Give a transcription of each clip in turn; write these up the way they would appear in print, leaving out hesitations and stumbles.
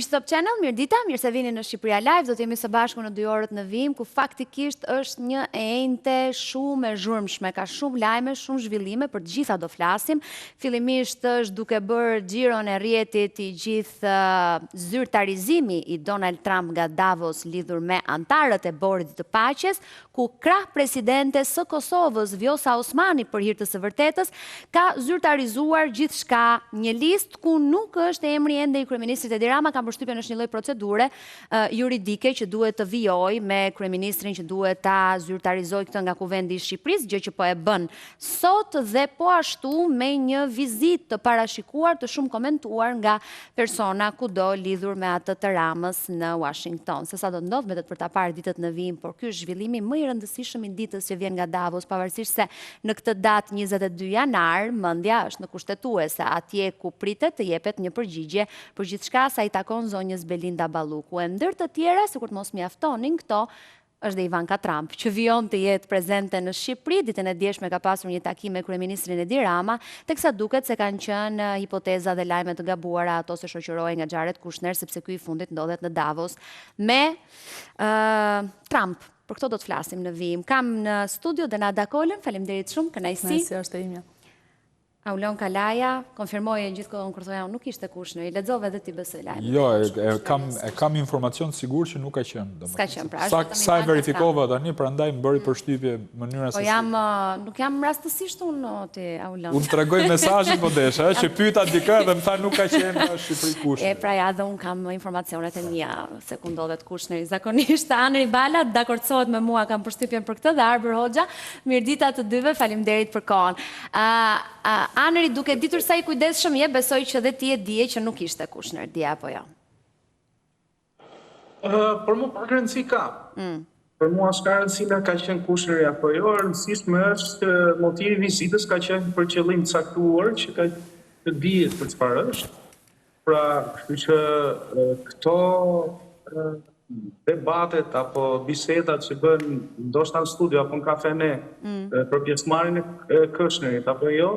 Miq Top Channel, mirëdita, mirë se vini në Shqipëria Live. Do të jemi së bashku në 2 orët në vim, ku faktikisht është një e enjte shumë e zhurmshme, ka shumë lajme, shumë zhvillime, për të gjitha do flasim. Fillimisht është duke bërë xhiron e rrjetit i gjithë zyrtarizimi i Donald Trump nga Davos lidhur me antarët e Bordit të Paqes, ku krah presidente së Kosovës, Vjosa Osmani, për hir të së vërtetës, ka zyrtarizuar gjithçka, një listë ku nuk është emri ende i kryeministrit Edi Rama, kam përshtypjen është një lloj procedure juridike që duhet të vijojë me kryeministrin që duhet ta zyrtarizojë këtë nga Kuvendi i Shqipërisë, gjë që po e bën sot dhe po ashtu me një vizitë të parashikuar të shumë komentuar nga persona kudo lidhur me atë të Ramës në Washington. Se sa do ndodh vetëm për ta parë ditët në vim, por ky është zhvillimi më i rëndësishëm i ditës që vjen nga Davos, pavarësisht se në këtë datë 22 janar mendja është në kushtetuese, atje ku pritet të jepet një përgjigje për gjithçka sa i takon zonjës Belinda Balluku. E ndër të tjera, sikur të mos mjaftonin këto, është dhe Ivanka Trump, që vijon të jetë prezente në Shqipëri. Ditën e djeshme ka pasur një takim me kryeministrin Edi Rama, teksa duket se kanë qenë hipoteza dhe lajme të gabuara ato se shoqërohej nga Jared Kushner, sepse ky i fundit ndodhet në Davos me Trump. Për këto do të flasim në vim. Kam në studio Denada Kolën, faleminderit shumë, kënaqësi. Kënaqësia është e imja. Aulon Kalaja, konfirmoje gjithkohën kur thoja unë nuk ishte Kushner, i lexova edhe ti besoj lajmin. Jo, e kam informacion sigur që nuk ka qenë. S'ka qenë pra. Sa e verifikova tani, prandaj më bëri përshtypje mënyra se. Po nuk jam rastësisht unë ti Aulon. Unë tregoj mesazhin po desha, që pyeta dikë dhe më tha nuk ka qenë në Shqipëri Kushner. Pra ja dhe unë kam informacionet e mia se ku ndodhet Kushneri. Zakonisht Anri Bala dakordsohet me mua, kam përshtypjen për këtë dhe Arber Hoxha. Mirëdita të dyve, faleminderit për kohën. Anëri, duke ditur sa i kujdesshëm je, besoj që dhe ti e dije që nuk ishte Kushner, dje apo jo? Për mua pa rëndësi ka. Për mua s'ka rëndësi nga ka qenë Kushneri apo jo, rëndësishme është motivi i vizitës ka qenë për qëllim të caktuar që ka të dihet për çfarë është. Pra, kështu që këto debatet apo bisedat që bën ndoshta në studio apo në kafene për pjesëmarrjen e Kushnerit apo jo.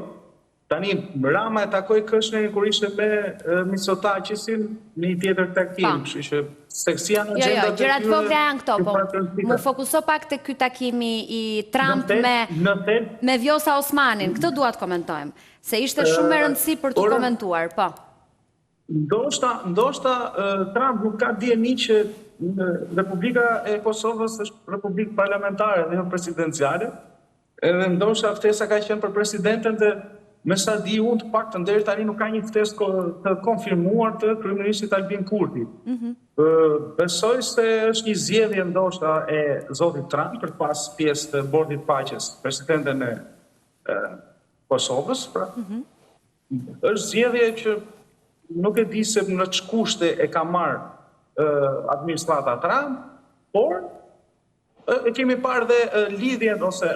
Tani, Rama e takoi Kushnerin kur ishte me Mitsotakisin në një tjetër takim, kështu që seksia në agenda. Jo, gjërat vogla janë këto, po më fokuso pak te ky takimi i Trump me Vjosa Osmanin. Këtë dua të komentojmë, se ishte shumë e rëndësi për të komentuar, po. Ndoshta Trump nuk ka dieni që Republika e Kosovës është republikë parlamentare dhe jo presidenciale, edhe ndoshta ftesa ka qenë për presidenten dhe me sa di unë të paktën deri tani nuk ka një ftesë të konfirmuar të kryeministit Albin Kurti. Besoj se është një zgjedhje ndoshta e zotit Trump për të pas pjesë të Bordit të Paqes, presidenten e Kosovës, pra. Është zgjedhje që nuk e di se në ç'kushte e ka marrë administrata Trump, por e kemi parë dhe lidhjen ose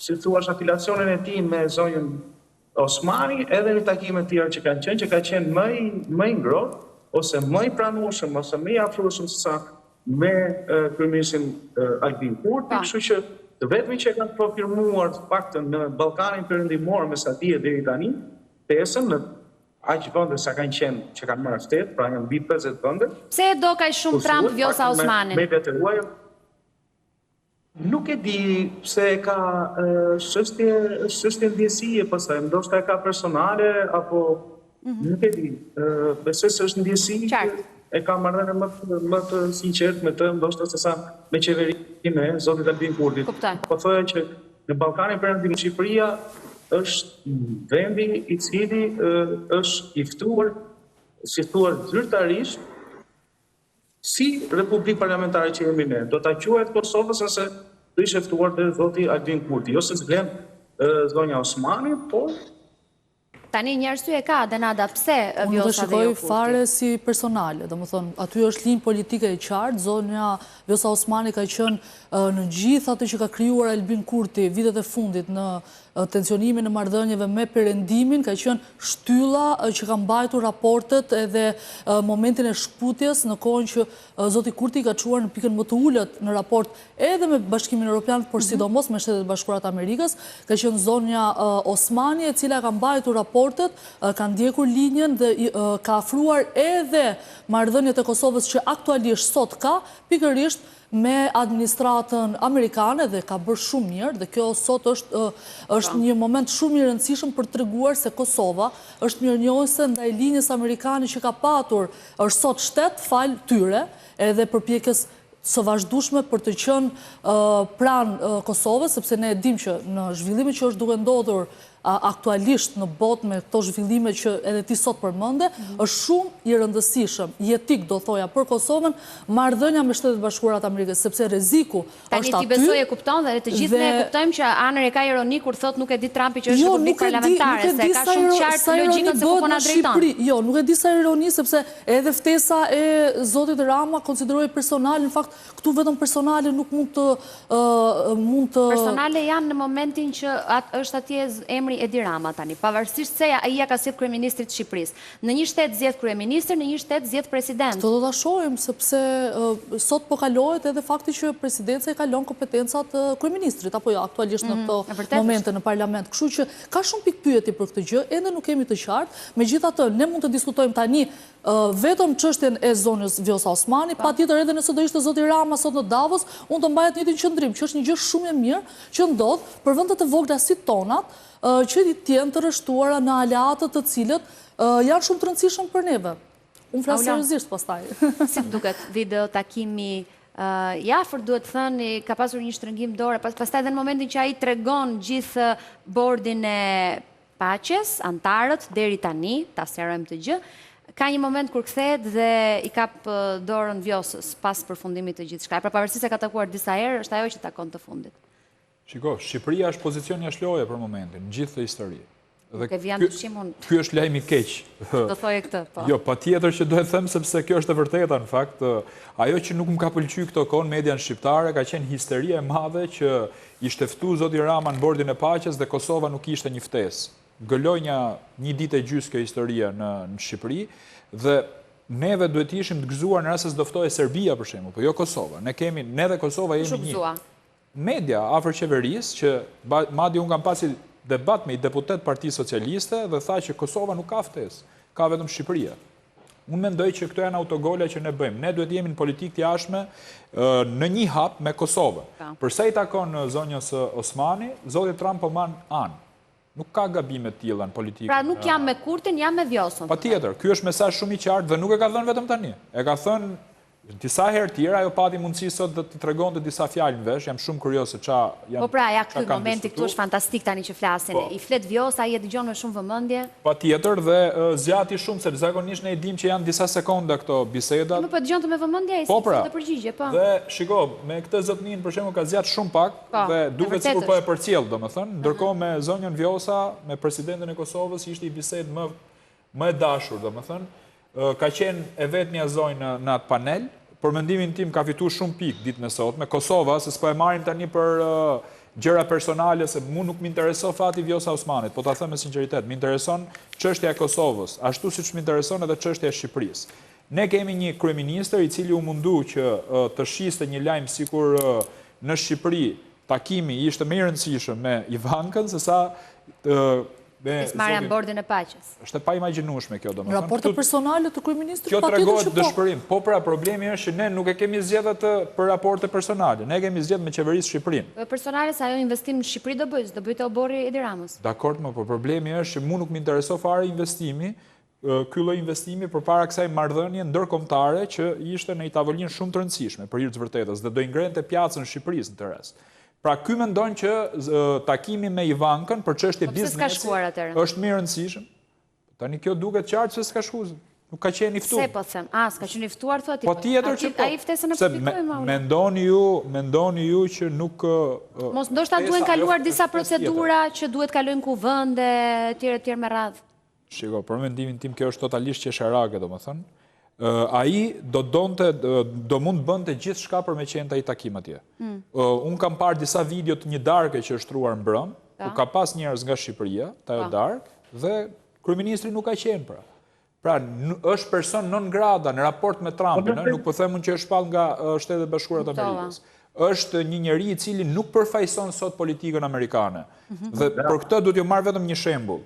si thua afilacionin e tij me zonjën Osmani, edhe në takime tjera që ka qenë më i ngrohtë, ose më i pranueshëm, ose më i afrueshëm se sa me kryeministin Albin Kurti, kështu që të vetmi që kanë konfirmuar të paktën në Ballkanin Perëndimor me sa dihet deri tani, pesën në aq vende sa kanë qenë që kanë marrë shtet, pra janë mbi 50 vende. Pse do kaq shumë Trump Vjosa Osmanin? Nuk e di pse ka çështje ndjesie pastaj, ndoshta e ka personale apo nuk e di. Besoj se është ndjesi që e ka marrëdhënie më të sinqert me të, ndoshta se sa me qeverinë e zotit Albin Kurtit. Po thoya që në Ballkanin Perëndim Shqipëria është vendi i cili është i ftuar, si thuar zyrtarisht, si Republikë Parlamentare që jemi ne. Do ta quajë Kosovës nëse do ishte ftuar dhe zoti Albin Kurti. Jo se s'vlen zonja Osmani, por tani një arsye ka Denada pse Vjosa dhe jo Kurti? Unë do shikoj fare si personale, domethënë aty është linjë politike e qartë, zonja Vjosa Osmani ka qenë në gjithë atë që ka krijuar Albin Kurti vitet e fundit në tensionimin e marrëdhënieve me Perëndimin, ka qenë shtylla që ka mbajtur raportet edhe momentin e shkputjes në kohën që zoti Kurti ka çuar në pikën më të ulët në raport edhe me Bashkimin Evropian, por sidomos me Shtetet Bashkuara të Amerikës, ka qenë zonja Osmani, e cila ka mbajtur raport raportet, ka ndjekur linjën dhe ka afruar edhe marrëdhëniet e Kosovës që aktualisht sot ka, pikërisht me administratën amerikane dhe ka bërë shumë mirë dhe kjo sot është një moment shumë i rëndësishëm për të treguar se Kosova është mirënjohëse ndaj linjës amerikane që ka patur është sot shtet fal tyre edhe përpjekjes së vazhdueshme për të qenë pranë Kosovës, sepse ne e dim që në zhvillimin që është duke ndodhur aktualisht në botë me këto zhvillime që edhe ti sot përmende, është shumë i rëndësishëm, jetik do thoja për Kosovën, marrëdhënia me Shtetet Bashkuara të Amerikës, sepse rreziku është aty. Tani ti besoj e kupton dhe të gjithë ne kuptojmë që Anër e ka ironi kur thot nuk e di Trumpi që është republikë parlamentare, se ka shumë qartë logjikën se ku po na drejton. Jo, nuk e di sa ironi, sepse edhe ftesa e zotit Rama konsideroi personale, në fakt këtu vetëm personale nuk mund të personale janë në momentin që është atje emri Edi Rama tani, pavarësisht se ai ka sjell kryeministrit të Shqipërisë. Në një shtet zgjedh kryeministër, në një shtet zgjedh president. Këtë do ta shohim sepse sot po kalohet edhe fakti që presidenca i kalon kompetencat kryeministrit apo jo aktualisht në këto momente në parlament. Kështu që ka shumë pikë pyetje për këtë gjë, ende nuk kemi të qartë. Megjithatë, ne mund të diskutojmë tani vetëm çështjen e zonës Vjosa Osmani, patjetër edhe nëse do ishte zoti Rama sot në Davos, unë të mbaja të njëjtin qëndrim, që është një gjë shumë e mirë që ndodh për vendet e vogla si tonat, që të jenë të rreshtuara në aleatët të cilët janë shumë të rëndësishëm për neve. Unë flas seriozisht pastaj. Si duket video takimi i afërt, duhet thënë, ka pasur një shtrëngim dore, pastaj edhe në momentin që ai tregon gjithë bordin e paqes, antarët deri tani, ta sqarojmë të gjë. Ka një moment kur kthehet dhe i kap dorën Vjosës pas përfundimit të gjithçka. Pra pavarësisht se ka takuar disa herë, është ajo që takon të fundit. Shiko, Shqipëria është pozicion jashtëloje për momentin, në gjithë të histori. Ky është lajm i keq. Do thoje këtë, po. Jo, patjetër që duhet them sepse kjo është e vërteta në fakt. Ajo që nuk më ka pëlqyer këto kohë median shqiptare ka qenë histeria e madhe që ishte ftuar zoti Rama në bordin e paqes dhe Kosova nuk ishte një ftesë. Gëlloi një ditë e gjysmë kjo historia në Shqipëri dhe neve duhet ishim të gëzuar në rast se do ftohej Serbia për shembull, po jo Kosova. Ne dhe Kosova jemi një. Media afër qeverisë që madje un kam pasi debat me i deputet Partisë Socialiste dhe tha që Kosova nuk ka ftesë, ka vetëm Shqipëria. Unë mendoj që këto janë autogola që ne bëjmë. Ne duhet jemi në politikë të jashtme në një hap me Kosovën. Përsa i takon zonjës Osmani, zoti Trump po man anë. Nuk ka gabime të tilla në politikë. Pra nuk jam me Kurtin, jam me Vjosën. Patjetër, ky është mesazh shumë i qartë dhe nuk e ka thënë vetëm tani. E ka thënë disa herë tjera, ajo pati mundësi sot të tregonte disa fjalë në vesh, jam shumë kurioz se ç'a janë. Po pra, ja ky momenti këtu është fantastik tani që flasin. I flet Vjosa, ai e dëgjon me shumë vëmendje. Patjetër dhe zgjati shumë se zakonisht ne e dim që janë disa sekonda këto bisedat. Po dëgjonte me vëmendje ai, si të përgjigje, po. Dhe shiko, me këtë zotnin për shembull ka zgjat shumë pak dhe duket sikur po e përcjell, domethënë, ndërkohë me zonjën Vjosa, me presidentin e Kosovës ishte i bisedë më e dashur, domethënë. Ka qenë e vetmja zonjë në atë panel. Për mendimin tim ka fituar shumë pikë ditën e sotme. Kosova, se s'po e marrim tani për gjëra personale, se mu nuk më intereson fati Vjosa Osmanit, po ta them me sinqeritet, më intereson çështja e Kosovës, ashtu siç më intereson edhe çështja e Shqipërisë. Ne kemi një kryeministër i cili u mundu që të shiste një lajm sikur në Shqipëri takimi ishte më i rëndësishëm me Ivankën se sa Pjesëmarrja në bordin e paqes. Është pa imagjinueshme kjo, domethënë. Raporte personale të kryeministrit patjetër që po. Kjo tregon dëshpërim. Po pra, problemi është që ne nuk e kemi zgjedhur atë për raporte personale. Ne kemi zgjedhur me qeverisë Shqipërinë. Personale se ajo investim në Shqipëri do bëjë obori Edi Ramës. Dakord, po problemi është që mua nuk më intereson fare investimi, ky lloj investimi përpara kësaj marrëdhënie ndërkombëtare që ishte në një tavolinë shumë të rëndësishme për hir të vërtetës dhe do i ngrente pjacën Shqipërisë në të rreth. Pra ky mendon që takimi me Ivankën për çështje biznesi është më i rëndësishëm. Tani kjo duket qartë se s'ka shkuar. Nuk ka qenë i ftuar. Se po them, s'ka qenë i ftuar thotë. Po tjetër që po. Ai ftesën e publikojmë. Mendoni ju që nuk mos ndoshta duhen kaluar disa procedura që duhet kalojnë kuvende etj me radhë. Shiko, për mendimin tim kjo është totalisht qesharake, domethënë. Ai do mund bënte gjithçka për me qenë ai takim atje. Un kam parë disa video të një darke që është shtruar mbrëm, ku ka pas njerëz nga Shqipëria, ajo darkë, dhe kryeministri nuk ka qenë pra. Pra është person non grata në raport me Trumpin, nuk po them unë që është shpall nga Shtetet Bashkuara të Amerikës. Është një njeri i cili nuk përfaqëson sot politikën amerikane. Dhe për këtë duhet t'ju marr vetëm një shembull.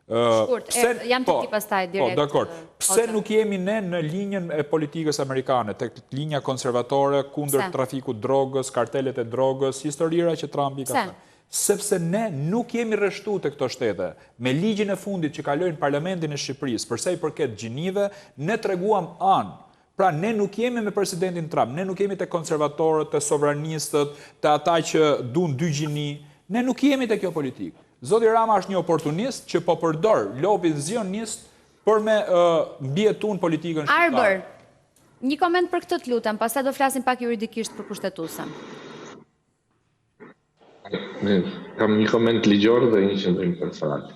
Shkurt, jam të ti pastaj direkt. Po, dakor. Pse nuk jemi ne në linjën e politikës amerikane, tek linja konservatore, kundër trafikut drogës, kartelet e drogës, historira që Trumpi ka thënë? Sepse ne nuk jemi rreshtu të këto shtete. Me ligjin e fundit që kalojnë Parlamentin e Shqipërisë, përsa i përket gjinive, ne treguam anë. Pra, ne nuk jemi me presidentin Trump, ne nuk jemi të konservatorët, të sovranistët, të ata që duan dy gjini, ne nuk jemi të kjo politikë. Zoti Rama është një oportunist që po përdor lobin zionist për me mbjetun politikën shqiptare. Arber, një koment për këtë të lutem, pastaj do flasim pak juridikisht për kushtetuesen. Kam një koment ligjor dhe një qëndrim personal.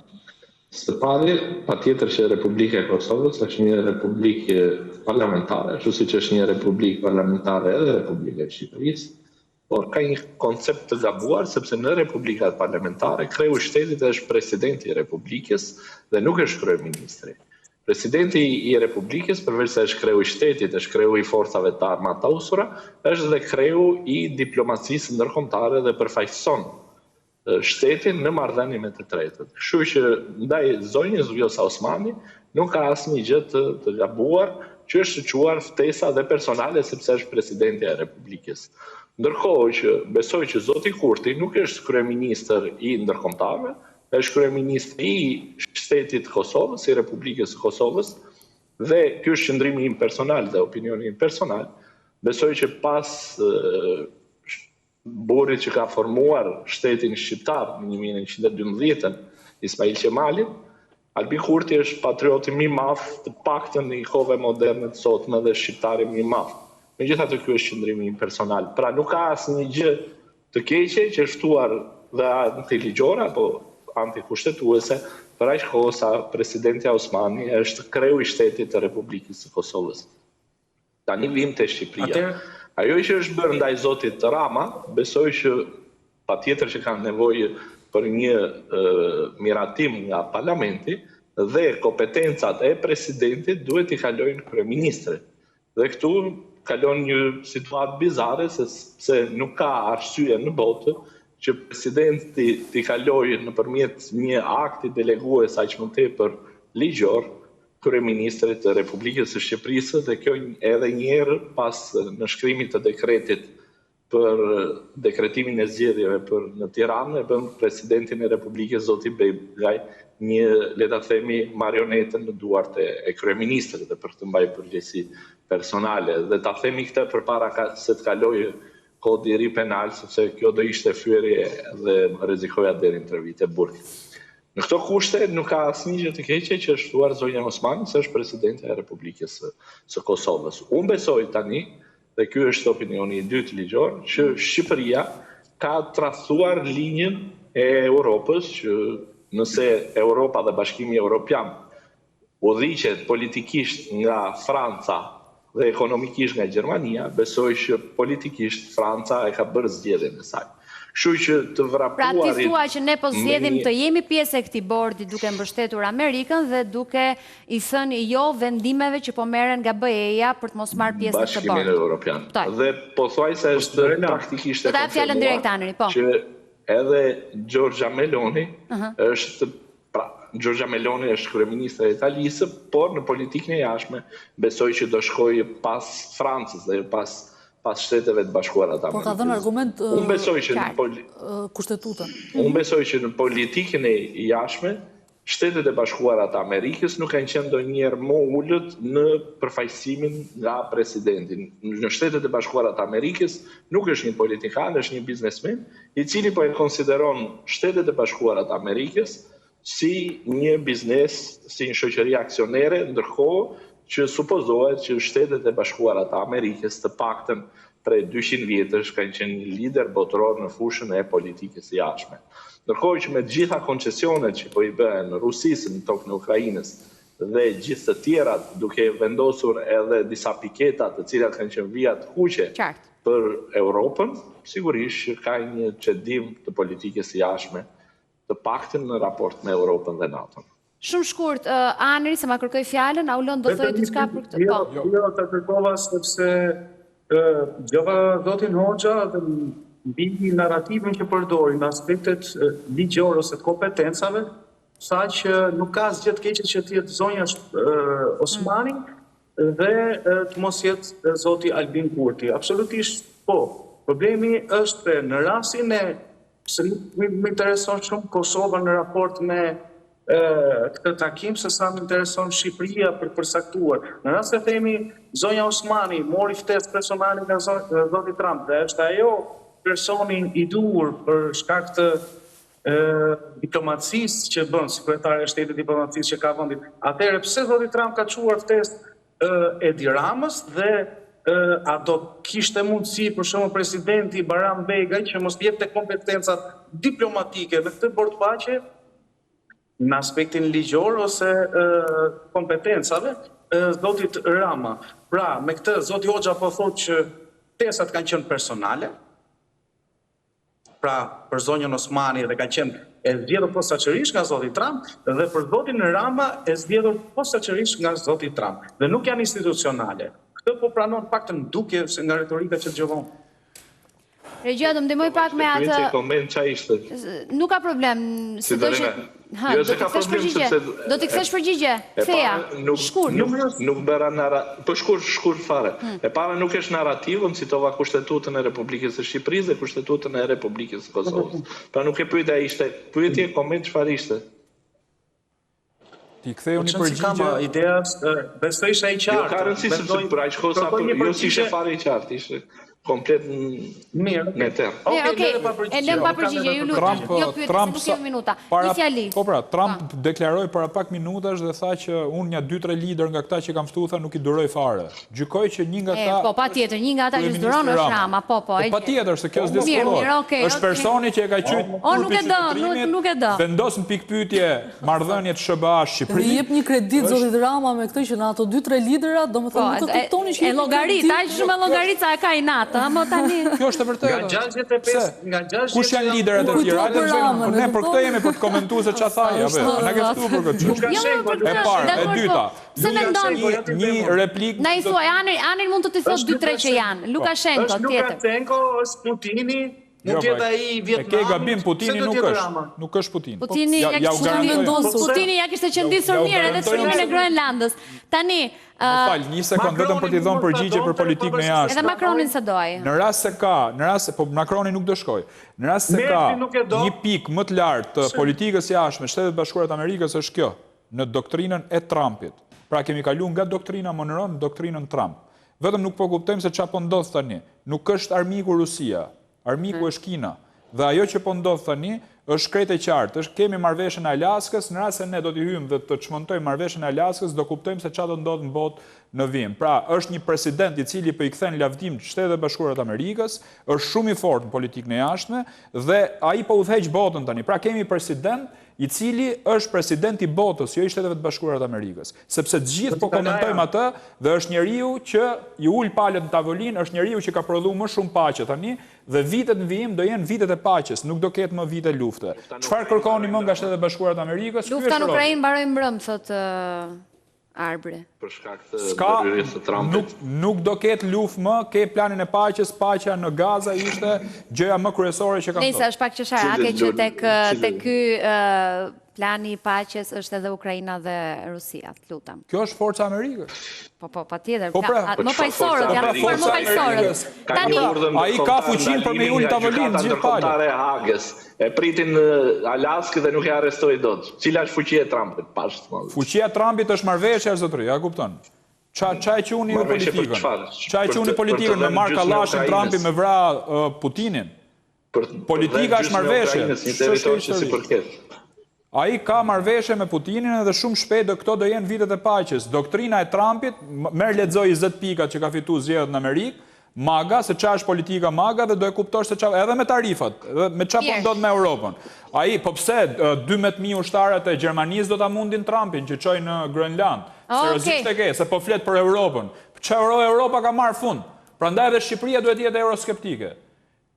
Së pari, pa tjetër që Republika e Kosovës është një republikë parlamentare, ashtu si që është një republikë parlamentare edhe Republika e Shqipërisë, por ka një koncept të gabuar, sepse në republikat parlamentare, kreu shtetit është presidenti i republikës dhe nuk është kryeministri. Presidenti i republikës, përveç se është kreu i shtetit, është kreu i forcave të armata usura, është dhe kreu i diplomacisë ndërkombëtare dhe përfaqëson shtetin në marrëdhënie me të tretët. Kështu që ndaj zonjës Vjosa Osmani nuk ka asnjë gjë të gabuar që është quar ftesa dhe personale sepse është presidenti i Republikës. Ndërkohë që besoj që zoti Kurti nuk është kryeministër i ndërkombëtarëve, është kryeministri i shtetit Kosovës, i Republikës Kosovës, dhe ky është qëndrimi im personal dhe opinioni im personal. Besoj që pas burit që ka formuar shtetin shqiptar në 1912-ën, Ismail Qemalin, Albin Kurti është patrioti më i madh të paktën në kohëve moderne të sotme dhe shqiptari më i madh. Megjithatë ky është qëndrimi im personal. Pra nuk ka asnjë gjë të keqe që është ftuar dhe antiligjore apo antikushtetuese për aq kohë sa presidenti Osmani është kreu i shtetit të Republikës së Kosovës. Tani vim te Shqipëria. Ajo që është bërë ndaj zotit Rama, besoj që patjetër që kanë nevojë për një miratim nga parlamenti dhe kompetencat e presidentit duhet i kalojnë kryeministrit. Dhe këtu kalon një situatë bizare se nuk ka arsye në botë që presidenti t'i kalojë nëpërmjet një akti delegues aq më tepër ligjor kryeministrit të Republikës së Shqipërisë dhe kjo edhe një herë pas nënshkrimit të dekretit për dekretimin e zgjedhjeve për në Tiranë e bën presidentin e Republikës zoti Begaj një, le ta themi, marionetën në duart e kryeministrit dhe për të mbajë përgjegjësi personale dhe ta themi këtë përpara se të kalojë kodi i ri penal sepse kjo do ishte fyerje dhe rrezikoja deri në 3 vite burg. Në këto kushte nuk ka asnjë gjë të keqe që është ftuar zonja Osmani, se është presidente e Republikës së Kosovës. Unë besoj tani, dhe ky është opinioni i dytë ligjor, që Shqipëria ka tracuar linjën e Europës, që nëse Europa dhe Bashkimi Evropian udhëhiqet politikisht nga Franca dhe ekonomikisht nga Gjermania, besoj që politikisht Franca e ka bërë zgjedhjen e saj. Kështu që të vrapuarit... Pra ti thua që ne po zgjedhim të jemi pjesë e këtij bordi duke mbështetur Amerikën dhe duke i thënë jo vendimeve që po merren nga BE-ja për të mos marrë pjesë në këtë bord. Bashkimi Evropian. Dhe pothuajse është praktikisht e konfirmuar që edhe Giorgia Meloni është Giorgia Meloni është kryeministre e Italisë, por në politikën e jashtme besoj që do shkojë pas Francës dhe pas Shteteve të Bashkuara të Amerikës. Por ka dhënë argument kushtetutën. Unë besoj që në politikën e jashtme, Shtetet e Bashkuara të Amerikës nuk kanë qenë ndonjëherë më ulët në përfaqësimin nga presidenti. Në Shtetet e Bashkuara të Amerikës nuk është një politikan, është një biznesmen, i cili po e konsideron Shtetet e Bashkuara të Amerikës si një biznes, si një shoqëri aksionere, ndërkohë që supozohet që Shtetet e Bashkuara të Amerikës të paktën prej 200 vjetësh kanë qenë një lider botëror në fushën e politikës së jashtme. Ndërkohë që me të gjitha koncesionet që po i bëhen në Rusisë, në tokën e Ukrainës dhe gjithë të tjerat duke vendosur edhe disa piketa të cilat kanë qenë vija të kuqe për Europën, sigurisht që ka një çedim të politikës së jashtme të paktën në raport me Europën dhe NATO-n. Shumë shkurt, Anri, se ma kërkoj fjalën, a ulon do thojë diçka për këtë? Po. Jo, të kërkova sepse gjova zotin Hoxha dhe mbi narrativin që përdorin në aspektet ligjor ose të kompetencave, tha që nuk ka asgjë të keqe që të jetë zonja Osmani dhe të mos jetë zoti Albin Kurti. Absolutisht po. Problemi është në rastin e se më intereson shumë Kosova në raport me këtë takim, se sa më intereson Shqipëria për të përcaktuar. Në rast se themi zonja Osmani mori ftesë personale nga zoti Trump dhe është ajo personi i duhur për shkak të diplomacisë që bën, sekretari i shtetit diplomacisë që ka vendit. Atëherë pse zoti Trump ka çuar ftesë Edi Ramës dhe a do kishte mundësi për shembull presidenti Baran Begaj që mos jepte kompetencat diplomatike në këtë bord paqe në aspektin ligjor ose kompetencave zotit Rama. Pra, me këtë zoti Hoxha po thotë që ftesat kanë qenë personale. Pra, për zonjën Osmani dhe kanë qenë e zgjedhur posaçërisht nga zoti Trump dhe për zotin Rama e zgjedhur posaçërisht nga zoti Trump dhe nuk janë institucionale. Këtë po pranon pak të ndukje nga retorika që dëgjovon. Regjia, do më ndihmoj pak me atë. Koment çfarë ishte? Nuk ka problem. Si do të do t'i kthesh përgjigje. Do t'i kthesh përgjigje. Ktheja. Shkurt. Nuk bëra po shkurt fare. E para nuk është narrativën, citova Kushtetutën e Republikës së Shqipërisë dhe Kushtetutën e Republikës së Kosovës. Pra nuk e pyeta ishte, pyetje koment çfarë ishte. Ti ktheu një përgjigje. Ideja besoj se ai qartë. Jo ka rëndësi se për aq kohë sa jo si ishte fare i qartë, ishte komplet mirë. Okej, e lëm pa përgjigje, ju lutem. Jo pyetje, nuk kemi minuta. Një fjali. Po pra, Trump deklaroi para pak minutash dhe tha që unë një 2-3 lider nga këta që kam ftuar tha nuk i duroj fare. Gjykoj që një nga ata po patjetër, një nga ata që s'duron është Rama, po. Patjetër se kjo s'diskutohet. Është personi që e ka qyt nuk e do. Vendos në pikë pyetje marrëdhëniet SBA-Shqipëri. I jep një kredit zotit Rama me këtë që në ato 2-3 lidera, domethënë nuk e kuptoni që e llogarit, aq shumë llogarit sa e ka i natë. Kjo është e vërtetë. Nga 65, kush janë liderët e tjerë? Ne për këtë jemi për të komentuar se çfarë thaj, apo na ke ftuar për këtë. E para, e dyta. Se mendon një replikë. Na i thuaj, Anel mund të thosh 2-3 që janë. Lukashenko tjetër. Lukashenko është Putini. Mund të jetë ai Vietnami. Ke gabim, Putini nuk është Putin. Putini ja kishte qëndisur mirë edhe sulmin e Groenlandës. Tani, një sekond vetëm për t'i dhënë përgjigje për politikën e jashtme. Edhe Macronin se doj. Në rast se po Macroni nuk do shkoj. Në rast se ka një pikë më të lartë të politikës jashtme Shtetet Bashkuara të Amerikës është kjo, në doktrinën e Trumpit. Pra kemi kaluar nga doktrina Monroe në doktrinën Trump. Vetëm nuk po kuptojmë se çfarë po ndodh tani. Nuk është armiku Rusia. Armiku është Kina. Dhe ajo që po ndodh tani është krejt e qartë. Kemi marrëveshjen e Alaskës, në rast se ne do t'i hyjmë dhe të çmontojmë marrëveshjen e Alaskës, do kuptojmë se çfarë do ndodh në botë në vim. Pra, është një president i cili po i kthen lavdim të Shtetet Bashkuara të Amerikës, është shumë i fortë në politikën e jashtme dhe ai po udhëheq botën tani. Pra, kemi president i cili është president i botës, jo i Shteteve të Bashkuara të Amerikës. Sepse të gjithë po komentojmë atë dhe është njeriu që i ul palët në tavolinë, është njeriu që ka prodhuar më shumë paqe tani dhe vitet në vijim do jenë vitet e paqes, nuk do ketë më vite lufte. Çfarë kërkoni më nga Shtetet Bashkuara të Amerikës? Lufta në Ukrainë mbaroi mbrëm, thot Arbri. Për shkak të bërërisë të Trumpit. Nuk do ketë luftë më, ke planin e paqes, paqja në Gaza ishte gjëja më kryesore që ka thënë. Nëse është pak qesharake që tek ky plani i paqes është edhe Ukraina dhe Rusia, lutem. Kjo është forca e Amerikës. Po, patjetër. Më paqësorët, janë më paqësorët. Tani ai ka fuqinë për me ul tavolinë gjithë palë. E pritin në Alaskë dhe nuk e arrestoi dot. Cila është fuqia e Trumpit? Fuqia e Trumpit është marrëveshja, zotëri, ja kupton. Qa e quni në politikën? Qa e quni politikën me Mark Kallashin Trumpi me vra Putinin? Politika është marrëveshje. Ai ka marrëveshje me Putinin edhe shumë shpejt do këto do jenë vitet e paqes. Doktrina e Trumpit, merr lexoj 20 pikat që ka fituar zgjedhjet në Amerikë, MAGA, se qa është politika MAGA dhe do e kuptosh se qa, edhe me tarifat, edhe me qa po ndodh me Europën. Ai, po pse 12.000 ushtarët e Gjermanisë do ta mundin Trumpin që çojnë në Groenland? Seriozisht e ke, se po flet për Europën. Çfarë Europa ka marrë fund? Prandaj edhe Shqipëria duhet të jetë euroskeptike.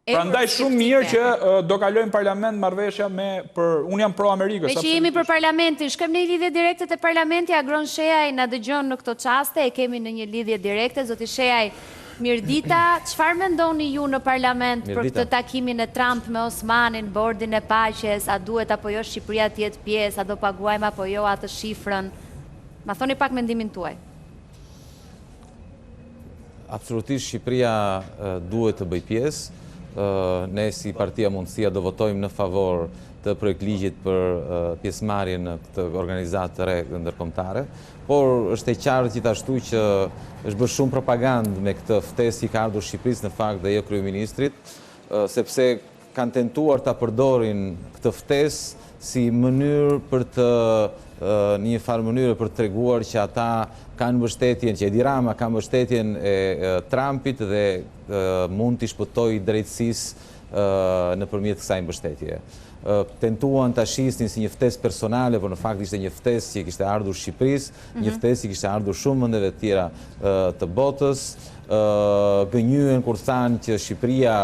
Prandaj shumë mirë që do kalojmë parlament marrëveshja unë jam pro Amerikës. Me që jemi për parlamentin, shkojmë në lidhje direkte te parlamenti, Agron Shehaj na dëgjon në këto çaste, e kemi në një lidhje direkte, zoti Shehaj Mirdita, çfarë mendoni ju në parlament për këtë takimin e Trump me Osmanin, bordin e paqes, a duhet apo jo Shqipëria të jetë pjesë, a do paguajmë apo jo atë shifrën? Ma thoni pak mendimin tuaj. Absolutisht Shqipëria duhet të bëj pjesë. Ne si Partia Mundësia do votojmë në favor të projekt ligjit për pjesëmarrje në këtë organizatë të re ndërkombëtare, por është e qartë gjithashtu që është bërë shumë propagandë me këtë ftesë që ka ardhur Shqipërisë në fakt dhe jo kryeministrit, sepse kanë tentuar ta përdorin këtë ftesë si mënyrë për të një farë mënyrë për të treguar që ata kanë mbështetjen, që Edi Rama ka mbështetjen e Trumpit dhe mund t'i shpëtojë drejtësisë nëpërmjet kësaj mbështetje. Tentuan ta shisnin si një ftesë personale, por në fakt ishte një ftesë që kishte ardhur Shqipërisë, një ftesë që kishte ardhur shumë vendeve të tjera të botës. Gënjyen kur thanë që Shqipëria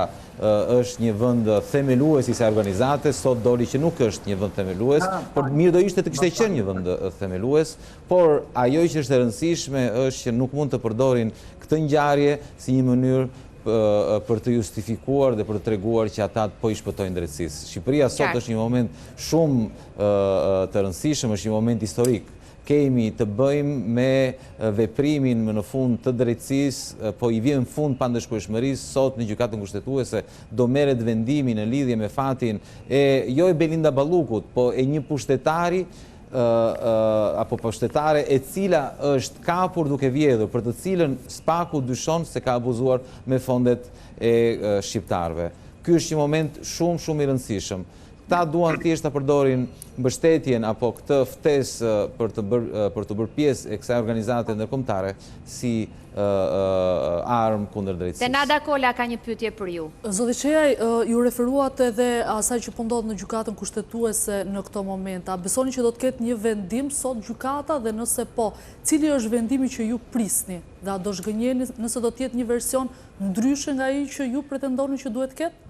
është një vend themelues i kësaj organizate, sot doli që nuk është një vend themelues, por mirë do ishte të kishte qenë një vend themelues, por ajo që është e rëndësishme është që nuk mund të përdorin këtë ngjarje si një mënyrë për të justifikuar dhe për të treguar që ata po i shpëtojnë drejtësisë. Shqipëria sot është një moment shumë të rëndësishëm, është një moment historik. Kemi të bëjmë me veprimin në fund të drejtësisë, po i vjen në fund pandëshkueshmërisë sot në gjykatën kushtetuese do merret vendimi në lidhje me fatin jo e Belinda Ballukut, po e një pushtetari apo pushtetare e cila është kapur duke vjedhur, për të cilën Spaku dyshon se ka abuzuar me fondet e shqiptarëve. Ky është një moment shumë i rëndësishëm. Ta duan thjesht ta përdorin mbështetjen apo këtë ftesë për të bërë pjesë e kësaj organizate ndërkombëtare si armë kundër drejtësisë. Senada Kola ka një pyetje për ju. Zoti Çejaj, ju referuat edhe asaj që po ndodh në gjykatën kushtetuese në këto moment. A besoni që do të ketë një vendim sot gjykata dhe nëse po, cili është vendimi që ju prisni? Dhe a do zhgënjeni nëse do të jetë një version ndryshe nga ai që ju pretendoni që duhet të ketë?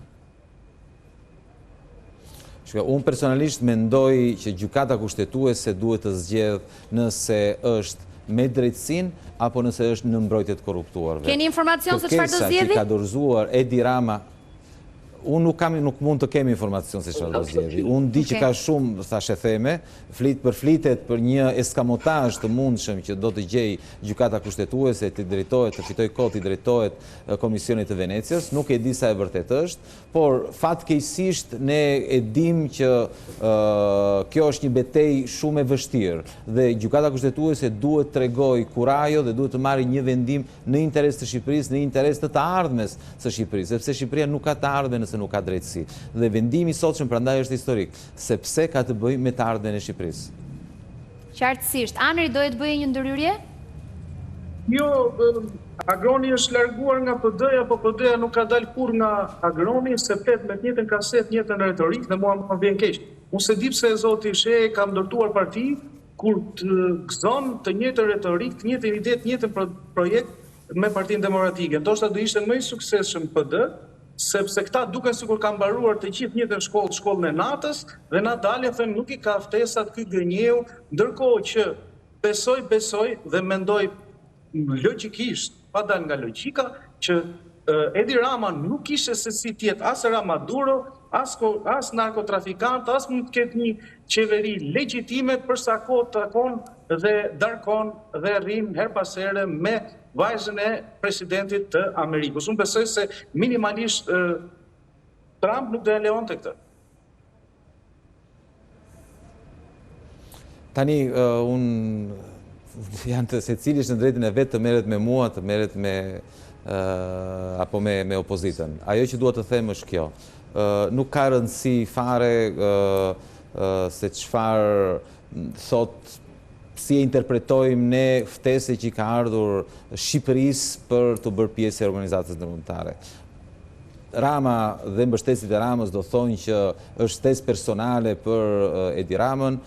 Unë personalisht mendoj që gjykata kushtetuese duhet të zgjedhë nëse është me drejtësinë apo nëse është në mbrojtje të korruptuarve. Keni informacion se çfarë do zgjedhë? Që ka dorëzuar Edi Rama. Unë nuk mund të kem informacion se çfarë do zgjedhë. Unë di që ka shumë, thashë theme, përflitet për një eskamotazh të mundshëm që do të gjej gjykata kushtetuese, të fitoj kohë, të drejtohet Komisionit të Venecias. Nuk e di sa e vërtet është, por fatkeqësisht ne e dim që kjo është një betejë shumë e vështirë dhe gjykata kushtetuese duhet të tregojë kurajo dhe duhet të marrë një vendim në interes të Shqipërisë, në interes të ardhmes së Shqipërisë, sepse Shqipëria nuk ka të ardhmen se nuk ka drejtësi. Dhe vendimi sotshëm prandaj është historik, sepse ka të bëjë me të ardhmen e Shqipërisë. Qartësisht, Anri do të bëjë një ndërhyrje? Jo, Agroni është larguar nga PD-ja, po PD-ja nuk ka dalë kur nga Agroni, se flet me të njëjtën kaset, njëjtën retorik dhe mua më vjen keq. Unë se di pse zoti Shej ka ndërtuar parti kur të gëzon të njëjtën retorik, të njëjtën ide, të njëjtën projekt me Partinë Demokratike. Ndoshta do ishte më i suksesshëm PD, sepse këta duken sikur kanë mbaruar të gjithë njëjtën shkollën e natës dhe na dalin thënë nuk i ka ftesat ky gënjeu, ndërkohë që besoj dhe mendoj logjikisht, pa dalë nga logjika, që Edi Rama nuk ishte se si tjetë as Ramaduro, as narkotrafikant, as mund të ketë një qeveri legjitime përsa kohë takon dhe darkon dhe rrim her pas here me vajzën e presidentit të Amerikës. Unë besoj se minimalisht Trump nuk do e leonte këtë. Tani, unë janë të secili është në drejtën e vetë të merret me mua, të merret me apo me opozitën. Ajo që dua të them është kjo. Nuk ka rëndësi fare se çfarë thot, si e interpretojmë ne ftesën që ka ardhur Shqipërisë për të bërë pjesë e organizatës ndërkombëtare. Rama dhe mbështetësit e Ramës do thonë që është ftesë personale për Edi Ramën,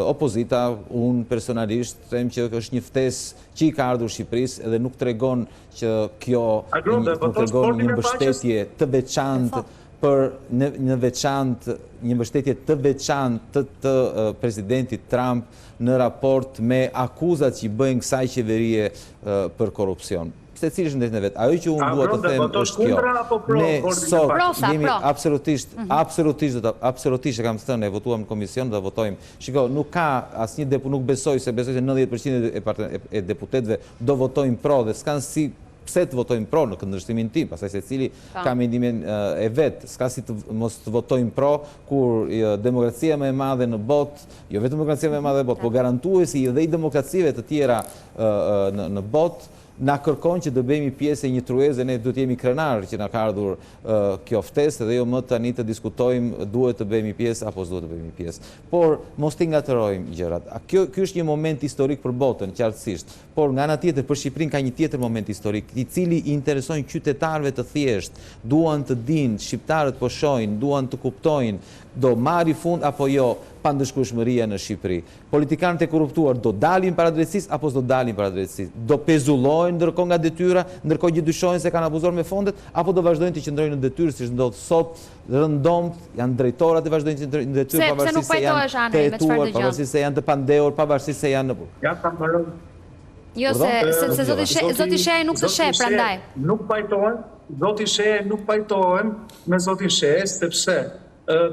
opozita, unë personalisht them që është një ftesë që i ka ardhur Shqipërisë dhe nuk tregon që kjo nuk tregon një mbështetje të veçantë për një mbështetje të veçantë të presidentit Trump në raport me akuzat që i bëjnë kësaj qeverie për korrupsion. secili është në drejtën e vet. Ajo që unë dua të them është kjo. Ne sot jemi absolutisht e kam thënë, e votuam në komision dhe votojmë. Shiko, nuk ka asnjë nuk besoj se 90% e deputetëve do votojnë pro dhe s'kan si pse të votojnë pro në këndvështrimin tim, pastaj secili ka mendimin e vet, s'ka si të mos të votojnë pro kur demokracia më e madhe në botë, jo vetëm demokracia më e madhe në botë, po garantuesi dhe i demokracive të tjera në botë na kërkon që të bëjmë pjesë e një trueze, ne duhet jemi krenarë që na ka ardhur kjo ftesë dhe jo më tani të diskutojmë duhet të bëjmë pjesë apo s'duhet të bëjmë pjesë. Por mos t'i ngatërojmë gjërat. Ky është një moment historik për botën, qartësisht. Por nga ana tjetër për Shqipërinë ka një tjetër moment historik, i cili i interesojnë qytetarëve të thjeshtë, duan të dinë, shqiptarët po shohin, duan të kuptojnë, do marri fund apo jo pandëshkueshmëria në Shqipëri. Politikanët e korruptuar do dalin para drejtësisë apo s'do dalin para drejtësisë? Do pezullohen ndërkohë nga detyra, ndërkohë që dyshojnë se kanë abuzuar me fondet, apo do vazhdojnë të qëndrojnë në detyrë siç ndodh sot, rëndomt, janë drejtorat e vazhdojnë të qëndrojnë në detyrë pavarësisht se janë të hetuar, pavarësisht se janë të pandehur, pavarësisht se janë në burg. Ja ta mbaroj. Jo, se Zoti Shej nuk të sheh, prandaj. Nuk pajtohen, Zoti Shej nuk pajtohen me Zotin Shej, sepse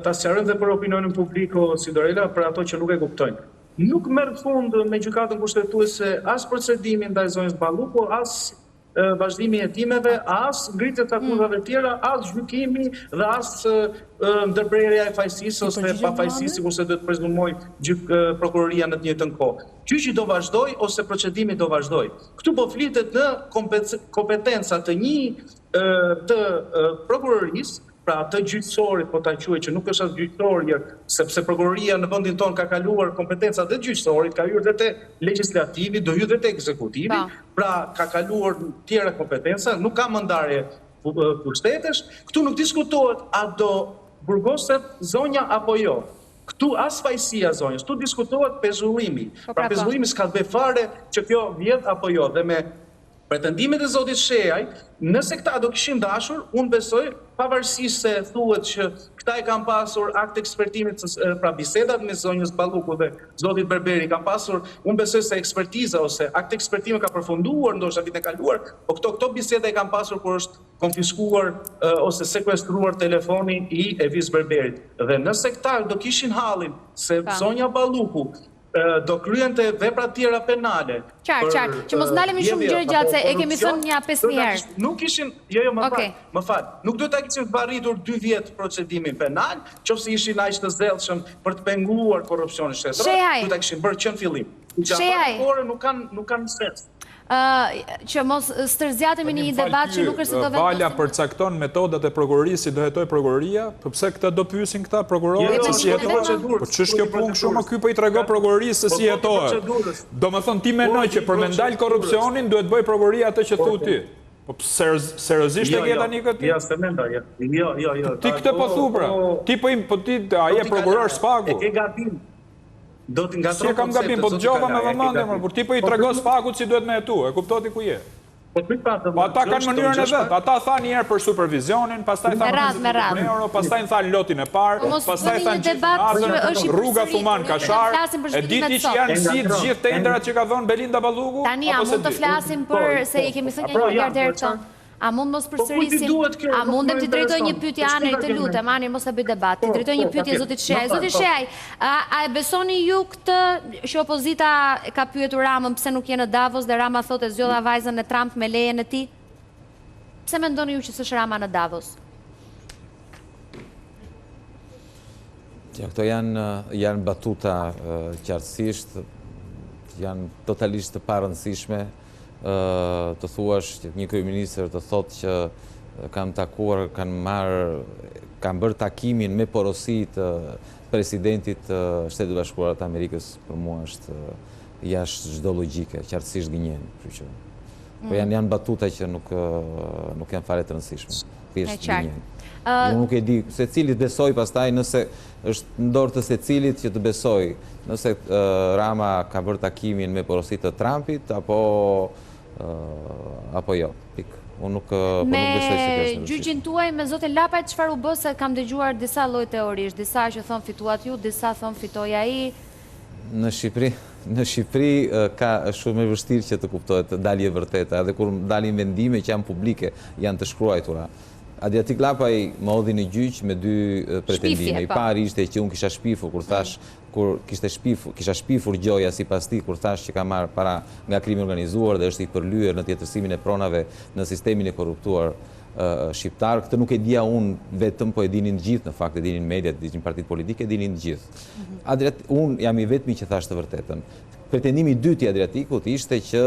ta sqarojmë dhe për opinionin publiko si Dorela për ato që nuk e kuptojnë. Nuk merr fund me gjykatën kushtetuese as procedimi ndaj zonjës Balluku, as vazhdimi i hetimeve, as ngritja të akuzave tjera, as gjykimi dhe as ndërprerja e fajësisë ose pafajësisë, sikurse duhet prezumoj prokuroria në të njëjtën kohë. Gjyqi do vazhdoj ose procedimi do vazhdoj. Këtu po flitet në kompetenca të prokurorisë, pra të gjyqësorit, po ta quaj që nuk është as gjyqësorje, sepse prokuroria në vendin tonë ka kaluar kompetencat dhe gjyqësorit, ka hyrë dhe te legislativi, do hyrë dhe te ekzekutivi, pra ka kaluar tjera kompetenca, nuk ka mandarje pushtetesh, këtu nuk diskutohet a do burgoset zonja apo jo. Këtu as fajësia zonjës, këtu diskutohet pezullimi. Pra pezullimi s'ka të bëj fare që kjo vjet apo jo, dhe me pretendimet e Zotit Shejaj, nëse këta do kishin dashur, unë besoj, pavarësisht se thuhet që këta e kanë pasur akt ekspertimit, pra bisedat me zonjës Balluku dhe Zotit Berberi kanë pasur, unë besoj se ekspertiza ose akt ekspertime ka përfunduar, ndoshta vitin e kaluar, po këto biseda e kanë pasur kur është konfiskuar ose sekuestruar telefoni i Evis Berberit. Dhe nëse këta do kishin hallin se zonja Balluku do kryen të vepra tjera penale. Qartë, që mos ndalemi shumë gjërë gjatë, se e kemi thënë një 5.000 herë. Nuk ishin, më fal, nuk do të kishin varritur 2 vjet procedimin penal, qofse ishin aq të zellshëm për të penguar korrupsionin shtetëror, do ta kishin bërë që në fillim. Shejaj, nuk kanë sens. Që mos stërzjatemi një debat që nuk është se do vendosim. Vala përcakton metodat e prokurorisë si do hetoj prokuroria, përpse këta do pyesin këta prokurorët se si hetohet? Po ç'është kjo punë shumë, ky po i tregon prokurorisë se si hetohet. Domethënë ti mendoj që për me ndal korrupsionin duhet bëj prokuroria atë që thu ti. Po seriozisht e ke tani këtë? Ja, se mendoj. Jo. Ti këtë po thu pra. Ti po ti ai e prokuror spaku. E ke gabim. Do të ngatron. Si e kam gabim, po dëgjova me vëmendje, por ti po i tregon spakut si duhet me jetu, e kuptoti ku je. Po ata kanë mënyrën e vet. Ata thanë një herë për supervizionin, pastaj thanë euro, pastaj thanë lotin e parë, pastaj thanë rruga Thuman Kashar. E diti që janë si të gjithë tendrat që ka dhënë Belinda Balluku? Tani a mund të flasim për se i kemi thënë një herë tonë. A mund mos përsërisim? A mundem të drejtoj një pyetje Anëri, të lutem, Anëri mos e bëj debat. Të drejtoj një pyetje Zotit Shejaj. Zoti Shejaj, a e besoni ju këtë që opozita ka pyetur Ramën pse nuk je në Davos dhe Rama thotë zgjodha vajzën e Trump me lejen e tij? Pse mendoni ju që s'është Rama në Davos? Ja, këto janë batuta qartësisht, janë totalisht të parëndësishme. Të thuash që një kryeministër të thotë që kanë takuar, kanë bërë takimin me porosi të presidentit të Shtetit Bashkuar të Amerikës, për mua është jashtë çdo logjike, qartësisht gënjen. Po janë batuta që nuk janë fare të rëndësishme. Thjesht gënjen. Unë nuk e di se cilit besoj pastaj, nëse është në dorë të secilit që të besoj, nëse Rama ka bërë takimin me porosi të Trumpit apo jo. Unë nuk besoj se kjo është. Me gjyqin tuaj, me zotin Lapaj, çfarë u bë, se kam dëgjuar disa lloj teorish, disa që thon fituat ju, disa thon fitoi ai. Në Shqipëri është shumë e vështirë që të kuptohet dalje vërteta, edhe kur dalin vendime që janë publike, janë të shkruajtura. Adriatik Lapaj më odhi në gjyq me 2 pretendime. I pari ishte që unë kisha shpifur, kisha shpifur Gjoja sipas tij kur thash që ka marrë para nga krimi organizuar dhe është i përlyer në tjetërsimin e pronave në sistemin e korruptuar shqiptar. Këtë nuk e dija unë vetëm, po e dinin të gjithë, në fakt e dinin mediat, e dinin partitë politike, e dinin të gjithë. Unë jam i vetmi që thash të vërtetën. Pretendimi i dytë i Adriatikut ishte që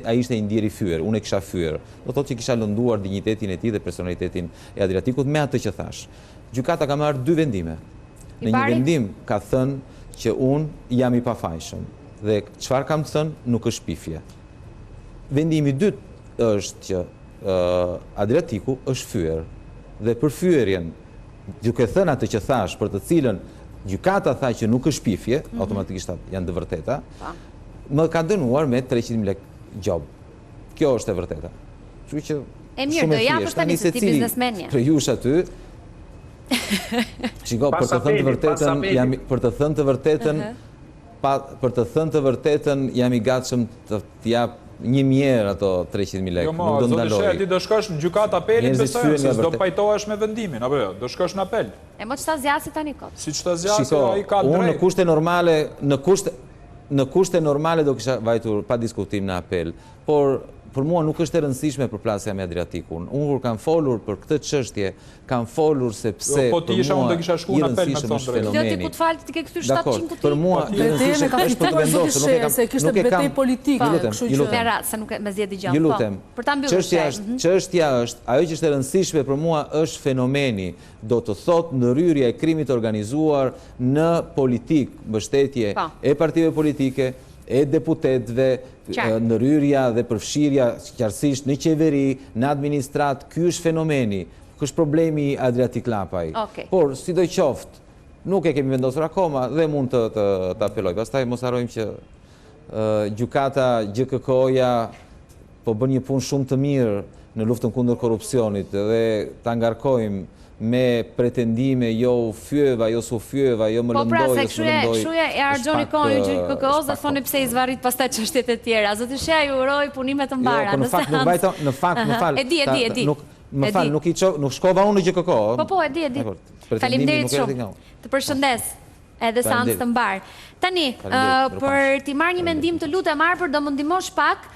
ai ishte i ndjeri fyer, unë e kisha fyer. Do thotë që kisha lënduar dinjitetin e tij dhe personalitetin e Adriatikut me atë që thash. Gjykata ka marrë 2 vendime. Në një vendim ka thënë që unë jam i pafajshëm dhe çfarë kam thënë nuk është shpifje. Vendimi i dytë është që Adriatiku është fyer dhe për fyerjen, duke thënë atë që thash, për të cilën gjykata tha që nuk është shpifje, automatikisht janë të vërteta, më ka dënuar me 300.000 lekë gjob. Kjo është e vërteta. Kështu që e mirë, do japësh tani se ti biznesmenje. Për jush aty, shiko, për të thënë të vërtetën, jam i gatshëm të jap 1.000 ato 300.000 lekë. Jo, ma, zotë Sheh, ti do shkosh në gjykatë apelit, besoj, se do pajtohesh me vendimin, apo jo, do shkosh në apel. E më që ta zjasi tani kot. Si që ta zjasi, a i ka drejt. Unë në kushte normale do kisha vajtur pa diskutim në apel, por për mua nuk është e rëndësishme përplasja me Adriatikun. Unë kur kam folur për këtë çështje, kam folur sepse po ti isha unë do kisha shkuar në apel me thonë drejt. Jo ti ku të falë, ti ke kthyer 700 kuti. Për mua betejën e ka fituar zoti Sheh, se kishte betejë politike, kështu që në rast se nuk me zgjedh dëgjoj. Ju lutem. Për ta mbyllur. Çështja është, ajo që është e rëndësishme për mua është fenomeni, do të thotë ndërhyrja e krimit organizuar në politikë, mbështetje e partive politike, e deputetëve, ndërhyrja dhe përfshirja qartësisht në qeveri, në administrat. Ky është fenomeni, ky është problemi i Adriatik Lapaj. Por sidoqoftë, nuk e kemi vendosur akoma dhe mund të apeloj. Pastaj mos harrojmë që gjykata GKK-ja po bën një punë shumë të mirë në luftën kundër korrupsionit dhe ta ngarkojmë me pretendime jo u fyeva, jo su fyeva, jo më lëndoj, jo su lëndoj. Shuja e argjoni kohën një GKK-s dhe thoni pse i zvarrit pastaj çështjet e tjera. Zoti Sheh ju uroj punime të mbara. Në fakt, më fal. E di. Më fal, nuk shkova unë në GKK. Po, e di. Faleminderit shumë. Të përshëndes edhe seancë të mbar. Tani, për t'i marrë një mendim të lutem Arpër, do më ndihmosh pak.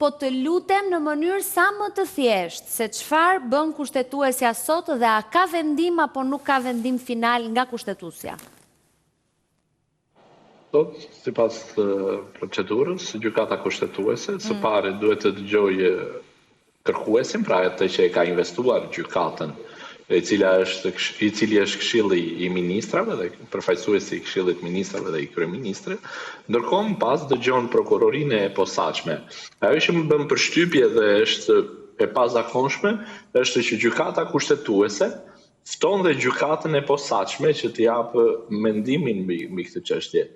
Po të lutem në mënyrë sa më të thjeshtë, se çfarë bën kushtetuesja sot dhe a ka vendim apo nuk ka vendim final nga kushtetuesja? Sot, sipas procedurës, gjykata kushtetuese, së pari duhet të dëgjojë kërkuesin, pra atë që e ka investuar gjykatën, i cili është këshilli i ministrave dhe përfaqësuesi i këshillit ministrave dhe i kryeministrit, ndërkohë më pas dëgjon prokurorinë e posaçme. Ajo që më bën përshtypje dhe është e pazakonshme është që gjykata kushtetuese fton dhe gjykatën e posaçme që të japë mendimin mbi këtë çështje.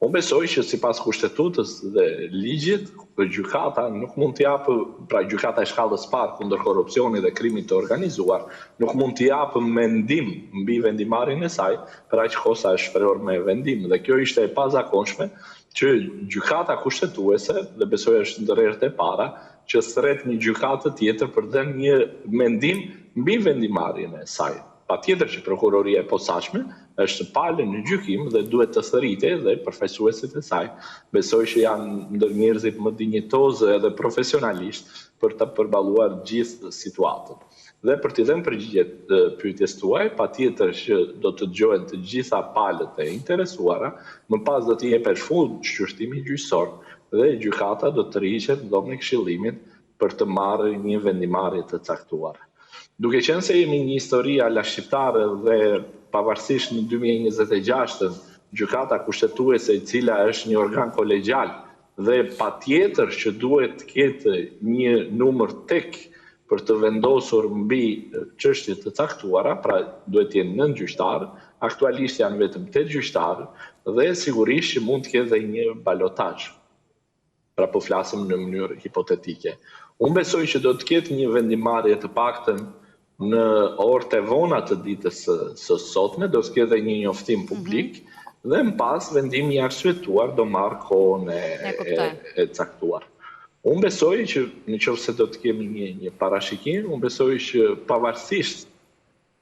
Unë besoj që sipas kushtetutës dhe ligjit, gjykata nuk mund të japë, pra gjykata e shkallës parë kundër korrupsionit dhe krimit të organizuar, nuk mund të japë mendim mbi vendimarrjen e saj, për aq kohë sa është shprehur me vendim. Dhe kjo ishte e pazakonshme që gjykata kushtetuese, dhe besoj është ndërherët e para, që thret një gjykatë tjetër për të dhënë një mendim mbi vendimarrjen e saj. Patjetër që prokuroria e posaçme është palë në gjykim dhe duhet të thërritej dhe përfaqësuesit e saj besoj që janë ndër njerëzit më dinjitozë edhe profesionalisht për të përballuar gjithë situatën. Dhe për t'i dhënë përgjigje pyetjes tuaj, patjetër që do të dëgjohen të gjitha palët e interesuara, më pas do t'i jepet fund shqyrtimi gjyqësor dhe gjykata do të rrihet në dhomën e këshillimit për të marrë një vendimarrje të caktuar. Duke qenë se jemi një histori ala shqiptare dhe pavarësisht në 2026 gjykata kushtetuese, e cila është një organ kolegjal dhe patjetër që duhet të ketë një numër tek për të vendosur mbi çështje të caktuara, pra duhet të jenë 9 gjyqtarë, aktualisht janë vetëm 8 gjyqtarë dhe sigurisht që mund të ketë dhe një balotazh. Pra po flasim në mënyrë hipotetike. Unë besoj që do të ketë një vendimarrje të paktën në orët e vona të ditës së sotme, do të ketë dhe një njoftim publik dhe më pas vendimi i arsyetuar do marrë kohën e caktuar. Unë besoj që në qoftë se do të kemi një parashikim, unë besoj që pavarësisht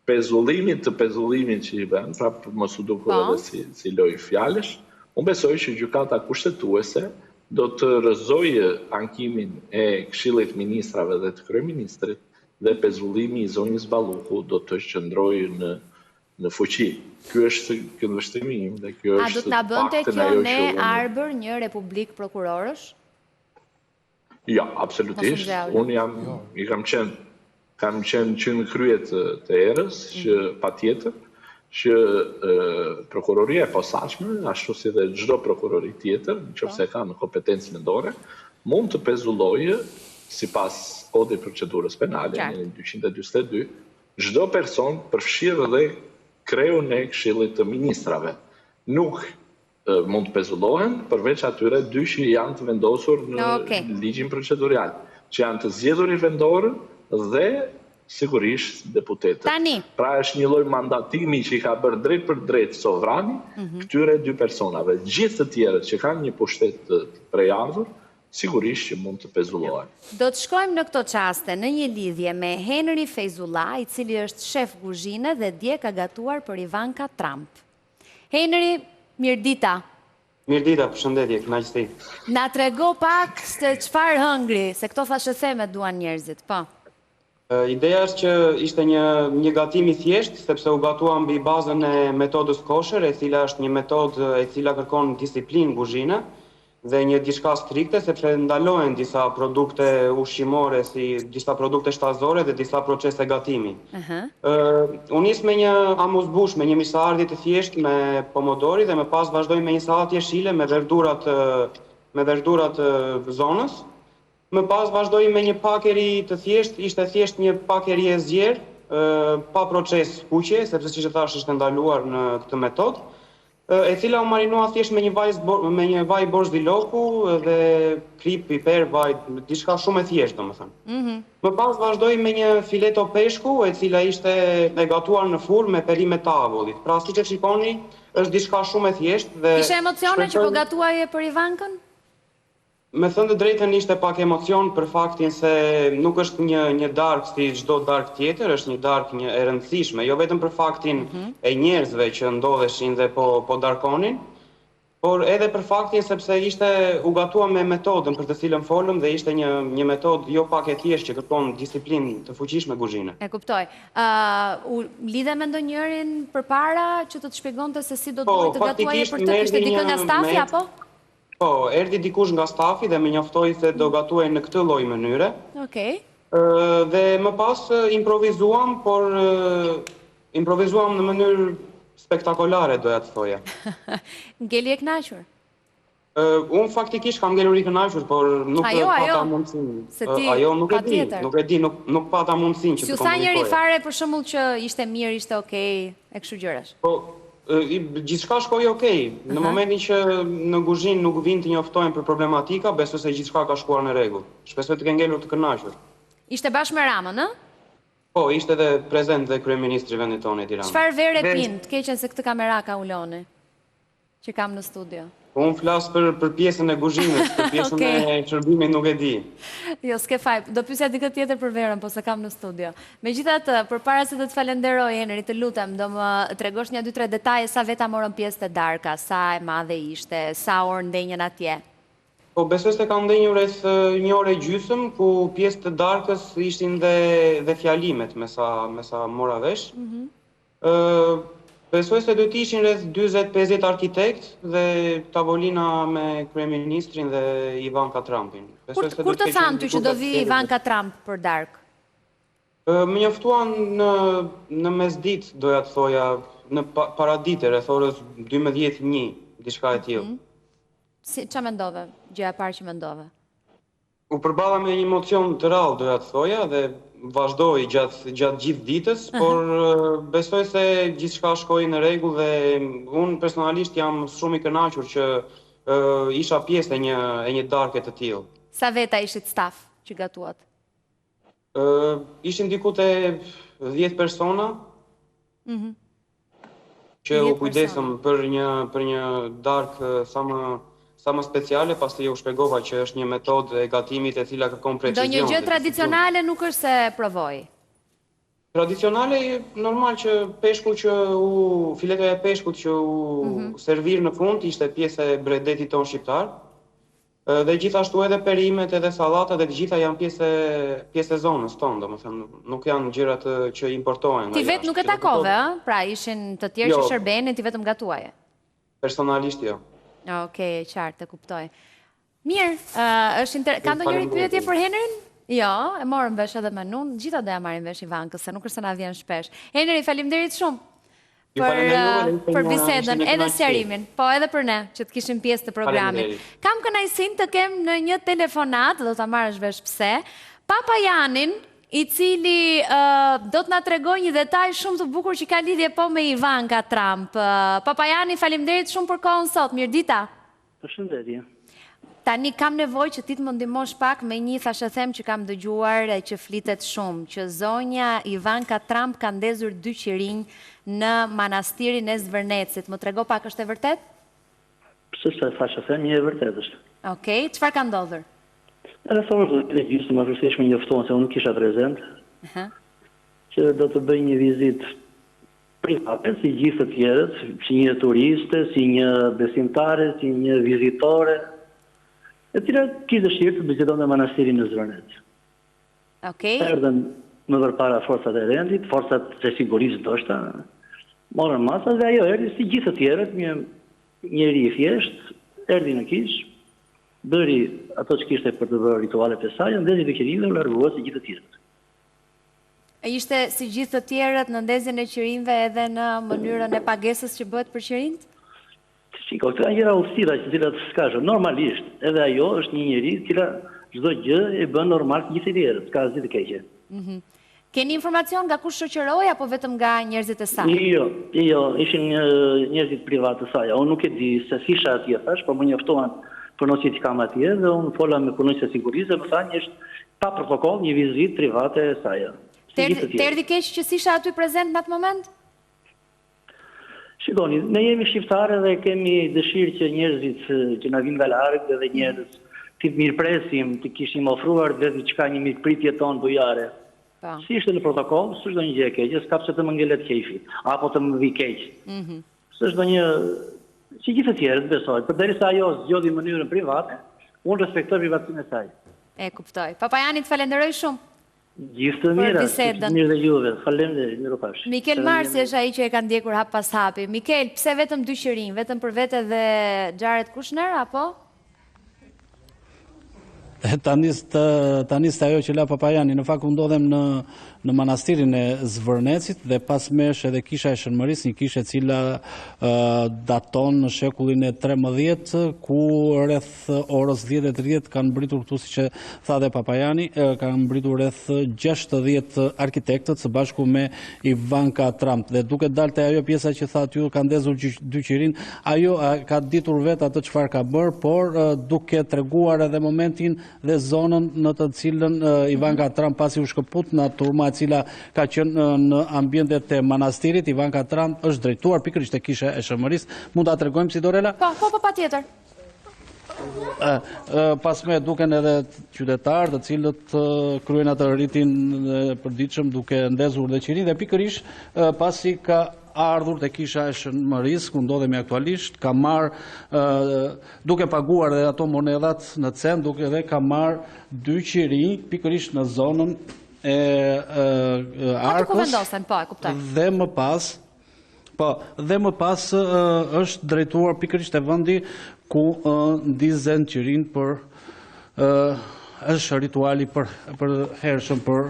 pezullimit që i bën, pra mos u dukur edhe si lojë fjalësh, unë besoj që gjykata kushtetuese do të rrëzojë ankimin e Këshillit Ministrave dhe të Kryeministrit dhe pezullimi i zonjës Balluku do të qëndrojë në fuqi. Ky është këndvështrimi im dhe kjo është. A do të na bënte kjo ne arbër një republik prokurorësh? Ja, absolutisht. Unë kam qenë që në kryet të erës, që patjetër, që prokuroria e posaçme, ashtu si dhe çdo prokurori tjetër, nëse ka në kompetencë mendore, mund të pezullojë sipas kodit procedurës penale në 242, çdo person përfshirë dhe kreun e Këshillit të Ministrave. Nuk mund të pezullohen përveç atyre dy që janë të vendosur në ligjin procedurial, që janë të zgjedhurit vendor dhe sigurisht deputetët. Pra është një lloj mandatimi që i ka bërë drejt për drejt sovrani këtyre dy personave. Gjithë të tjerët që kanë një pushtet të preardhur, sigurisht që mund të pezullohen. Do të shkojmë në këto çaste në një lidhje me Henry Feyzullah, i cili është shef kuzhine dhe dje ka gatuar për Ivanka Trump. Henry, mirëdita. Mirëdita, përshëndetje, kënaqësi. Na trego pak se çfarë hëngri, se këto thashë themet duan njerëzit, po. Ideja është që ishte një gatim i thjeshtë, sepse u gatua mbi bazën e metodës kosher, e cila është një metodë e cila kërkon disiplinë kuzhine dhe një diçka strikte, sepse ndalohen disa produkte ushqimore, si disa produkte shtazore dhe disa procese gatimi. Unë nis me një amuzbush, me një misardhje të thjeshtë me pomodori dhe më pas vazhdoj me një sallatë jeshile me verdurat zonës. Më pas vazhdoj me një pakeri të thjeshtë, ishte thjesht një pakeri e zgjerë, pa proces kuqe, sepse siç e thash është ndaluar në këtë metodë, e cila u marinua thjesht me një vaj borzdiloku dhe krip, piper, vaj, diçka shumë e thjeshtë, domethënë. Më pas vazhdoj me një fileto peshku, e cila ishte e gatuar në furrë me perime të avullit. Pra siç e shikoni, është diçka shumë e thjeshtë. Kishe emocione që po gatuaje për Ivankën? Me thënë të drejtën ishte pak emocion për faktin se nuk është një darkë si çdo darkë tjetër, është një darkë e rëndësishme, jo vetëm për faktin e njerëzve që ndodheshin dhe po darkonin, por edhe për faktin sepse u gatua me metodën për të cilën folëm dhe ishte një metodë jo pak e thjeshtë që kërkon disiplinë të fuqishme kuzhine. E kuptoj. U lidhe me ndonjërin përpara që të shpjegonte se si do duhet të gatuaje për të? Kishte dikë nga stafi apo? Po, erdi dikush nga stafi dhe më njoftoi se do gatuaj në këtë lloj mënyre. Okej. Dhe më pas improvizuam, por improvizuam në mënyrë spektakolare, doja të thoja. Ngeli e kënaqur? Unë faktikisht kam ngelur i kënaqur, por nuk pata mundësinë. Ajo nuk e di, nuk pata mundësinë që të komunikoj. Si u tha njëri fare për shembull që ishte mirë, ishte okay, e kështu gjërash? Po, gjithçka shkoi okay. Në momentin që në kuzhinë nuk vinë të njoftojnë për problematika, besoj se gjithçka ka shkuar në rregull. Shpresoj të kenë ngelur të kënaqur. Ishte bashkë me Ramën, ë? Po, ishte edhe prezent dhe kryeministri i vendit tonë Edi Rama. Çfarë vere pin, të keqen se këtë kameraka uloni që kam në studio? Unë flas për pjesën e kuzhinës, për pjesën e shërbimit nuk e di. Jo, s'ke faj, do pyesja dikë tjetër për verën, po se kam në studio. Megjithatë, përpara se të të falenderoj, Henry, të lutem, do më tregosh një 2-3 detaje sa veta morën pjesë të darka, sa e madhe ishte, sa orë ndenjën atje. Po, besoj se ka ndenjur rreth 1 orë e gjysmë, ku pjesë të darkës ishin dhe fjalimet, me sa mora vesh. Besoj se do të ishin rreth 40-50 arkitekt dhe tavolina me kryeministrin dhe Ivanka Trumpin. Kur të thanë ty që do vi Ivanka Trump për darkë? Më njoftuan në mesditë, doja të thoja, në paradite, rreth orës 12:01, diçka e tillë. Si ç'a mendove? Gjëja e parë që mendove? U përballa me një emocion të rrallë, doja të thoja, dhe vazhdoi gjatë gjithë ditës, por besoj se gjithçka shkoi në rregull dhe unë personalisht jam shumë i kënaqur që isha pjesë e një darke të tillë. Sa veta ishit staf që gatuat? Ishin diku te 10 persona. që u kujdesëm për një darkë sa më speciale, pasi u shpjegova që është një metodë e gatimit e cila kërkon precizion. Do një gjë tradicionale nuk është se provoj? Tradicionale, normal që filetoja e peshkut që u servir në fund ishte pjesë e bredetit ton shqiptar, dhe gjithashtu edhe perimet edhe salata dhe gjitha janë pjesë e zonës tonë, domethënë nuk janë gjërat që importohen. Ti vetë nuk e takove, pra ishin të tjerë që shërbenin, ti vetëm gatuaje? Personalisht jo. Okej, qartë, e kuptoj. Mirë, ka ndonjëri pyetje për Henrin? Jo, e morëm vesh edhe me nun, gjitha doja marrim vesh Ivankës, se nuk është se na vjen shpesh. Henri, faleminderit shumë për bisedën, edhe sqarimin, po edhe për ne, që të kishim pjesë të programit. Kam kënaqësinë të kem në një telefonat, do ta marrësh vesh pse, Papa Janin, i cili do të na tregoj një detaj shumë të bukur që ka lidhje po me Ivanka Trump. Papa Jani, faleminderit shumë për kohën sot, mirëdita. Përshëndetje. Tani kam nevojë që ti të më ndihmosh pak me një thashë them që kam dëgjuar që flitet shumë, që zonja Ivanka Trump ka ndezur 2 qirinj në manastirin e Zvërnecit. Më trego pak, është e vërtet? Pse sa thashë them, një e vërtet është. Okej, çfarë ka ndodhur? Edhe thonë të gjysmë më vërtetë më njoftuan se unë nuk kisha prezent. Që do të bëj një vizitë private si gjithë të tjerët, si një turiste, si një besimtare, si një vizitore, e cila kishte dëshirë të vizitonte manastirin në Zvërnec. Okej. Erdhën më përpara forcat e rendit, forcat e sigurisë ndoshta, morën masat dhe ajo erdhi si gjithë të tjerët, një njeri i thjesht, erdhi në kish, bëri ato që kishte për të bërë ritualet e saj, ndezi të qirinjve dhe largua si gjithë të tjerët. Ishte si gjithë të tjerët në ndezjen e qirinjve edhe në mënyrën e pagesës që bëhet për qirinjt? Shiko, këto janë gjëra udhëtira që cilat s'ka shë. Normalisht, edhe ajo është një njeri cila çdo gjë e bën normal të gjithë të tjerët, s'ka asgjë të keqe. Keni informacion nga kush shoqëroi apo vetëm nga njerëzit e saj? Jo, ishin njerëzit privat të saj. Unë nuk e di se fisha atje thash, por më njoftuan punonësit që kam atje dhe unë fola me punonësit e sigurisë dhe më thanë është pa protokoll një vizitë private e saj. Të erdhi keq që s'isha aty prezent në atë moment? Shikoni, ne jemi shqiptare dhe kemi dëshirë që njerëzit që na vinë nga larg dhe njerëz të mirëpresim, të kishim ofruar dhe diçka një mirëpritje tonë bujare. Si ishte në protokoll, s'është ndonjë gjë e keqe, s'ka pse të më ngelet qefi, apo të më vi keq. S'është ndonjë si gjithë të tjerët, besoj, përderisa ajo zgjodhi në mënyrën private, unë respektoj privatësinë e saj. E kuptoj. Papa Jani, të falenderoj shumë. Gjithë të mira, mirë dhe juve, faleminderit, miropash. Mikel Marsi është ai që e ka ndjekur hap pas hapi. Mikel, pse vetëm 2 qirinj, vetëm për vete dhe Jared Kushner, apo? Tanis ajo që la Papa Jani, në fakt u ndodhem në manastirin e Zvërnecit dhe pas mesh edhe kisha e Shënmërisë, një kishe cila daton në shekullin e 13, ku rreth orës 10:30 kanë mbritur këtu, siç e tha dhe Papa Jani, kanë mbritur rreth 60 arkitektët së bashku me Ivanka Trump. Dhe duke dalë te ajo pjesa që tha aty ka ndezur 2 qirin, ajo ka ditur vetë atë çfarë ka bërë, por duke treguar edhe momentin dhe zonën në të cilën Ivanka Trump pasi u shkëput në turma e cila ka qenë në ambientet e manastirit. Ivanka Trump është drejtuar pikërisht e kishe e Shënmërisë. Mund ta tregojmë si Dorela? Po, patjetër. Pas me duken edhe qytetarë të cilët kryen atë ritin e përditshëm duke ndezur dhe qirin dhe pikërisht pasi ka ardhur te kisha e Shënmërisë, ku ndodhemi aktualisht, ka marrë duke paguar dhe ato monedat në cent, duke dhe ka marrë 2 qirinj pikërisht në zonën e Arkës. Dhe më pas është drejtuar pikërisht e vendi ku ndizen qirin për është rituali për hershëm për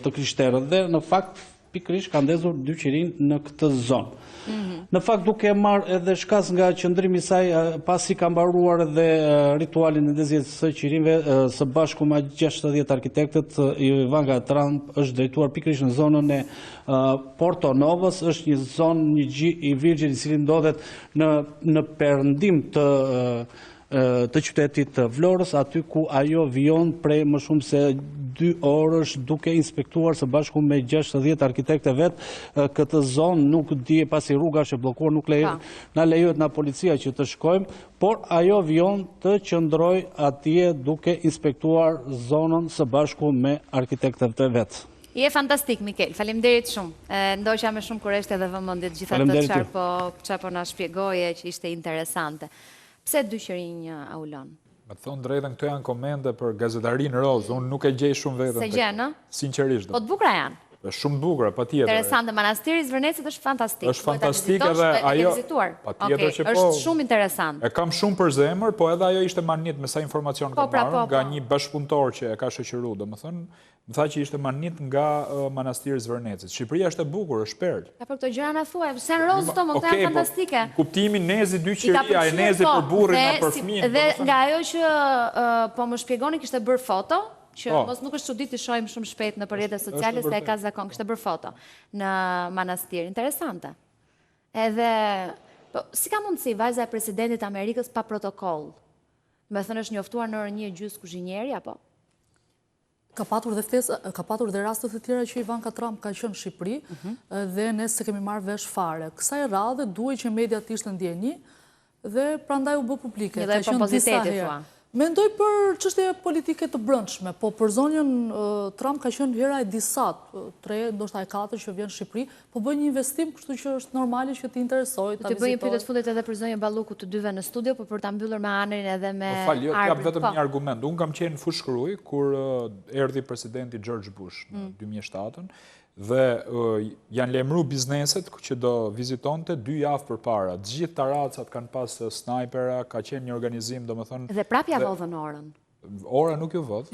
të krishterët dhe në fakt pikërisht ka ndezur 2 qirin në këtë zonë. Në fakt duke marrë edhe shkas nga qëndrimi i saj pasi ka mbaruar edhe ritualin e ndezjes së qirinjve së bashku me 60 arkitektët, Ivanka Trump është drejtuar pikërisht në zonën e Porto Novës, është një zonë, një gjë i virgjin i cili ndodhet në perëndim të qytetit të Vlorës, aty ku ajo vijon prej më shumë se 2 orësh duke inspektuar së bashku me 60 arkitekte vetë këtë zonë, nuk di pasi rruga është e bllokuar, nuk na lejohet na policia që të shkojmë, por ajo vion të qëndroj atje duke inspektuar zonën së bashku me arkitektet vetë. Je fantastik, Mikel. Faleminderit shumë. Ndoqja me shumë kurresht edhe vëmendje të gjitha të çfarë po na shpjegoje që ishte interesante. Pse dy qërinj Aulon? Me të thonë drejtën, këto janë komente për gazetarinë roz, unë nuk e gjej shumë vetëm. Se gjenë, sinqerisht. Po të bukura janë. Është shumë bukura, patjetër. Interesante, manastiri i Zvërnecit është fantastik. Është fantastik edhe ajo. Patjetër që po. Është shumë interesant. E kam shumë për zemër, po edhe ajo ishte manit me sa informacion kam marrë nga një bashkëpunëtor që e ka shoqëruar, domethënë më tha që ishte manit nga manastiri i Zvërnecit. Shqipëria është e bukur, është perlë. Ja, për këto gjëra na thuaj, sen roz këto, më këto janë fantastike. Kuptimi nezi dy qeria, e nezi për burrin apo për fëmijën. Dhe nga ajo që po më shpjegoni kishte bërë foto, që mos nuk është çudit të shohim shumë shpejt në rrjetet sociale se e ka zakon, kishte bërë foto në manastir. Interesante. Edhe si ka mundësi vajza e presidentit Amerikës pa protokoll? Me thënë është njoftuar në orën 1:30 kuzhinjeri apo? Ka patur dhe rastet të tjera që Ivanka Trump ka qenë në Shqipëri dhe ne se kemi marrë vesh fare. Kësaj radhe duhet që mediat ishte ndjeni dhe prandaj u bë publike. Një lloj propoziteti thua. Mendoj për çështje politike të brendshme, po për zonjën Trump ka qenë hera e disat, 3, ndoshta e 4 që vjen në Shqipëri, po bën një investim, kështu që është normale që të interesojë ta vizitoj. Të bëjmë pyetje të fundit edhe për zonjën Ballukut të dyve në studio, po për ta mbyllur me Anerin edhe me Arbër. Po jap vetëm një argument. Unë kam qenë në Fushkruj kur erdhi presidenti George Bush në 2007 dhe janë lajmëruar bizneset që do vizitonte 2 javë përpara. Të gjithë taracat kanë pas snajpera, ka qenë një organizim, domethënë. Dhe prapë ja vodhën orën. Ora nuk ju vëd.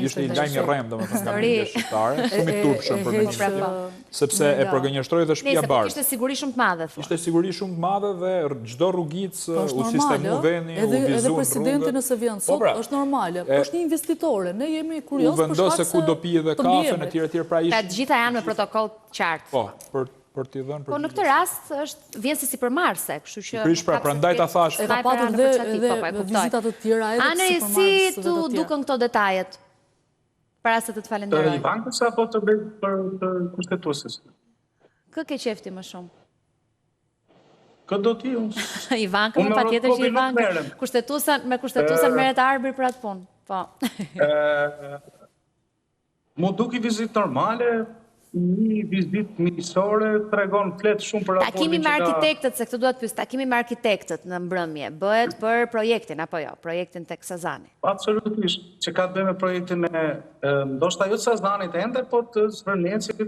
Ishte i lajm i rrem, domethënë nga media shqiptare, shumë i turpshëm për një sepse e përgënjeshtroi dhe shtëpia Bardh. Ishte siguri shumë të madhe. Ishte siguri shumë të madhe dhe çdo rrugicë u sistemu veni, u vizuan. Edhe presidenti nëse vjen sot është normale. Është një investitore. Ne jemi kurioz për shkak se u vendos se ku do pije dhe kafen etj etj pra ishte. Të gjitha janë me protokoll qartë. Po, për t'i dhënë. Po në këtë rast është vjen se sipërmarrëse, kështu që prish pra prandaj ta thash. E ka patur edhe vizita të tjera edhe sipërmarrëse. Ani si tu duken këto detajet? Para se të falenderoj. Bankës apo të bëj për kushtetuesit? Kë ke qefti më shumë? Kë do ti unë? Ivanka më patjetër që Ivanka. Me kushtetuesen merret Arbëri për atë punë. Po. Mu duki vizit normale, një vizit miqësore tregon flet shumë për raportin. Takimi me arkitektët, se këtë duhet pyes, takimi me arkitektët në mbrëmje bëhet për projektin apo jo, projektin tek Sazani? Absolutisht, që ka të bëjë me projektin e ndoshta jo të Sazanit ende, po të Zvërnecit,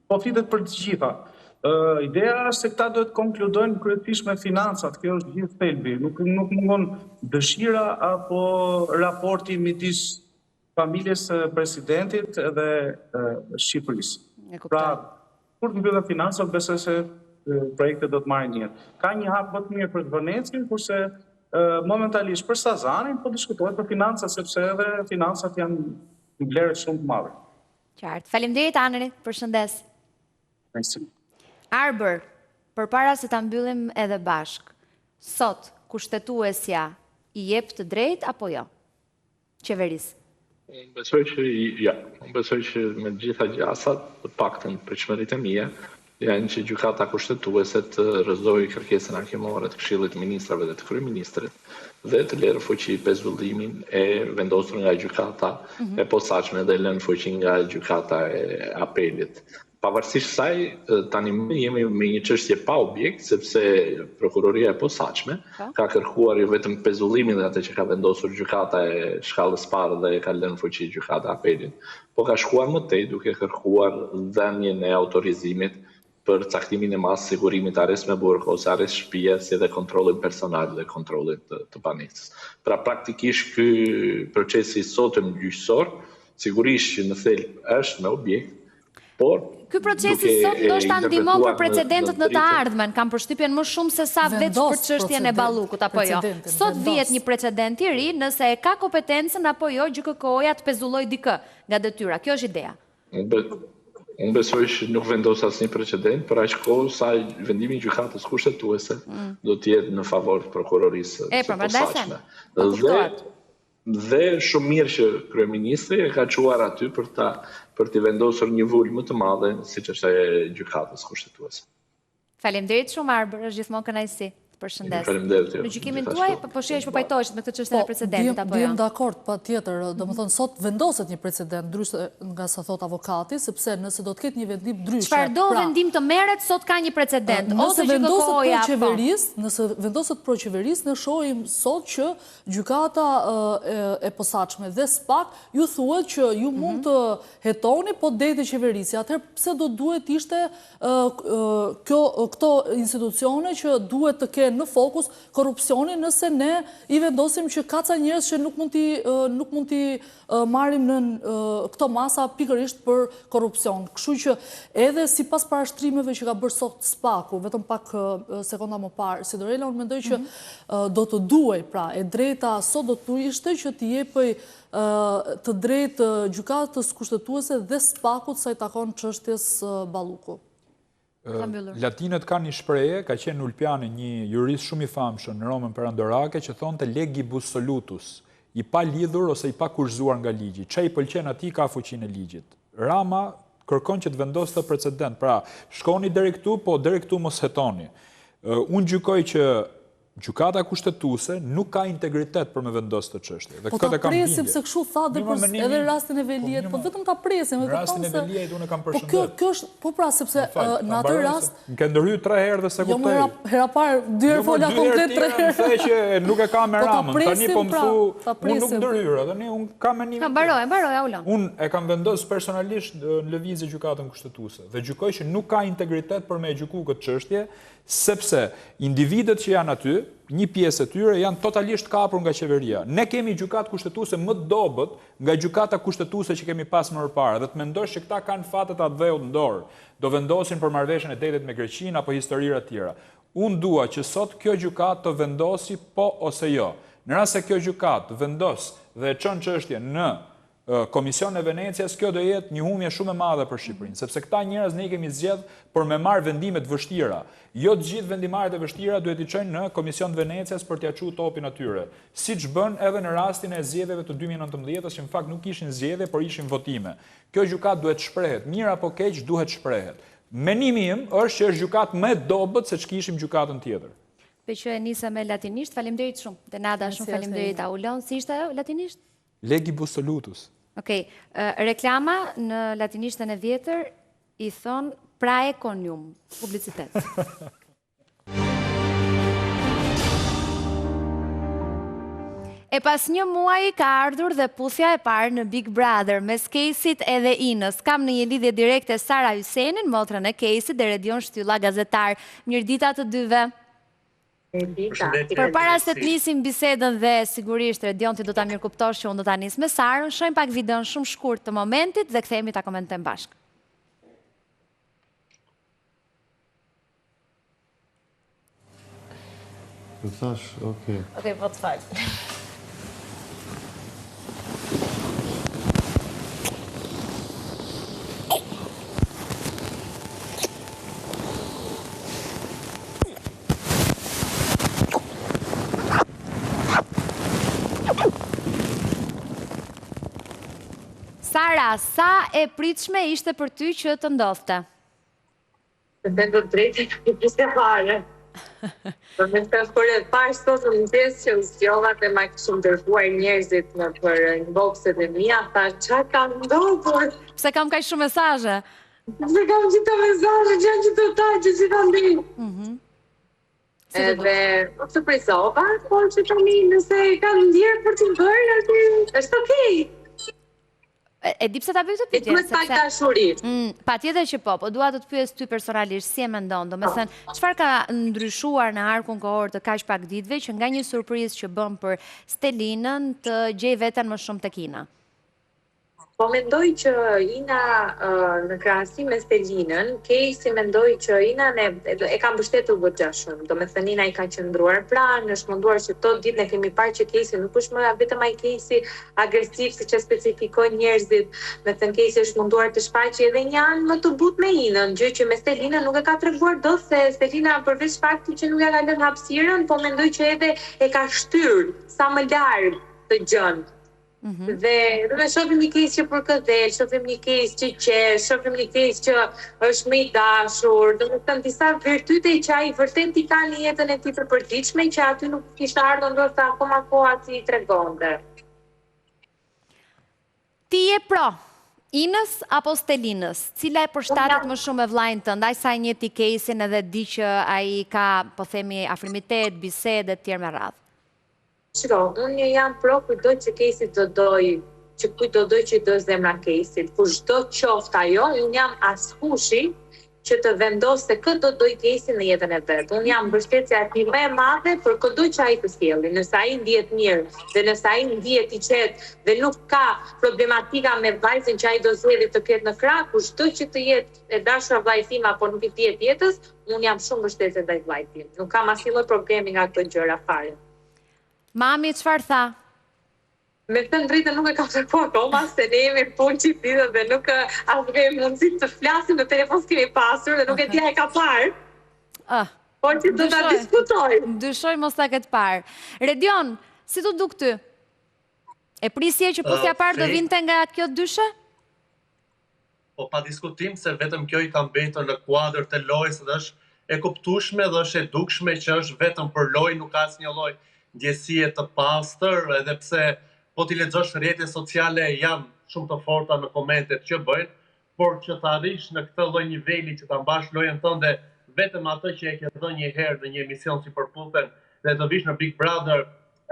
po flitet për të gjitha. Ideja është se këta duhet konkludojnë kryesisht me financat, kjo është gjithë thelbi, nuk mungon dëshira apo raporti midis familjes presidentit dhe Shqipërisë. Pra, kur të mbyllen financat, besoj se projektet do të marrin jetë. Ka një hap më të mirë për Zvërnecin, kurse momentalisht për Sazanin po diskutohet për financat, sepse edhe financat janë në vlerë shumë të madhe. Qartë. Faleminderit Aneri, përshëndes. Merci. Arbër, përpara se ta mbyllim edhe bashk, sot kushtetuesja i jep të drejtë apo jo? Qeverisë. Unë besoj që me gjitha gjasat, të paktën për çmëritë e mia, janë që gjykata kushtetuese të rrëzojë kërkesën hakimore të Këshillit të Ministrave dhe të Kryeministrit dhe të lërë fuqi pezullimin e vendosur nga gjykata e posaçme dhe lënë fuqi nga gjykata e apelit. Pavarësisht saj, tani jemi me një çështje pa objekt, sepse prokuroria e posaçme ka kërkuar jo vetëm pezullimin dhe atë që ka vendosur gjykata e shkallës parë dhe ka lënë fuqi gjykata e apelit, po ka shkuar më tej duke kërkuar dhënien e autorizimit për caktimin e masë sigurimit arrest me burg ose arrest shtëpie, si dhe kontrollin personal dhe kontrollin të banesës. Pra praktikisht ky procesi sotëm gjyqësor, sigurisht që në thelb është me objekt, por ky procesi sot ndoshta ndihmon për precedentët në të ardhmen, kam përshtypjen më shumë se sa veç për çështjen e Ballukut apo jo. Sot vihet një precedent i ri nëse e ka kompetencën apo jo GKK-ja të pezullojë dikë nga detyra. Kjo është ideja. Unë besoj që nuk vendos asnjë precedent, për aq kohë sa vendimi i gjykatës kushtetuese do të jetë në favor të prokurorisë së posaçme. Dhe shumë mirë që kryeministri e ka çuar aty për t'i vendosur një vulë më të madhe, siç është e gjykatës kushtetuese. Faleminderit shumë Arbër, është gjithmonë kënaqësi. Përshëndes. Faleminderit. Në gjykimin tuaj, po shihesh po pajtohesh me këtë çështje e precedentit apo jo? Jam dakord, patjetër, domethënë sot vendoset një precedent ndryshe nga sa thot avokati, sepse nëse do të ketë një vendim ndryshe. Çfarë do vendim të merret, sot ka një precedent, ose që nëse vendoset pro qeverisë, ne shohim sot që gjykata e posaçme dhe SPAK ju thuhet që ju mund të hetoni, po deti qeverisë. Atëherë pse do duhet ishte këto institucione që duhet të kenë në fokus korrupsionin, nëse ne i vendosim që ka ca njerëz që nuk mund t'i marrim në këto masa pikërisht për korrupsion. Kështu që edhe sipas parashtrimeve që ka bërë sot SPAK-u, vetëm pak sekonda më parë, Sidorela, unë mendoj që do të duhej, pra, e drejta sot do të ishte që t'i jepej të drejtë gjykatës kushtetuese dhe SPAK-ut sa i takon çështjes Balluku. Latinët kanë një shprehje, ka qenë Ulpiani, një jurist shumë i famshëm në Romën perandorake, që thonte legibus solutus, i pa lidhur ose i pa kurzuar nga ligji. Çai pëlqen atij ka fuqinë e ligjit. Rama kërkon që të vendosë precedent. Pra, shkoni deri këtu, po deri këtu mos hetoni. Unë gjykoj që gjykata kushtetuese nuk ka integritet për me vendosë të çështje. Po ta presim se kështu tha edhe rastin e Veliet, po vetëm ta presim. Rastin e Veliet unë kam përshëndet. Po kjo është, po pra, sepse në atë rast... Më ke ndërhyr 3 herë dhe se kuptoj. Jo, hera parë, 2 herë fola komplet 3 herë. Më the që nuk e ka me Ramën, tani po më thu, unë nuk ndërhyr, tani unë kam me një... Mbaroj, Aulon. Unë e kam vendosë personalisht në lëvizje gjykatën kushtetuese dhe gjykoj që nuk ka integritet për me gjyku këtë çështje, sepse individet që janë aty, një pjesë e tyre janë totalisht kapur nga qeveria. Ne kemi gjykatë kushtetuese më dobët nga gjykata kushtetuese që kemi pas më përpara, dhe të mendosh që këta kanë fatet atë dheut në dorë, do vendosin për marrëveshjen e detit me Greqinë apo historira të tjera. Unë dua që sot kjo gjykatë të vendosi po ose jo. Në rast se kjo gjykatë vendos dhe e çon çështjen në Komision e Venecias, kjo do jetë një humje shumë e madhe për Shqipërinë, sepse këta njerëz ne i kemi zgjedh për me marrë vendime të vështira. Jo të gjithë vendimarrjet e vështira duhet i çojnë në Komision të Venecias për t'ia çuar topin atyre. Siç bën edhe në rastin e zgjedhjeve të 2019-s, që në fakt nuk ishin zgjedhje, por ishin votime. Kjo gjykatë duhet shprehet, mirë apo keq duhet shprehet. Menimi im është që është gjykatë më e dobët se ç'kishim gjykatën tjetër. Që e nisa me latinisht, faleminderit shumë. Denada, shumë faleminderit Aulon. Si ishte ajo latinisht? Legibus solutus. Okej, reklama në latinishtën e vjetër i thonë prae conium, publicitet. E pas një muaj ka ardhur dhe puthja e parë në Big Brother mes Kesit edhe Inës. Kam në një lidhje direkte Sara Hysenin, motrën e Kesit, dhe Redion Shtylla, gazetar. Mirëdita të dyve. Për para se të nisim bisedën dhe sigurisht Redion ti do ta mirëkuptosh që unë do ta nis me Sarën, shohim pak videon shumë shkurt të momentit dhe kthehemi ta komentojmë bashkë. Të thash, okay. Okej, po të fal. Sara, sa e pritshme ishte për ty që të ndodhte? Të do drejtë e piste fare. Për me të kërë parë sot në mëngjes që u zgjova dhe ma këshëm dërguar njerëzit në për inboxet e mia, tha, qa kam ndodhur? Pse kam kaj shumë mesazhe? Pse kam gjitha mesazhe, gjitha ta, gjitha ndi. Edhe, të prizova, por që tani nëse kam ndjerë për të bërë, është okej. E di pse ta bëj këtë pyetje? Duhet pak dashuri. Patjetër që po dua të të pyes ty personalisht si e mendon, domethënë, çfarë ka ndryshuar në arkun kohor të kaq pak ditëve që nga një surprizë që bën për Stelinën të gjej veten më shumë tek Ina? Po mendoj që Ina në krahasim me Stelinën, Kejsi mendoj që Ina e ka mbështetur goxha shumë. Domethënë Ina i ka qëndruar pranë, është munduar që këto ditë ne kemi parë që Kejsi nuk është më vetëm ai Kejsi agresiv siç e specifikojnë njerëzit. Me thënë Kejsi është munduar të shfaqë edhe një anë më të butë me Inën, gjë që me Stelinën nuk e ka treguar dot, se Stelina përveç faktit që nuk ja ka lënë hapësirën, po mendoj që edhe e ka shtyr sa më larg të gjën. Dhe me shohim një case që për këdhel, shohim një case që qesh, shohim një case që është më i dashur, do të thënë disa virtyte që ai vërtet i ka në jetën e tij të përditshme që aty nuk kishte ardhur ndoshta akoma koha që i tregonte. Ti je pro Inës apo Stelinës? Cila e përshtatet më shumë me vllajën tënd? Ai sa e njeh ti case-in edhe di që ai ka, po themi, afrimitet, bisedë etj me radhë. Shiko, unë jam pro kujdo që Casey do doj, që kujdo doj që do zemra Casey. Kur çdo qoftë ajo, unë jam askushi që të vendos se këtë do doj Casey në jetën e vet. Unë jam mbështetja e tij më e madhe për çdo që ai të sjellë. Nëse ai ndihet mirë dhe nëse ai ndihet i qetë dhe nuk ka problematika me vajzën që ai do zgjedhë të ketë në krah, kur çdo që të jetë e dashura vllai im apo nuk i dihet jetës, unë jam shumë mbështetje ndaj vllait tim. Nuk kam asnjë lloj problemi nga këto gjëra fare. Mami, çfarë tha? Me të drejtën nuk e kam treguar akoma, se ne jemi punë që ditën dhe nuk kemi mundësi të flasim në telefon s'kemi pasur dhe nuk e dia e ka parë. Por që do ta diskutoj. Dyshoj mos ta ketë parë. Redion, si të duk ty? E prisje që pusja parë do vinte nga kjo dyshe? Po pa diskutim se vetëm kjo i ka mbetur në kuadër të lojës dhe është e kuptueshme dhe është e dukshme që është vetëm për lojë, nuk ka asnjë lloj ndjesie të pastër, edhe pse po t'i lexosh rrjetet sociale janë shumë të forta në komentet që bëjnë, por që të arrish në këtë lloj niveli që ta mbash lojën tënde vetëm atë që e ke dhënë një herë në një emision si përputhen dhe të vish në Big Brother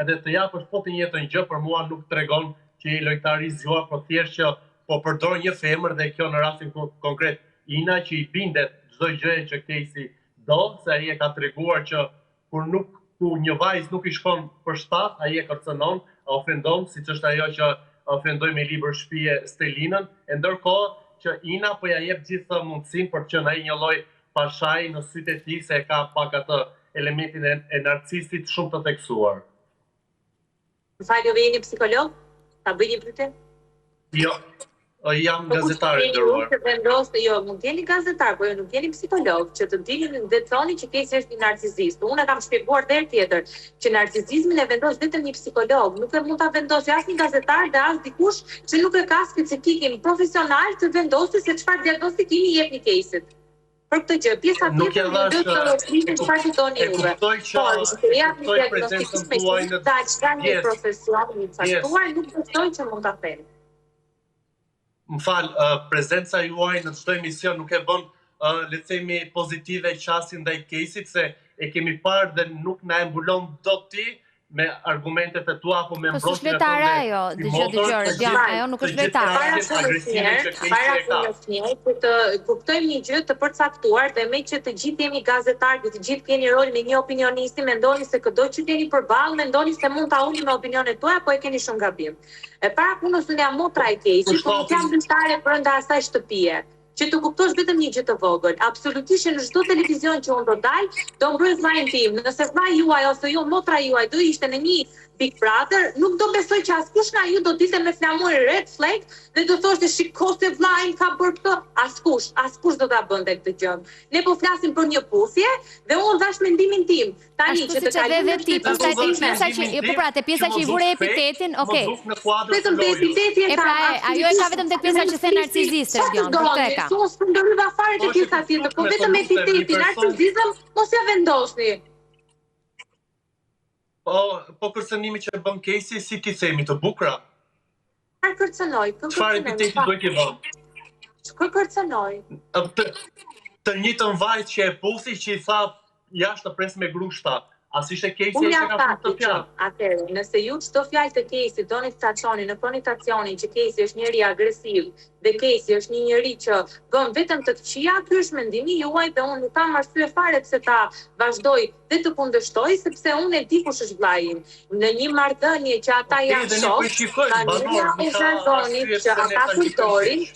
edhe të japësh po të njëjtën gjë, për mua nuk tregon që je lojtar i zgjuar, por thjesht që po përdor një femër dhe kjo në rastin konkret Ina që i bindet çdo gjë që Casey do, se ai e ka treguar që kur një vajzë nuk i shkon për shtat, ai e kërcënon, ofendon, siç është ajo që ofendoi me libër shtëpie Stelinën, e ndërkohë që Ina po ja jep gjithë mundësinë për të qenë ai një lloj pashaj në sytë e tij, se ka pak atë elementin e narcisistit shumë të theksuar. Më falë, jeni psikolog? Ta bëj një pyetje? Jo. Jam gazetar i nderuar. Jo, mund të jeni gazetar, por jo nuk jeni psikolog, që të dilni dhe të thoni që Casey është një narcisist. Unë kam shpjeguar herë tjetër që narcisizmin e vendos vetëm një psikolog, nuk e mund ta vendosë as një gazetar dhe as dikush që nuk e ka specifikin profesional të vendosë se çfarë diagnostikimi i jepni Casey-t. Për këtë gjë, pjesa tjetër do të thotë çfarë fitoni juve. Por ja një diagnostik specifik që një profesion i caktuar nuk besoj që mund ta thënë. Më falë, prezenca juaj në çdo emision nuk e bën, le të themi, pozitive qasin ndaj Casey-t, se e kemi parë dhe nuk na e mbulon dot ti me argumentet e tua apo me mbrojtjen e lojtare ajo, dëgjoj, ajo nuk është lojtare. Para punës mirë, për të kuptojmë një gjë të përcaktuar dhe me që të gjithë jemi gazetarë, të gjithë keni rolin e një opinionisti, mendoni se çdo që keni përballë, mendoni se mund ta ulni me opinionet tuaja, po e keni shumë gabim. E para punës unë jam motra e Casey, por nuk jam lojtare brenda asaj shtëpie. Që të kuptosh vetëm një gjë të vogël. Absolutisht në çdo televizion që unë do dal, do mbroj vllajën tim. Nëse vllai juaj ose ju motra juaj do ishte në një Big Brother, nuk do besoj që askush nga ju do dilte me flamur red flag dhe do thoshte shiko se vllai ka bërë këtë. Askush do ta bënte këtë gjë. Ne po flasim për një puthje dhe unë dhash mendimin tim. Tani që të kalojmë ti, po pra te pjesa që i vure epitetin, okay. Vetëm te epiteti e ka. Ajo e ka vetëm tek pjesa që the narcisist, Dion, për këtë e ka. Unë ndërhyva fare te pjesa tjetër, po vetëm epiteti narcisizëm mos ja vendosni. Po kërcënimi që bën Casey, si ti themi, të bukura? Çfarë kërcënoj? Çfarë epiteti do të vë? Çfarë kërcënoj? Të njëjtën vajzë që e puthi që i tha jashtë të pres me grushta. As ishte Casey që ka thënë të fjalë. Atëherë, nëse ju çdo fjalë të Casey doni të çoni në konnotacionin që Casey është njëri agresiv dhe Casey është një njeri që bën vetëm të këqija, ky është mendimi juaj dhe unë nuk kam arsye fare pse ta vazhdoj dhe të kundërshtoj, sepse unë e di kush është vllai im. Në një marrëdhënie që ata janë shok, tani që ata kujtorin.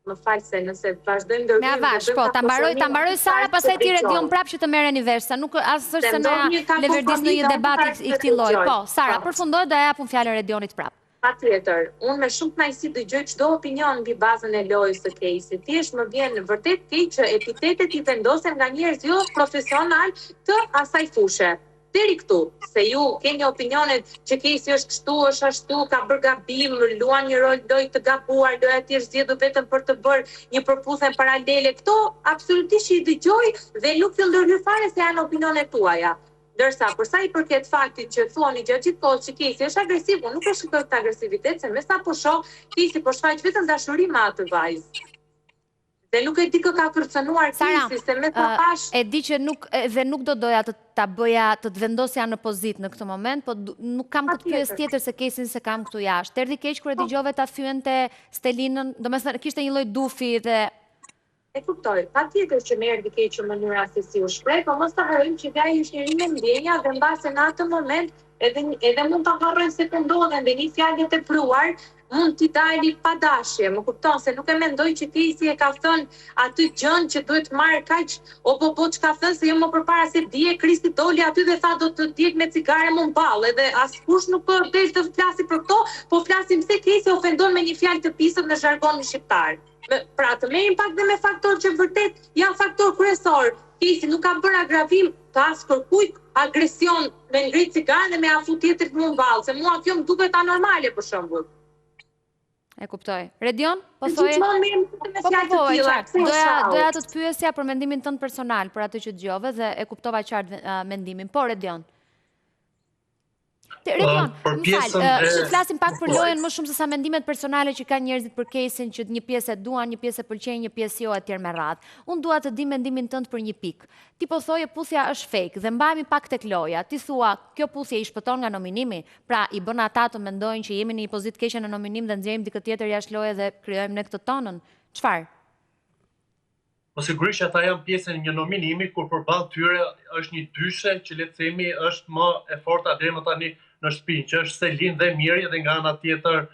Më falë se nëse vazhdojmë dërgjim... Me avash, po, ta mbaroj Sara, pasaj ti Redion prap që të merreni vesh, sa nuk asë është se na leverdis në një debat i këtij lloji. Po, Sara, përfundoj dhe japun fjalën Redionit prap. Patjetër, unë me shumë kënaqësi dëgjoj çdo opinion mbi bazën e lojës së Casey. Thjesht më vjen vërtet keq që epitetet i vendosen nga njerëz jo profesional të asaj fushë. deri këtu, se ju keni opinionet që Casey është kështu, është ashtu, ka bërë gabim, luan një rol lojë të gabuar, loja ti është zgjedhur vetëm për të bërë një përputhje paralele. Këto absolutisht i dëgjoj dhe nuk filloj fare se janë opinionet tuaja. Ndërsa, për sa i përket faktit që thuani gjatë gjithë kohës që Casey është agresiv, unë nuk e shikoj këtë agresivitet, se me sa po shoh, Casey po shfaq vetëm dashuri me atë vajzë. Dhe nuk e di kë ka kërcënuar Casey, se me sa pash... E di që nuk do doja të ta bëja, të të vendosja në pozitë në këtë moment, po nuk kam këtë pyes tjetër se Casey se kam këtu jashtë. Erdhi keq kur e dëgjove ta fyente Stelinën, domethënë kishte një lloj dufi dhe... E kuptoj, patjetër që më erdhi keq në mënyra se si u shpreh, po mos ta harrojmë që ai është njëri me ndjenja dhe mbase në atë moment edhe mund ta harrojnë se ndodhen dhe një fjalë të pruar mund t'i dali pa dashje, më kupton se nuk e mendoj që Casey e ka thënë aty gjën që duhet marrë kaq po çka thënë se jo më përpara se dije Kristi doli aty dhe tha do të djeg me cigare më mball, edhe askush nuk del të flasi për këto, po flasim se Casey ofendon me një fjalë të pisët në zhargonin shqiptar. Pra të merrim pak dhe me faktor që vërtet janë faktor kryesor. Casey nuk ka bërë agravim të as kërkujt agresion me ngrit cigare dhe me afu tjetrit më mball, se mua kjo më duket anormale për shembull. E kuptoj. Redion, po thoje? Doja të të pyesja për mendimin tënd personal, për atë që dëgjove dhe e kuptova qartë mendimin. Po, Redion. Redion, që flasim pak për lojën më shumë se sa mendimet personale që ka njerëzit për Casey, që një pjesë e duan, një pjesë e pëlqejnë, një pjesë jo e tjerë me radhë. Unë dua të di mendimin tënd për një pikë. Ti po thoje puthja është fake dhe mbahemi pak tek loja. Ti thua kjo puthje i shpëton nga nominimi, pra i bën ata të mendojnë që jemi në një pozitë keqe në nominim dhe nxjerrim dikë tjetër jashtë loje dhe krijojmë ne këtë tonën. Çfarë? Po sigurisht që ata janë pjesë e një nominimi kur përballë tyre është një dyshe që le të themi është më e forta deri më tani në shtëpinë, që është Selin dhe Miri dhe nga ana tjetër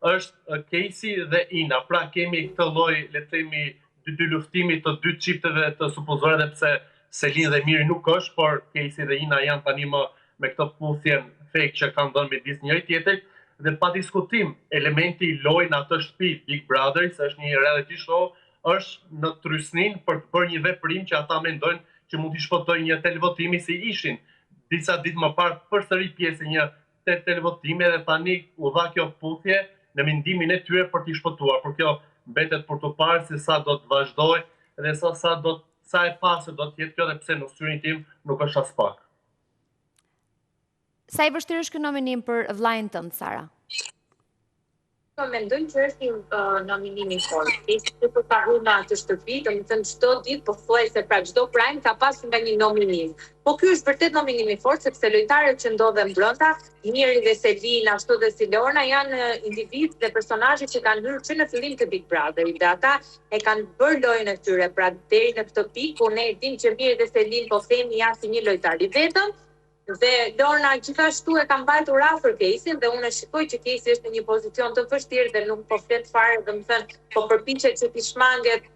është Casey dhe Ina. Pra kemi këtë lloj, le të themi, dy luftimi të dy çifteve të supozuar edhe pse Selin dhe Miri nuk është, por Casey dhe Ina janë tani më me këtë puthjen fake që kanë dhënë midis njëri tjetrit dhe pa diskutim elementi i lojë në atë shtëpi Big Brother, se është një reality show, është në trysnin për të bërë një veprim që ata mendojnë që mund t'i shpëtojnë një televotimi si ishin. Disa ditë më parë përsëri pjesë një televotimi dhe tani u dha kjo puthje në mendimin e tyre për t'i shpëtuar. Por kjo mbetet për të parë se sa do të vazhdoj dhe sa e pasur do të jetë kjo dhe pse në syrin tim nuk është as pak. Sa i vështirë është ky nominim për vllajën tënd, Sara? Mendoj që është një nominim i fortë. Casey për ta hyrë në atë shtëpi, domethënë çdo ditë pothuajse pra çdo prime ka pasur nga një nominim. Po ky është vërtet nominim i fortë sepse lojtarët që ndodhen brenda, Miri dhe Selina, ashtu dhe si Lorna, janë individ dhe personazhe që kanë hyrë që në fillim të Big Brotherit dhe ata e kanë bërë lojën e tyre. Pra deri në këtë pikë ku ne e dimë që Miri dhe Selin po themi janë si një lojtar i vetëm. Dhe Lorna gjithashtu e ka mbajtur afër Casey dhe unë shikoj që Casey është në një pozicion të vështirë dhe nuk po flet fare, domethënë po përpiqet që t'i shmanget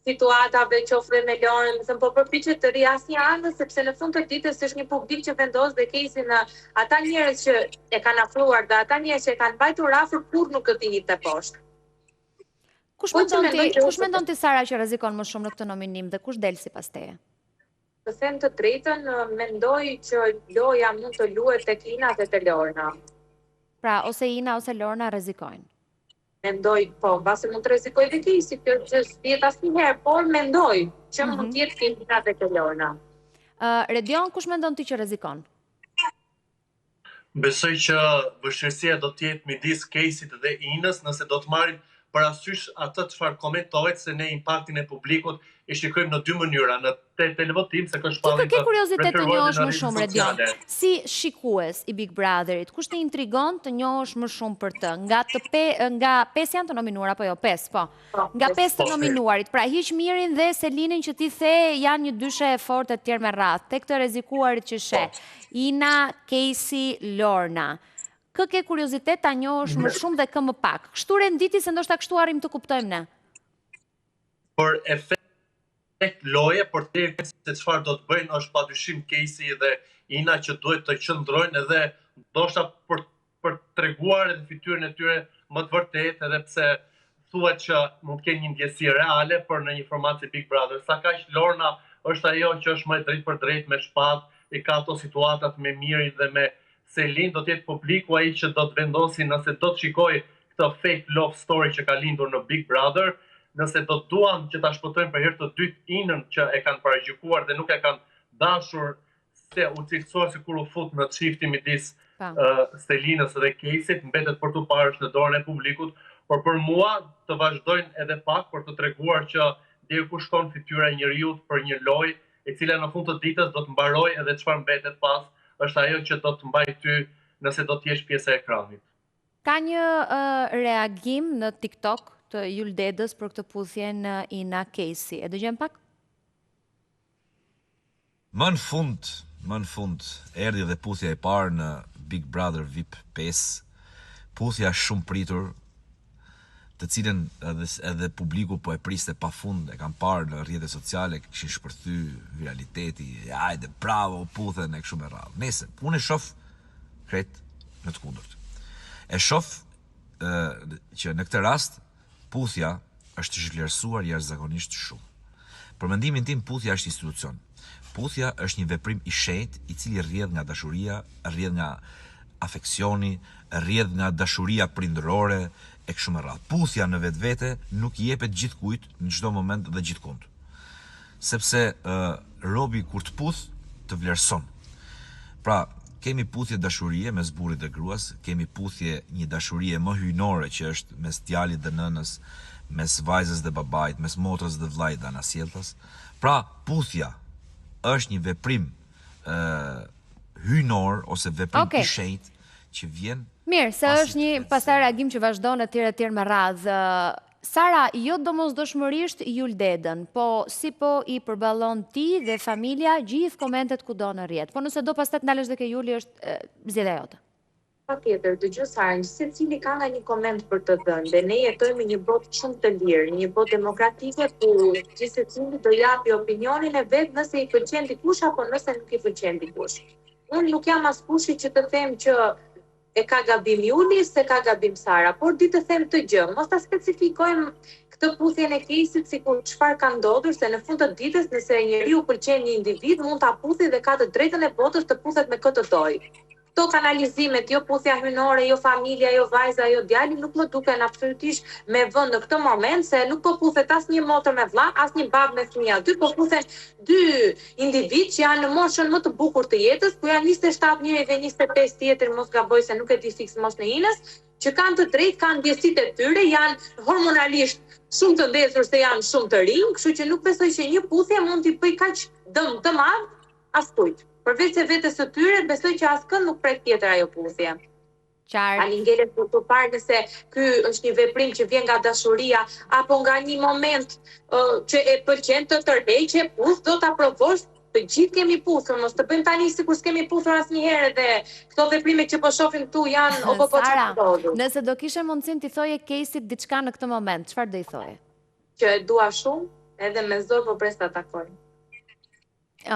situatave qoftë me Lorën, domethënë po përpiqet të rri asnjë anë sepse në fund të ditës është një publik që vendos dhe Casey në ata njerëz që e kanë afruar dhe ata njerëz që e kanë mbajtur afër kur nuk e të poshtë. Kush mendon ti Sara që rrezikon më shumë në këtë nominim dhe kush del sipas teje? Të them të drejtën, mendoj që loja mund të luhet tek Ina dhe te Lorna. Pra, ose Ina ose Lorna rrezikojnë. Mendoj, po, mbase mund të rrezikoj dhe Casey, kjo që s'diet asnjëherë, por mendoj që mund të jetë Ina dhe te Lorna. Redion, kush mendon ti që rrezikon? Besoj që vështirësia do të jetë midis Caseyt dhe Inës nëse do të marrim parasysh atë çfarë komentohet se ne impaktin e publikut e shikojmë në dy mënyra, në televotim se ka shpallur. Ti ke kuriozitet të njohësh më shumë Redion. Si shikues i Big Brotherit, kush të intrigon të njohësh më shumë për të? Nga 5 janë të nominuar apo jo? 5, po. Nga 5 të nominuarit. Pra hiq Mirin dhe Selinin që ti the janë një dyshe e fortë të tjerë me radhë. Tek të rrezikuarit që sheh. Ina, Casey, Lorna. Kë ke kuriozitet ta njohësh më shumë dhe kë më pak. Kështu renditi se ndoshta kështu arrim të kuptojmë ne. Për efekt loje, për të se çfarë do të bëjnë është padyshim Casey dhe Ina që duhet të qëndrojnë edhe ndoshta për treguar edhe fytyrën e tyre më të vërtetë edhe pse thuhet që mund të kenë një ndjesi reale për në një format si Big Brother. Sa kaq Lorna është ajo që është më e drejtë për drejtë me shpatë, i ka ato situatat me Mirin dhe me Selin, do t'jetë publiku ai që do të vendosi nëse do të shikoj këtë fake love story që ka lindur në Big Brother, nëse do të duan që ta shpëtojnë për herë të dytë Inën që e kanë paragjykuar dhe nuk e kanë dashur se u cilësoj si kur u fut në çiftin midis Selinës dhe Caseyt, mbetet për të parë në dorën e publikut, por për mua të vazhdojnë edhe pak për të treguar që deri ku shkon fytyra e njeriu për një lojë e cila në fund të ditës do të mbarojë edhe çfarë mbetet pas, është ajo që do të mbaj ty nëse do të jesh pjesë e ekranit. Ka një reagim në TikTok të Yul Dedës për këtë puthje në Ina Casey. E dëgjojmë pak? Më në fund, erdhi dhe puthja e parë në Big Brother VIP 5, puthja shumë pritur, të cilën edhe publiku po e priste pa fund, e kam parë në rrjetet sociale, kishin shpërthy viraliteti, hajde, bravo, puthen e kështu me radhë. Nëse, unë e shoh krejt në të kundërt. E shoh që në këtë rast, puthja është zhvlerësuar jashtëzakonisht shumë. Për mendimin tim, puthja është institucion. Puthja është një veprim i shenjtë, i cili rrjedh nga dashuria, rrjedh nga afeksioni, rrjedh nga dashuria prindërore, e kështu me radhë. Puthja në vetvete nuk i jepet gjithkujt në çdo moment dhe gjithkund. Sepse robi kur të puth, të vlerëson. Pra, kemi puthje dashurie mes burrit dhe gruas, kemi puthje një dashurie më hyjnore që është mes djalit dhe nënës, mes vajzës dhe babait, mes motrës dhe vllait dhe anasjelltas. Pra, puthja është një veprim hyjnor ose veprim i shenjtë që vjen. Mirë, se është një pastaj reagim që vazhdon etj me radhë. Sara, jo domosdoshmërisht Yul Dedën, po si po i përballon ti dhe familja gjithë komentet kudo në rrjet. Po nëse do pastaj të ndalesh dhe ke Juli është zgjedhja jote. Patjetër, dëgjoj Sara, secili ka nga një koment për të dhënë dhe ne jetojmë një botë shumë të lirë, një botë demokratike ku gjithsecili do japi opinionin e vet nëse i pëlqen dikush apo nëse nuk i pëlqen dikush. Unë nuk jam as kushi që të them që e ka gabim Juli, se ka gabim Sara, por di të them të gjë, mos ta specifikojmë këtë puthjen e Caseyt sikur çfarë ka ndodhur, se në fund të ditës nëse njeriu pëlqen një individ, mund ta puthë dhe ka të drejtën e botës të puthet me këtë dojë. Këto kanalizimet, jo puthja hynore, jo familja, jo vajza, jo djali, nuk më duken absolutisht me vend në këtë moment, se nuk po puthet as një motër me vlla, as një babë me fëmijë aty, po puthen dy individ që janë në moshën më të bukur të jetës, ku janë 27 njëri dhe 25 tjetër, mos gaboj se nuk e di fiks moshën e Inës, që kanë të drejtë, kanë ndjesitë e tyre, janë hormonalisht shumë të ndezur se janë shumë të rinj, kështu që nuk besoj që një puthje mund t'i bëj kaq dëm të madh askujt. Përveç se vetes së tyre, besoj që askënd nuk prek tjetër ajo puthje. Alingelet për të parë nëse ky është një veprim që vjen nga dashuria apo nga një moment që e pëlqen të tërheqë, puth do ta provosh. Të gjithë kemi puthur, mos të bëjmë tani sikur s'kemi puthur asnjëherë dhe këto veprime që po shohim këtu janë Sara, nëse do kishe mundësinë t'i thoje Caseyt diçka në këtë moment, çfarë do i thoje? Që e dua shumë, edhe me zor po pres ta takoj.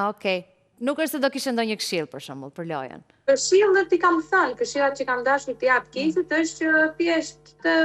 Okej. Nuk është se do kishe ndonjë këshill për shembull për lojën. Këshillat i kam thënë, këshillat që kam dashur t'i jap Caseyt është që thjesht të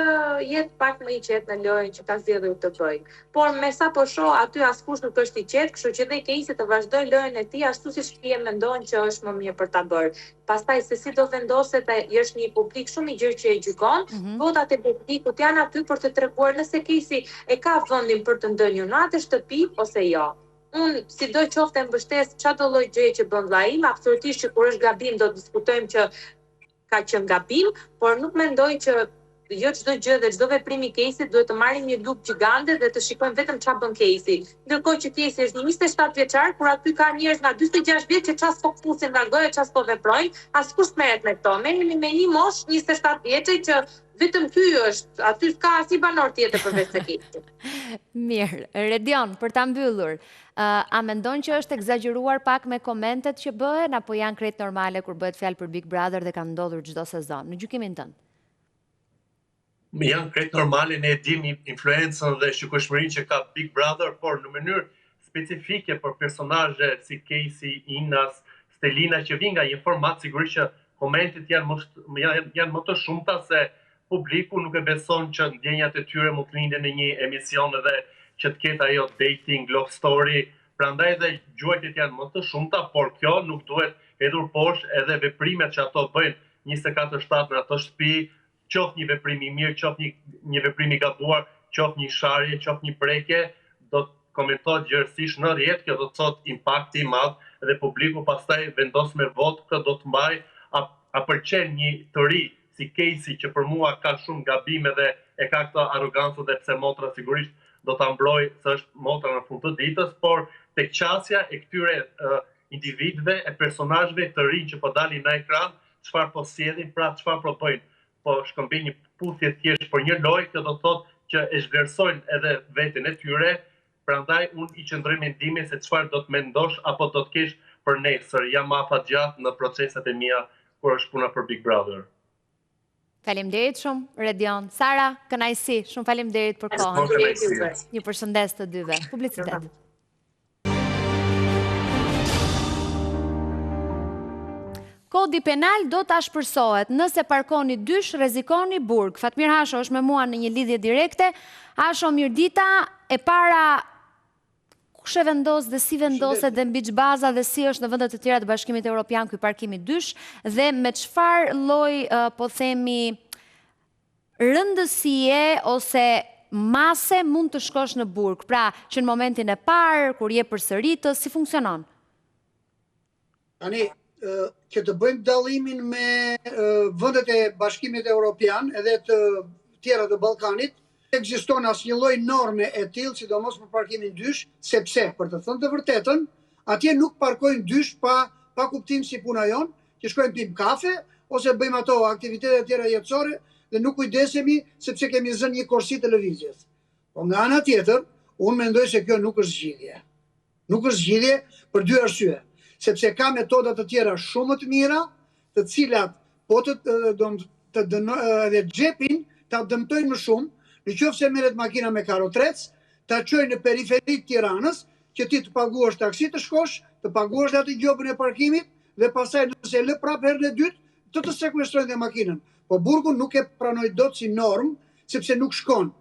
jetë pak më i qetë në lojën që ka zgjedhur të bëj. Por me sa po shoh aty askush nuk është i qetë, kështu që dhe Casey të vazhdoj lojën e tij ashtu siç fije mendon që është më mirë për ta bërë. Pastaj se si do vendoset është një publik shumë i gjerë që e gjykon, votat e publikut janë aty për të treguar nëse Casey e ka vendin për të ndënjur në atë shtëpi ose jo. Unë, si do qofte mbështes çdo lloj gjëje që bën vllai im, absolutisht që kur është gabim do të diskutojmë që ka qenë gabim, por nuk mendoj që jo çdo gjë dhe çdo veprim i Caseyt duhet të marrim një lupë gjigande dhe të shikojmë vetëm çfarë bën Casey. Ndërkohë që Casey është një 27 vjeçar, kur aty ka njerëz nga 46 vjeç që ças po kpusin nga goja, ças po veprojnë, askush merret me këto. Merremi me një moshë 27 vjeçë që vetëm ky është, aty s'ka asnjë banor tjetër përveç se Casey. Mirë, Redion, për ta mbyllur, a mendon që është egzageruar pak me komentet që bëhen, apo janë krejt normale kur bëhet fjalë për Big Brother dhe kanë ndodhur çdo sezon? Në gjykimin tënd? Janë krejt normale, ne e dimë influencën dhe shikueshmërinë që ka Big Brother, por në mënyrë specifike për personazhe si Casey, Inas, Stelina që vijnë nga një format, sigurisht që komentet janë më të shumta se publiku nuk e beson që ndjenjat e tyre mund të linden në një emision edhe që të ketë ajo dating, love story, Prandaj dhe gjuajtjet janë më të shumta, por kjo nuk duhet hedhur poshtë edhe veprimet që ato bëjnë 24/7 në ato shtëpi, qoftë një veprim i mirë, qoftë një veprim i gabuar, qoftë një sharje, qoftë një prekje, do të komentohet gjërësisht në rrjet, kjo do të thotë impakti i madh dhe publiku pastaj vendos me votë këtë do të mbaj a pëlqen një të ri si Casey që për mua ka shumë gabime dhe e ka këtë arrogancë dhe pse motra sigurisht do ta mbroj se është motra në fund të ditës, por tek qasja e këtyre individëve e personazheve të rinj që po dalin në ekran, çfarë po sjellin, pra çfarë po bëjnë, po shkëmbejnë një puthje thjesht për një lojë, kjo do të thotë që e zhvlerësojnë edhe veten e tyre. Prandaj unë i qëndroj mendimin se çfarë do të mendosh apo do të kesh për nesër. Jam afatgjat në proceset e mia kur është puna për Big Brother. Faleminderit shumë, Redion. Sara, kënaqësi, shumë faleminderit për kohën. Një përshëndes të dyve. Publicitet. Kodi penal do të shpërsohet. Nëse parkoni dysh, rrezikoni burg. Fatmir Hasho është me mua në një lidhje direkte. Hasho, mirëdita, e para kush e vendos dhe si vendoset dhe mbi ç'baza dhe si është në vendet e tjera të Bashkimit Evropian ky parkimi dysh dhe me çfarë lloj po themi rëndësie ose mase mund të shkosh në burg, pra që në momentin e parë kur je përsëritës, si funksionon? Tani, që të bëjmë dallimin me vendet e Bashkimit Evropian edhe të tjera të Ballkanit, ekziston asnjë lloj norme e tillë, sidomos për parkimin dysh, sepse, për të thënë të vërtetën, atje nuk parkojnë dysh pa kuptim si puna jonë, që shkojmë pim kafe, ose bëjmë ato aktivitete tjera jetësore, dhe nuk kujdesemi sepse kemi zënë një korsi televizjes. Po nga ana tjetër, unë mendoj se kjo nuk është zgjidhje. Nuk është zgjidhje për dy arsye. Sepse ka metoda të tjera shumë të mira, të cilat po të xhepin ta dëmtojnë më shumë. Në qoftë se merret makina me karotrec, ta çojë në periferi të Tiranës, që ti të paguash taksi të shkosh, të paguash atë gjobën e parkimit dhe pastaj nëse lë prapë herën e dytë, të sekuestrojnë dhe makinën. Po burgu nuk e pranoi dot si normë, sepse nuk shkon.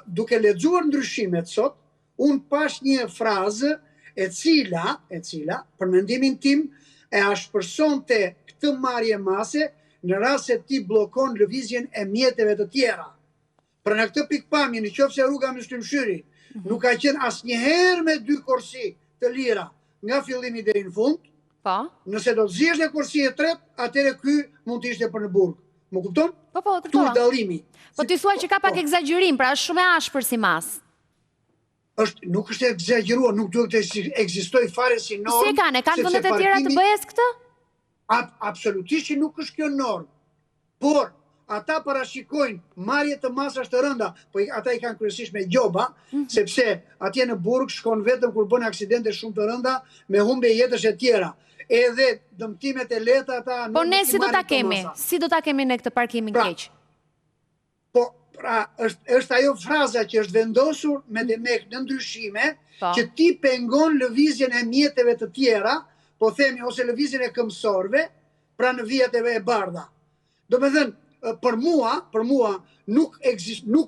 Duke lexuar ndryshimet sot, unë pash një frazë e cila, për mendimin tim, e ashpërsonte këtë marrje mase në rast se ti bllokon lëvizjen e mjeteve të tjera. Pra në këtë pikpamje, në qoftë se rruga me Shtrymshyri nuk ka qenë asnjëherë me dy korsi të lira nga fillimi deri në fund, nëse do të zgjesh në korsi e tretë, atëherë ky mund të ishte për në burg. Më kupton? Po, këtu është dallimi. Po ti thua që ka pak egzagerim, pra është shumë e ashpër si mas. Nuk është egzageruar, nuk duhet të ekzistojë fare si normë. Si e kanë vendet e tjera të bëjes këtë? Absolutisht që nuk është kjo normë. Por ata parashikojnë marrje të masash të rënda, po ata i kanë kryesisht me gjoba, sepse atje në burg shkon vetëm kur bën aksidente shumë të rënda me humbje jetësh e tjera. Edhe dëmtimet e lehta ata Po ne si do ta kemi? Si do ta kemi në këtë parkimin keq? Po, pra, është ajo fraza që është vendosur me demek në ndryshime, që ti pengon lëvizjen e mjeteve të tjera, po themi ose lëvizjen e këmbësorëve, pra në vijat e bardha. Do me thënë, për mua nuk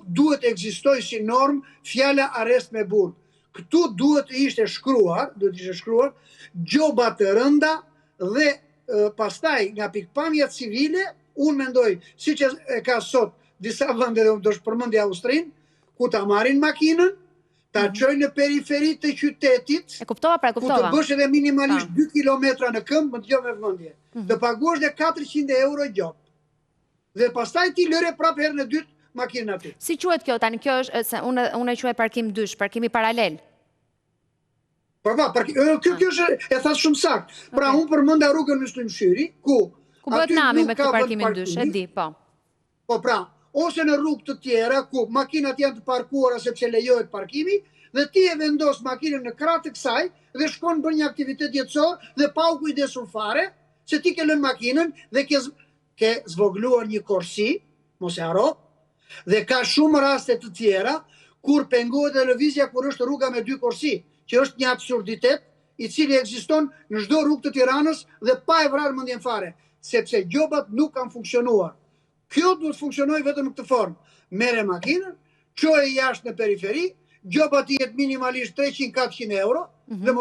duhet ekzistojë si normë fjala arrest me burg. Këtu duhet të ishte shkruar, gjoba të rënda dhe pastaj nga pikpamja civile, unë mendoj, siç e ka sot disa vende dhe do të përmendja Austrinë, ku ta marrin makinën, ta çojnë në periferi të qytetit, ku të bësh edhe minimalisht 2 kilometra në këmbë, më dëgjoj me vëmendje. Të paguash dhe 400 euro gjop. Dhe pastaj ti lëre prapë herën e dytë makinën aty. Si quhet kjo tani? Kjo është unë e quaj parkim dysh, parkimi paralel. Po, kjo është e thash shumë saktë. Pra unë përmenda rrugën me Shtrymshyri, ku bëhet nami me këtë parkimin dysh, e di, po. Po pra, ose në rrugë të tjera ku makinat janë të parkuara sepse lejohet parkimi, dhe ti e vendos makinën në krah të kësaj dhe shkon bën një aktivitet jetësor dhe pa u kujdesur fare, se ti ke lënë makinën dhe ke zvogluar një korsi, mos e haro, dhe ka shumë raste të tjera kur pengohet dhe lëvizja kur është rruga me 2 korsi, që është një absurditet i cili ekziston në çdo rrugë të Tiranës dhe pa e vrarë mendjen fare, sepse gjobat nuk kanë funksionuar. Kjo duhet funksionojë vetëm në këtë formë. Merre makinën, çoje jashtë në periferi gjoba të jetë minimalisht 300-400 euro, dhe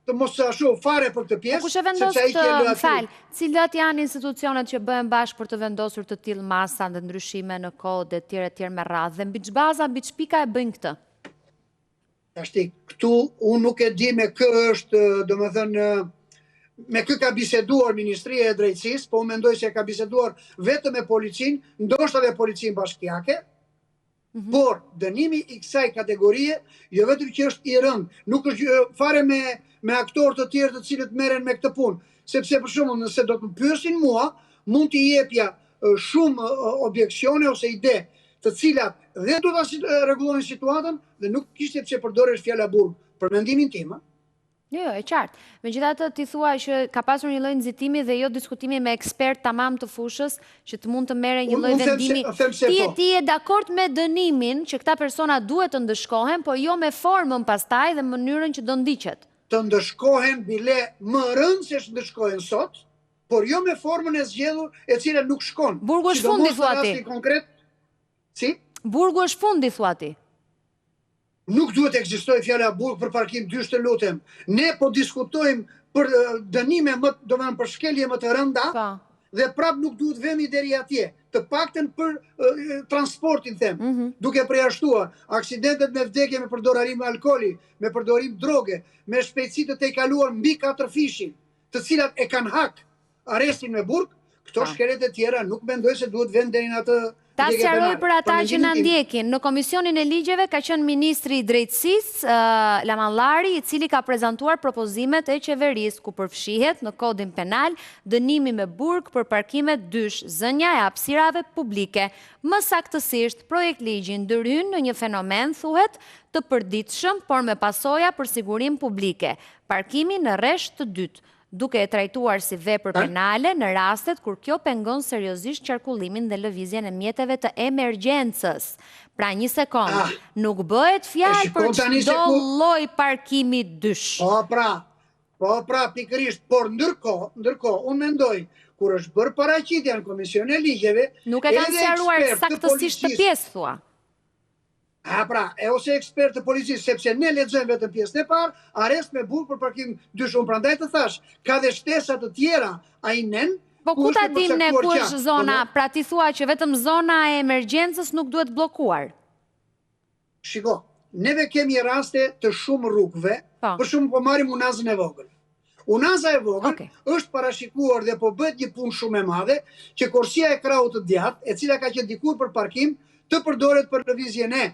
të mos të ashu fare për këtë pjesë. Kushe vendos të falë, cilat janë institucionet që bëhen bashkë për të vendosur të tillë masa dhe ndryshime në kode tjere me radhë, dhe mbi ç'baza, mbi ç'pika e bëjnë këtë? Ashti, këtu unë nuk e di me kë është, do më thënë, me kë ka biseduar Ministria e Drejtësisë, po unë mendoj se ka biseduar vetëm me policinë, ndoshta dhe policinë bashkiake, por dënimi i kësaj kategorie, jo vetëm që është i rëndë, nuk është fare me aktorë të tjerë të cilët merren me këtë punë, sepse për shembull nëse do të më pyesin mua, mund t'i jepja shumë objekcione ose ide, të cilat dhe do ta rregullonin situatën dhe nuk kishte pse përdoresh fjala burg, për mendimin tim. Jo, e qartë. Megjithatë ti thua që ka pasur një lloj nxitimi dhe jo diskutimi me ekspert tamam të fushës që të mund të merre një lloj vendimi. Ti je dakord me dënimin që këta persona duhet të ndëshkohen, por jo me formën pastaj dhe mënyrën që do ndiqet. Të ndëshkohen bile më rënd se ndëshkohen sot, por jo me formën e zgjedhur e cila nuk shkon. Burgu është fundi thua ti. Si? Burgu është fundi thua ti. Nuk duhet ekzistoj fjala burg për parkim dysh të lutem. Ne po diskutojmë për dënime për shkelje më të rënda dhe prap nuk duhet vemi deri atje. Të paktën për transportin them, duke përjashtuar aksidentet me vdekje me përdorim alkooli, me përdorim droge, me shpejtësi të tejkaluar mbi 4 fishin, të cilat e kanë hak arrestin me burg, këto shkelet e tjera nuk mendoj se duhet vend deri në atë. Ta sqaroj për ata që na ndjekin. Në Komisionin e Ligjeve ka qenë Ministri i Drejtësisë, Lamallari, i cili ka prezantuar propozimet e qeverisë ku përfshihet në Kodin Penal dënimi me burg për parkimet dysh, zënja e hapësirave publike. Më saktësisht, projekt ligji ndërhyn në një fenomen thuhet të përditshëm, por me pasoja për sigurim publike. Parkimi në rresht të dytë, duke e trajtuar si vepër penale në rastet kur kjo pengon seriozisht qarkullimin dhe lëvizjen e mjeteve të emergjencës. Pra një sekond, nuk bëhet fjalë për çdo lloj parkimi dysh. Po pra, pikërisht, por ndërkohë, unë mendoj, kur është bërë paraqitja në Komisionin e Ligjeve, nuk e kanë sqaruar saktësisht të pjesë thua. Pra, ose ekspert të policisë, sepse ne lexojmë vetëm pjesën e parë, arrest me burg për parkim dysh. Unë prandaj të thash, ka dhe shtesa të tjera, ai nen. Po ku ta dim ne ku është zona? Pra ti thua që vetëm zona e emergjencës nuk duhet bllokuar. Shiko, neve kemi raste të shumë rrugëve, për shumë po marrim Unazën e vogël. Unaza e vogël është parashikuar dhe po bëhet një punë shumë e madhe, që korsia e krahut të djathtë, e cila ka qenë dikur për parkim, të përdoret për lëvizjen e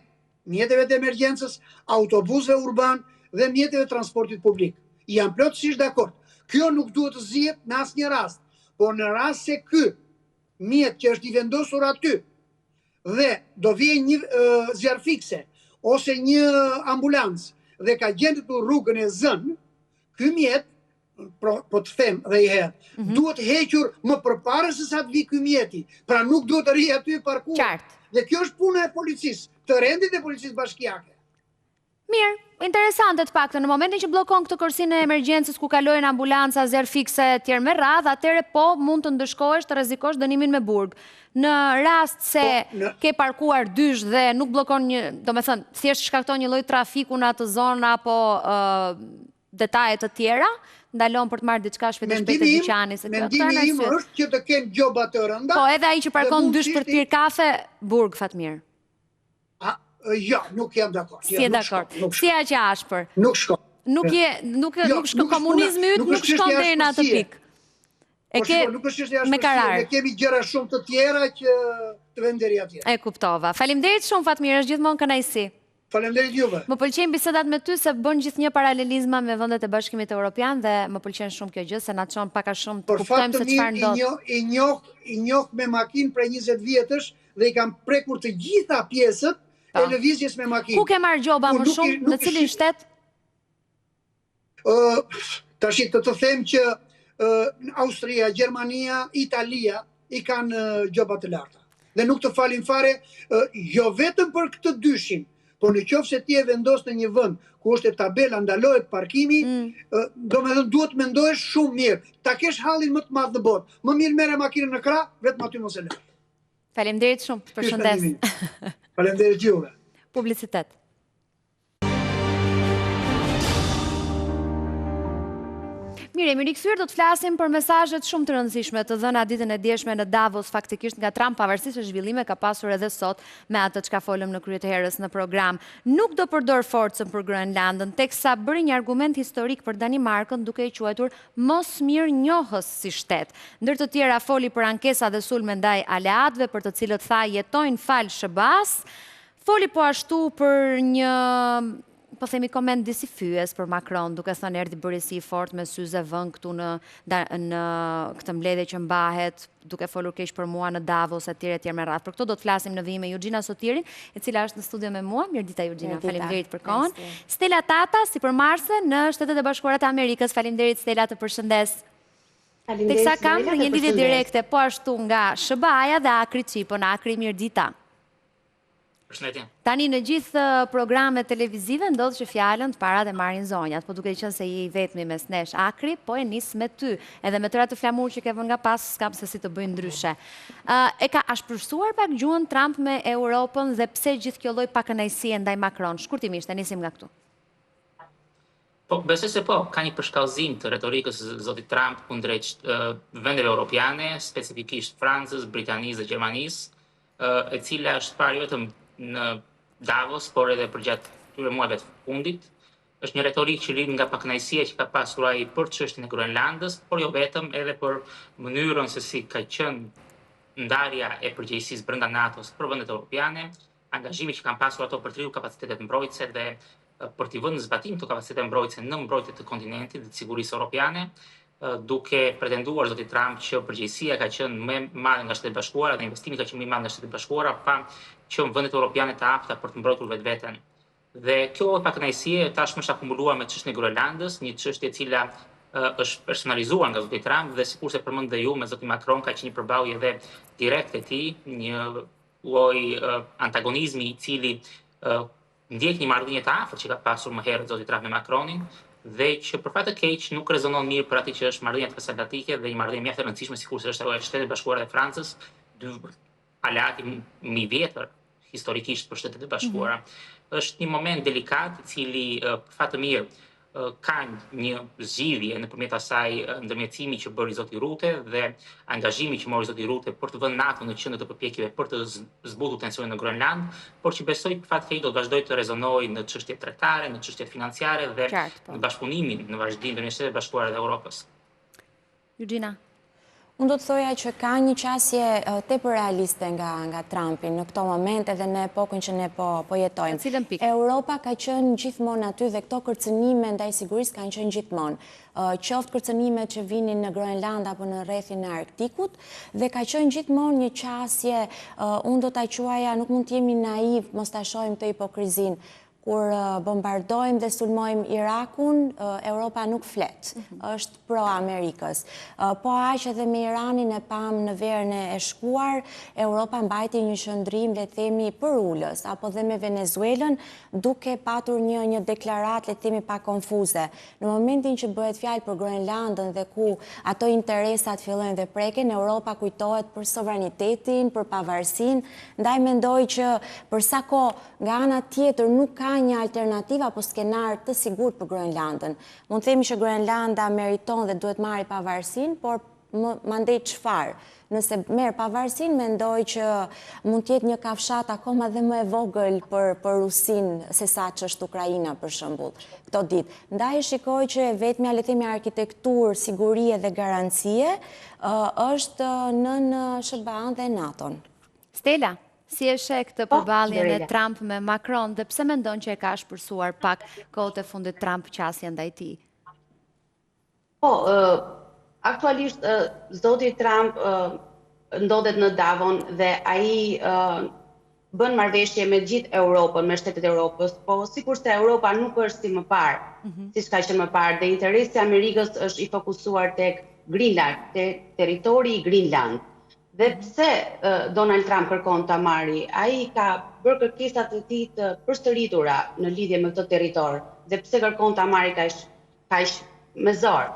mjeteve të emergjencës, autobusëve urban dhe mjeteve të transportit publik. Jam plotësisht dakord. Kjo nuk duhet të zihet në asnjë rast, por në rast se ky mjet që është i vendosur aty dhe do vijë një zjarfikse ose një ambulancë dhe ka gjendur rrugën e zënë, ky mjet, po të them dhe i herë, duhet hequr më përpara se sa të vi ky mjeti. Pra nuk duhet të rrijë aty parkuar. Dhe kjo është puna e policisë, të rendit e policisë bashkiake. Mirë, interesante të paktën, në momentin që bllokon këtë korsinë e emergjencës ku kalojnë ambulanca, zjarfikse tjerë me radhë, atëre po mund të ndëshkohesh, të rrezikosh dënimin me burg. Në rast se ke parkuar dysh dhe nuk bllokon një, domethënë, thjesht shkakton një lloj trafiku në atë zonë apo detaje të tjera, ndalon për të marrë diçka shpejt e dyqani. Mendimi im është që të kenë gjoba të rënda. Po edhe ai që parkon dysh për të pirë kafe, burg Fatmir. Jo, nuk jam dakord. Si e dakord? Si aq e ashpër? Nuk shkon. Nuk shkon komunizmi yt, nuk shkon deri në atë pikë. E ke me karar. Ne kemi gjëra shumë të tjera që të vënë deri atje. E kuptova. Faleminderit shumë Fatmir, është gjithmonë kënaqësi. Faleminderit juve. Më pëlqejnë bisedat me ty se bën gjithnjë paralelizma me vendet e Bashkimit Evropian dhe më pëlqen shumë kjo gjë se na çon pak a shumë të kuptojmë se çfarë ndodh. I njoh me makinë prej 20 vjetësh dhe i kam prekur të gjitha pjesët e lëvizjes me makinë. Ku ke marrë gjoba më shumë? Në cilin shtet? Tash të them që Austria, Gjermania, Italia i kanë gjoba të larta. Dhe nuk të falin fare, jo vetëm për këtë dyshin, por në qoftë se ti e vendos në një vend ku është tabela ndalohet parkimi, domethënë duhet mendohesh shumë mirë. Ta kesh hallin më të madh në botë. Më mirë merre makinën në krah, vetëm aty mos e lë. Faleminderit shumë. Përshëndes. Faleminderit juve. Publicitet. Mirë, jemi rikthyer, do të flasim për mesazhet shumë të rëndësishme të dhëna ditën e djeshme në Davos, faktikisht nga Trump, pavarësisht se zhvillime ka pasur edhe sot me atë çka folëm në krye të herës në program. Nuk do përdor forcën për Groenlandën, teksa bëri një argument historik për Danimarkën duke i quajtur mos mirënjohës si shtet. Ndër të tjera foli për ankesa dhe sulme ndaj aleatëve, për të cilët tha jetojnë fal SBA-s. Foli po ashtu për një, po themi, koment disi fyes për Macron, duke thënë erdhi bërësi fort me syze vën këtu në këtë mbledhje që mbahet, duke folur keq për mua në Davos etj me radhë. Për këto do të flasim në vijim me Eugina Sotirin, e cila është në studio me mua. Mirëdita Eugina, faleminderit për kohën. Stella Tata, sipërmarrëse në Shtetet e Bashkuara të Amerikës. Faleminderit Stella, të përshëndes. Teksa kam një lidhje direkte po ashtu nga SBA-ja dhe Akri Çipën. Akri, mirëdita. Tani në gjithë programet televizive ndodh që fjalën të parat e marrin zonjat, po duke qenë se je i vetmi mes nesh Akri, po e nis me ty. Edhe me tëra të flamur që ke vënë nga pas, s'kam se si të bëjnë ndryshe. E ka ashpërsuar pak gjuhën Trump me Europën dhe pse gjithë kjo lloj pakënaqësie ndaj Macron? Shkurtimisht, e nisim nga këtu. Po, besoj se po, ka një përshkallëzim të retorikës zotit Trump kundrejt vendeve europiane, specifikisht Francës, Britanisë dhe Gjermanisë, e cila është parë vetëm në Davos, por edhe përgjatë këtyre muajve të fundit. Është një retorikë që lind nga pakënaqësia që ka pasur ai për çështjen e Groenlandës, por jo vetëm, edhe për mënyrën se si ka qenë ndarja e përgjegjësisë brenda NATO-s për vendet europiane, angazhimi që kanë pasur ato për të rritur kapacitetet mbrojtëse dhe për t'i vënë në zbatim të kapacitetet mbrojtëse në mbrojtje të kontinentit dhe të sigurisë europiane, duke pretenduar zoti Trump që përgjegjësia ka qenë më e madhe nga Shtetet e Bashkuara dhe investimi ka qenë më i madh nga Shtetet e Bashkuara, pa që vendet europiane të apta për të mbrojtur vetveten. Dhe kjo pakënaqësie tashmë është akumuluar me çështjen e Groenlandës, një çështje e cila është personalizuar nga zoti Trump dhe sikurse përmend dhe ju me zotin Macron ka qenë një përballje edhe direkt e tij, një lloj antagonizmi i cili ndjek një marrëdhënie të afërt që ka pasur më herët zoti Trump me Macronin, dhe që për fat të keq nuk rezonon mirë për atë që është marrëdhënia transatlantike dhe një marrëdhënie mjaft e rëndësishme sikurse është ajo e Shtetit Bashkuar dhe Francës, dy aleati më i vjetër historikisht për Shtetet e Bashkuara. Është një moment delikat i cili për fat të mirë ka një zgjidhje nëpërmjet asaj ndërmjetësimi që bëri zoti Rute dhe angazhimi që mori zoti Rute për të vënë NATO në qendër të përpjekjeve për të zbutur tensionin në Groenland, por që besoj për fat keq do të vazhdojë të rezonojë në çështjet tregtare, në çështjet financiare dhe në bashkëpunimin në vazhdim ndërmjet Shtetit Bashkuar dhe Evropës. Eugina. Unë do të thoja që ka një qasje tepër realiste nga Trumpi në këto momente dhe në epokën që ne po jetojmë. Europa ka qenë gjithmonë aty dhe këto kërcënime ndaj sigurisë kanë qenë gjithmonë. Qoftë kërcënime që vinin në Groenland apo në rrethin e Arktikut dhe ka qenë gjithmonë një qasje, unë do ta quaja, nuk mund të jemi naiv, mos ta shohim të hipokrizin. Kur bombardojmë dhe sulmojmë Irakun, Europa nuk flet, është pro-Amerikës. Po aq edhe me Iranin e pam në verën e shkuar, Europa mbajti një qëndrim, le të themi, për ulës, apo dhe me Venezuelën, duke patur një deklarat, le të themi, pa konfuze. Në momentin që bëhet fjalë për Groenlandën dhe ku ato interesat fillojnë dhe preken, Europa kujtohet për sovranitetin, për pavarësinë, ndaj mendoj që për sa kohë nga ana tjetër nuk ka një alternativë apo skenar të sigurt për Groenlandën. Mund të themi që Groenlanda meriton dhe duhet marrë pavarësinë, por mandej çfarë? Nëse merr pavarësinë, mendoj që mund të jetë një kafshat akoma dhe më e vogël për Rusinë se sa ç'është Ukraina për shembull këto ditë. Ndaj shikoj që vetmja, le të themi, arkitekturë, sigurie dhe garancie është nën SBA-n dhe NATO-n. Stella, si e sheh këtë përballjen e Trump me Macron dhe pse mendon që e ka shpërsuar pak kohët e fundit Trump qasjen ndaj tij? Po, aktualisht zoti Trump ndodhet në Davos dhe ai bën marrëveshje me gjithë Europën, me shtetet e Europës, po sikurse Europa nuk është si më parë, siç ka qenë më parë, dhe interesi i Amerikës është i fokusuar tek Greenland, tek territori i Greenland. Dhe pse Donald Trump kërkon ta marrë? Ai ka bërë kërkesat e tij të përsëritura në lidhje me këtë territor. Dhe pse kërkon ta marrë kaq me zor?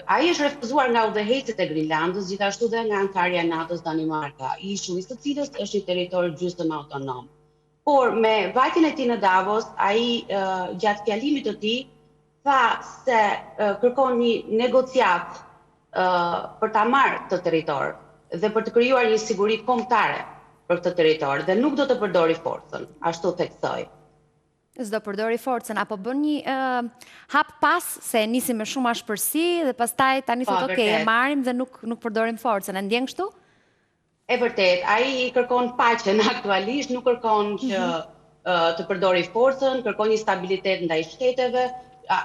Ai është refuzuar nga udhëheqësit e Greenlandës, gjithashtu dhe nga antarja e NATO-s Danimarka, ishull të cilës është një territor gjysmë autonom. Por me vajtjen e tij në Davos, ai gjatë fjalimit të tij tha se kërkon një negociat për ta marrë të territor dhe për të krijuar një siguri kombëtare për këtë territor dhe nuk do të përdori forcën, ashtu theksoi. S'do përdori forcën, apo bën një hap pas se nisi me shumë ashpërsi dhe pastaj tani thotë okay, e marrim dhe nuk përdorim forcën. E ndjen kështu? E vërtet, ai kërkon paqen aktualisht, nuk kërkon që të përdori forcën, kërkon një stabilitet ndaj shteteve.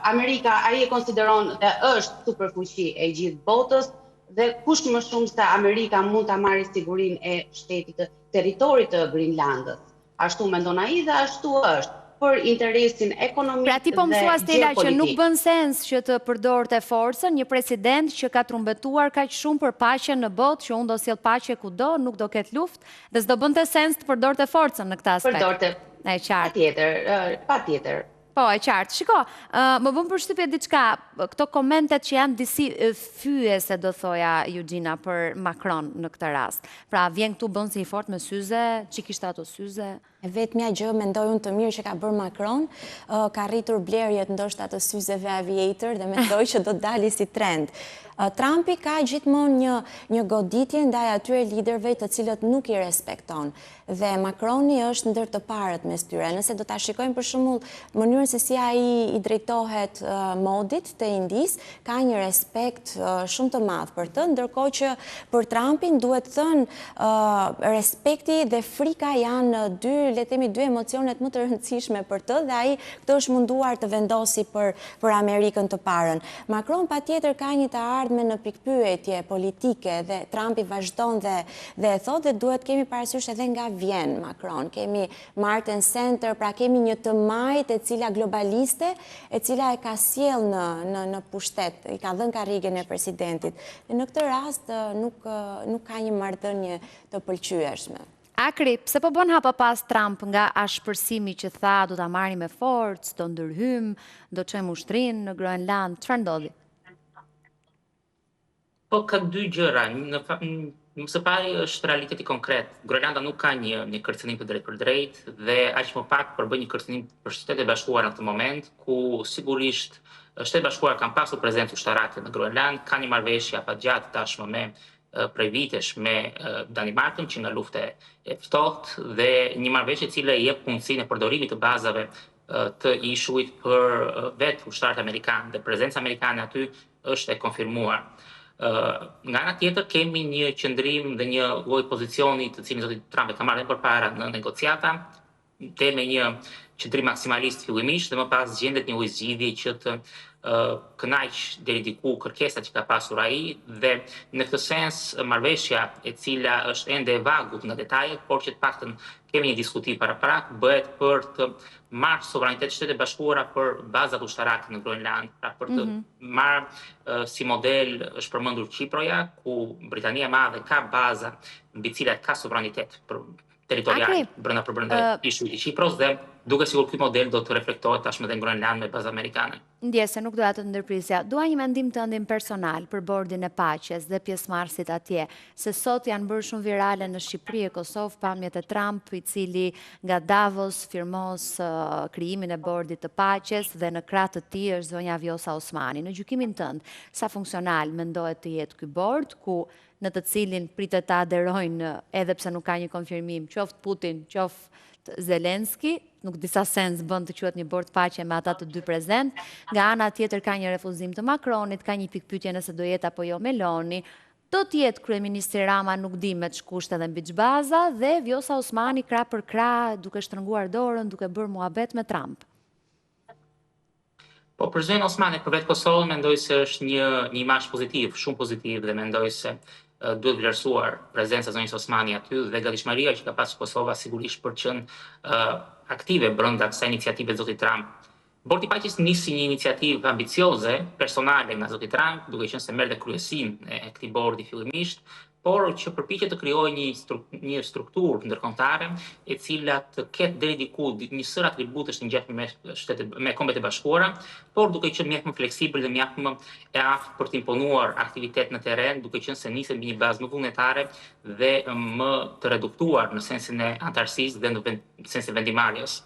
Amerika ai e konsideron dhe është superfuqi e gjithë botës dhe kush më shumë se Amerika mund ta marrë sigurinë e shtetit të territorit të Grinlandës. Ashtu mendon ai dhe ashtu është. Për interesin ekonomik dhe gjeopolitik. Pra ti po më thua Stella që nuk bën sens që të përdorte forcën, një president që ka trumbetuar kaq shumë për paqen në botë, që unë do sjell paqe kudo, nuk do ketë luftë, dhe s'do bënte sens të përdorte forcën në këtë aspekt. Përdorte. E qartë. Patjetër. Po, e qartë. Shiko, më bën përshtypje diçka, këto komentet që janë disi fyese, do thoja Eugina, për Macron në këtë rast. Pra, vjen këtu bën si i fort me syze, që kishte ato syze? Vetmja gjë mendoj unë të mirë që ka bërë Macron, ka rritur blerjet ndoshta të syzeve Aviator dhe mendoj që do të dali si trend. Trumpi ka gjithmonë një goditje ndaj atyre liderëve të cilët nuk i respekton. Dhe Macroni është ndër të parët mes tyre. Nëse do ta shikojmë për shembull mënyrën se si ai i drejtohet modit të Indis, ka një respekt shumë të madh për të, ndërkohë që për Trumpin duhet thënë respekti dhe frika janë dy emocionet më të rëndësishme për të dhe ai këtë është munduar të vendosi për Amerikën të parën. Macron patjetër ka një të ardhme në pikpyetje politike dhe Trumpi vazhdon dhe e thotë dhe duhet kemi parasysh edhe nga vjen Macron. Kemi Martin Center, pra kemi një të majt e cila globaliste, e cila e ka sjell në pushtet, i ka dhënë karrigen e presidentit. Dhe në këtë rast nuk ka një marrëdhënie të pëlqyeshme. Akri, pse po bën hapa pas Trump nga ashpërsimi që tha do ta marrim me forcë, do ndërhym, do çojmë ushtrinë në Groenland, çfarë ndodhi? Po ka dy gjëra. Në së pari është realiteti konkret. Groenlanda nuk ka një kërcënim të drejtë për drejtë dhe aq më pak përbën një kërcënim për Shtetet e Bashkuara në këtë moment, ku sigurisht Shtetet e Bashkuara kanë pasur prezencë ushtarake në Groenland, ka një marrëveshje afatgjatë tashmë prej vitesh me Danimarkën që nga lufte e ftohtë dhe një marrëveshje e cila i jep mundësinë e përdorimit të bazave të ishujt për vetë ushtarët amerikanë dhe prezenca amerikane aty është e konfirmuar. Nga ana tjetër kemi një qëndrim dhe një lloj pozicioni të cilin zoti Trump e ka marrë përpara në negociata, me një qëndrim maksimalist fillimisht dhe më pas gjendet një lloj zgjidhje që të kënaq deri diku kërkesat që ka pasur ai dhe në këtë sens marrëveshja e cila është ende e vagut nga detajet, por që të paktën kemi një diskutim paraprak, bëhet për të marrë sovranitet Shtetet e Bashkuara për bazat ushtarake në Groenland, pra për të marrë si model është përmendur Çiproja, ku Britania e Madhe ka baza mbi cilat ka sovranitet territorial brenda ishujt të Çipros dhe duke sigur ky model do të reflektohet tashmë edhe në Groenland me bazë amerikane. Ndjes se nuk doja të ndërprisja. Dua një mendim tëndim personal për bordin e paqes dhe pjesëmarrësit atje, se sot janë bërë shumë virale në Shqipëri e Kosovë pamjet e Trump, i cili nga Davos firmos krijimin e bordit të paqes dhe në krah të tij është zonja Vjosa Osmani. Në gjykimin tënd, sa funksional mendohet të jetë ky bord ku në të cilin pritet të aderojnë edhe pse nuk ka një konfirmim, qoftë Putin, qoftë Zelenski, nuk disa sens bën të quhet një bord paqe me ata të dy prezent, nga ana tjetër ka një refuzim të Macronit, ka një pikpyetje nëse do jetë apo jo Meloni, do të jetë kryeministri Rama nuk di me ç'kushte dhe mbi ç'baza dhe Vjosa Osmani krah për krah duke shtrënguar dorën, duke bërë muhabet me Trump. Po për zonën Osmani për vetë Kosovën mendoj se është një imazh pozitiv, shumë pozitiv dhe mendoj se duhet vlerësuar prezenca zonjës Osmani aty dhe gatishmëria që ka pasur Kosova sigurisht për të qenë aktive brenda kësaj iniciative të zotit Trump. Bordi i paqes nisi një iniciativë ambicioze, personale nga zoti Trump, duke qenë se merrte kryesinë e këtij bordi fillimisht, por që përpiqet të krijojë një strukturë ndërkombëtare e cila të ketë deri diku një sër atributesh të ngjashme me Kombet e Bashkuara, por duke qenë mjaft më fleksibël dhe mjaft më e aftë për të imponuar aktivitet në terren, duke qenë se niset mbi një bazë më vullnetare dhe më të reduktuar në sensin e antarësisë dhe në sensin e vendimarrjes.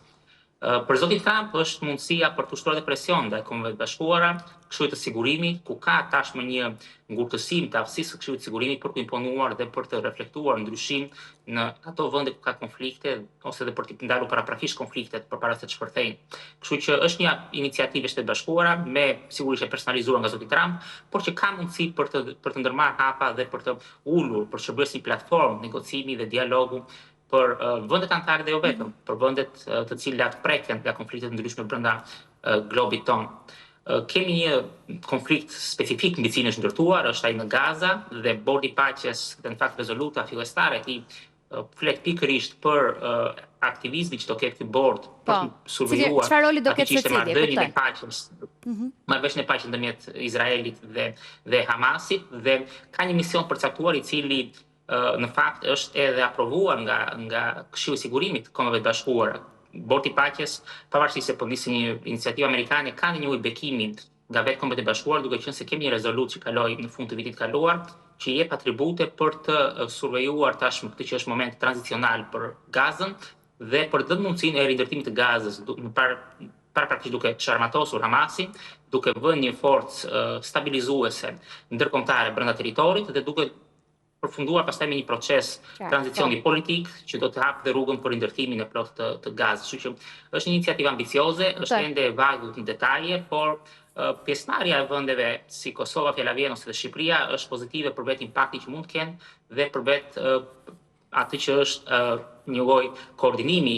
Për zotin Trump është mundësia për të ushtruar presion ndaj Kombeve të Bashkuara, Këshillit të Sigurimit, ku ka tashmë një ngurtësim të aftësisë së Këshillit të Sigurimit për të imponuar dhe për të reflektuar ndryshim në ato vende ku ka konflikte ose dhe për të ndalur paraprakisht konfliktet përpara se të shpërthejnë. Kështu që është një iniciativë e Shtetit Bashkuara me sigurisht e personalizuar nga zoti Trump, por që ka mundësi për të ndërmarrë hapa dhe për të ulur, për të shërbyer si platformë negocimi dhe dialogu për vendet anëtare dhe jo vetëm, për vendet të cilat preken nga konfliktet ndryshme brenda globit ton. Kemi një konflikt specifik mbi cilin është ndërtuar, është ai në Gaza dhe Bordi i Paqes dhe në fakt rezoluta fillestare e tij flet pikërisht për aktivizmin që do ketë ky bord për të survejuar. Çfarë roli do ketë secili? Marrëdhënien e paqes. Marrëveshjen e paqes ndërmjet Izraelit dhe Hamasit dhe ka një mision përcaktuar i cili në fakt është edhe aprovuar nga Këshilli i Sigurimit të Kombeve të Bashkuara. Bordi i Paqes, pavarësisht se po nisi një iniciativë amerikane, ka një bekimi nga vetë Kombet e Bashkuara, duke qenë se kemi një rezolutë që kaloi në fund të vitit kaluar, që jep atribute për të survejuar tashmë këtë që është moment tranzicional për Gazën dhe për të dhënë mundësinë e rindërtimit të Gazës, paraprakisht duke çarmatosur Hamasin, duke vënë një forcë stabilizuese ndërkombëtare brenda territorit dhe duke përfunduar pastaj me një proces tranzicioni politik që do të hapë dhe rrugën për rindërtimin e plotë të Gazës. Kështu që është një iniciativë ambicioze, është ende e vagur në detaje, por pjesëmarrja e vendeve si Kosova, Fjalavien ose Shqipëria është pozitive për vetë impaktin që mund të kenë dhe për vetë atë që është një lloj koordinimi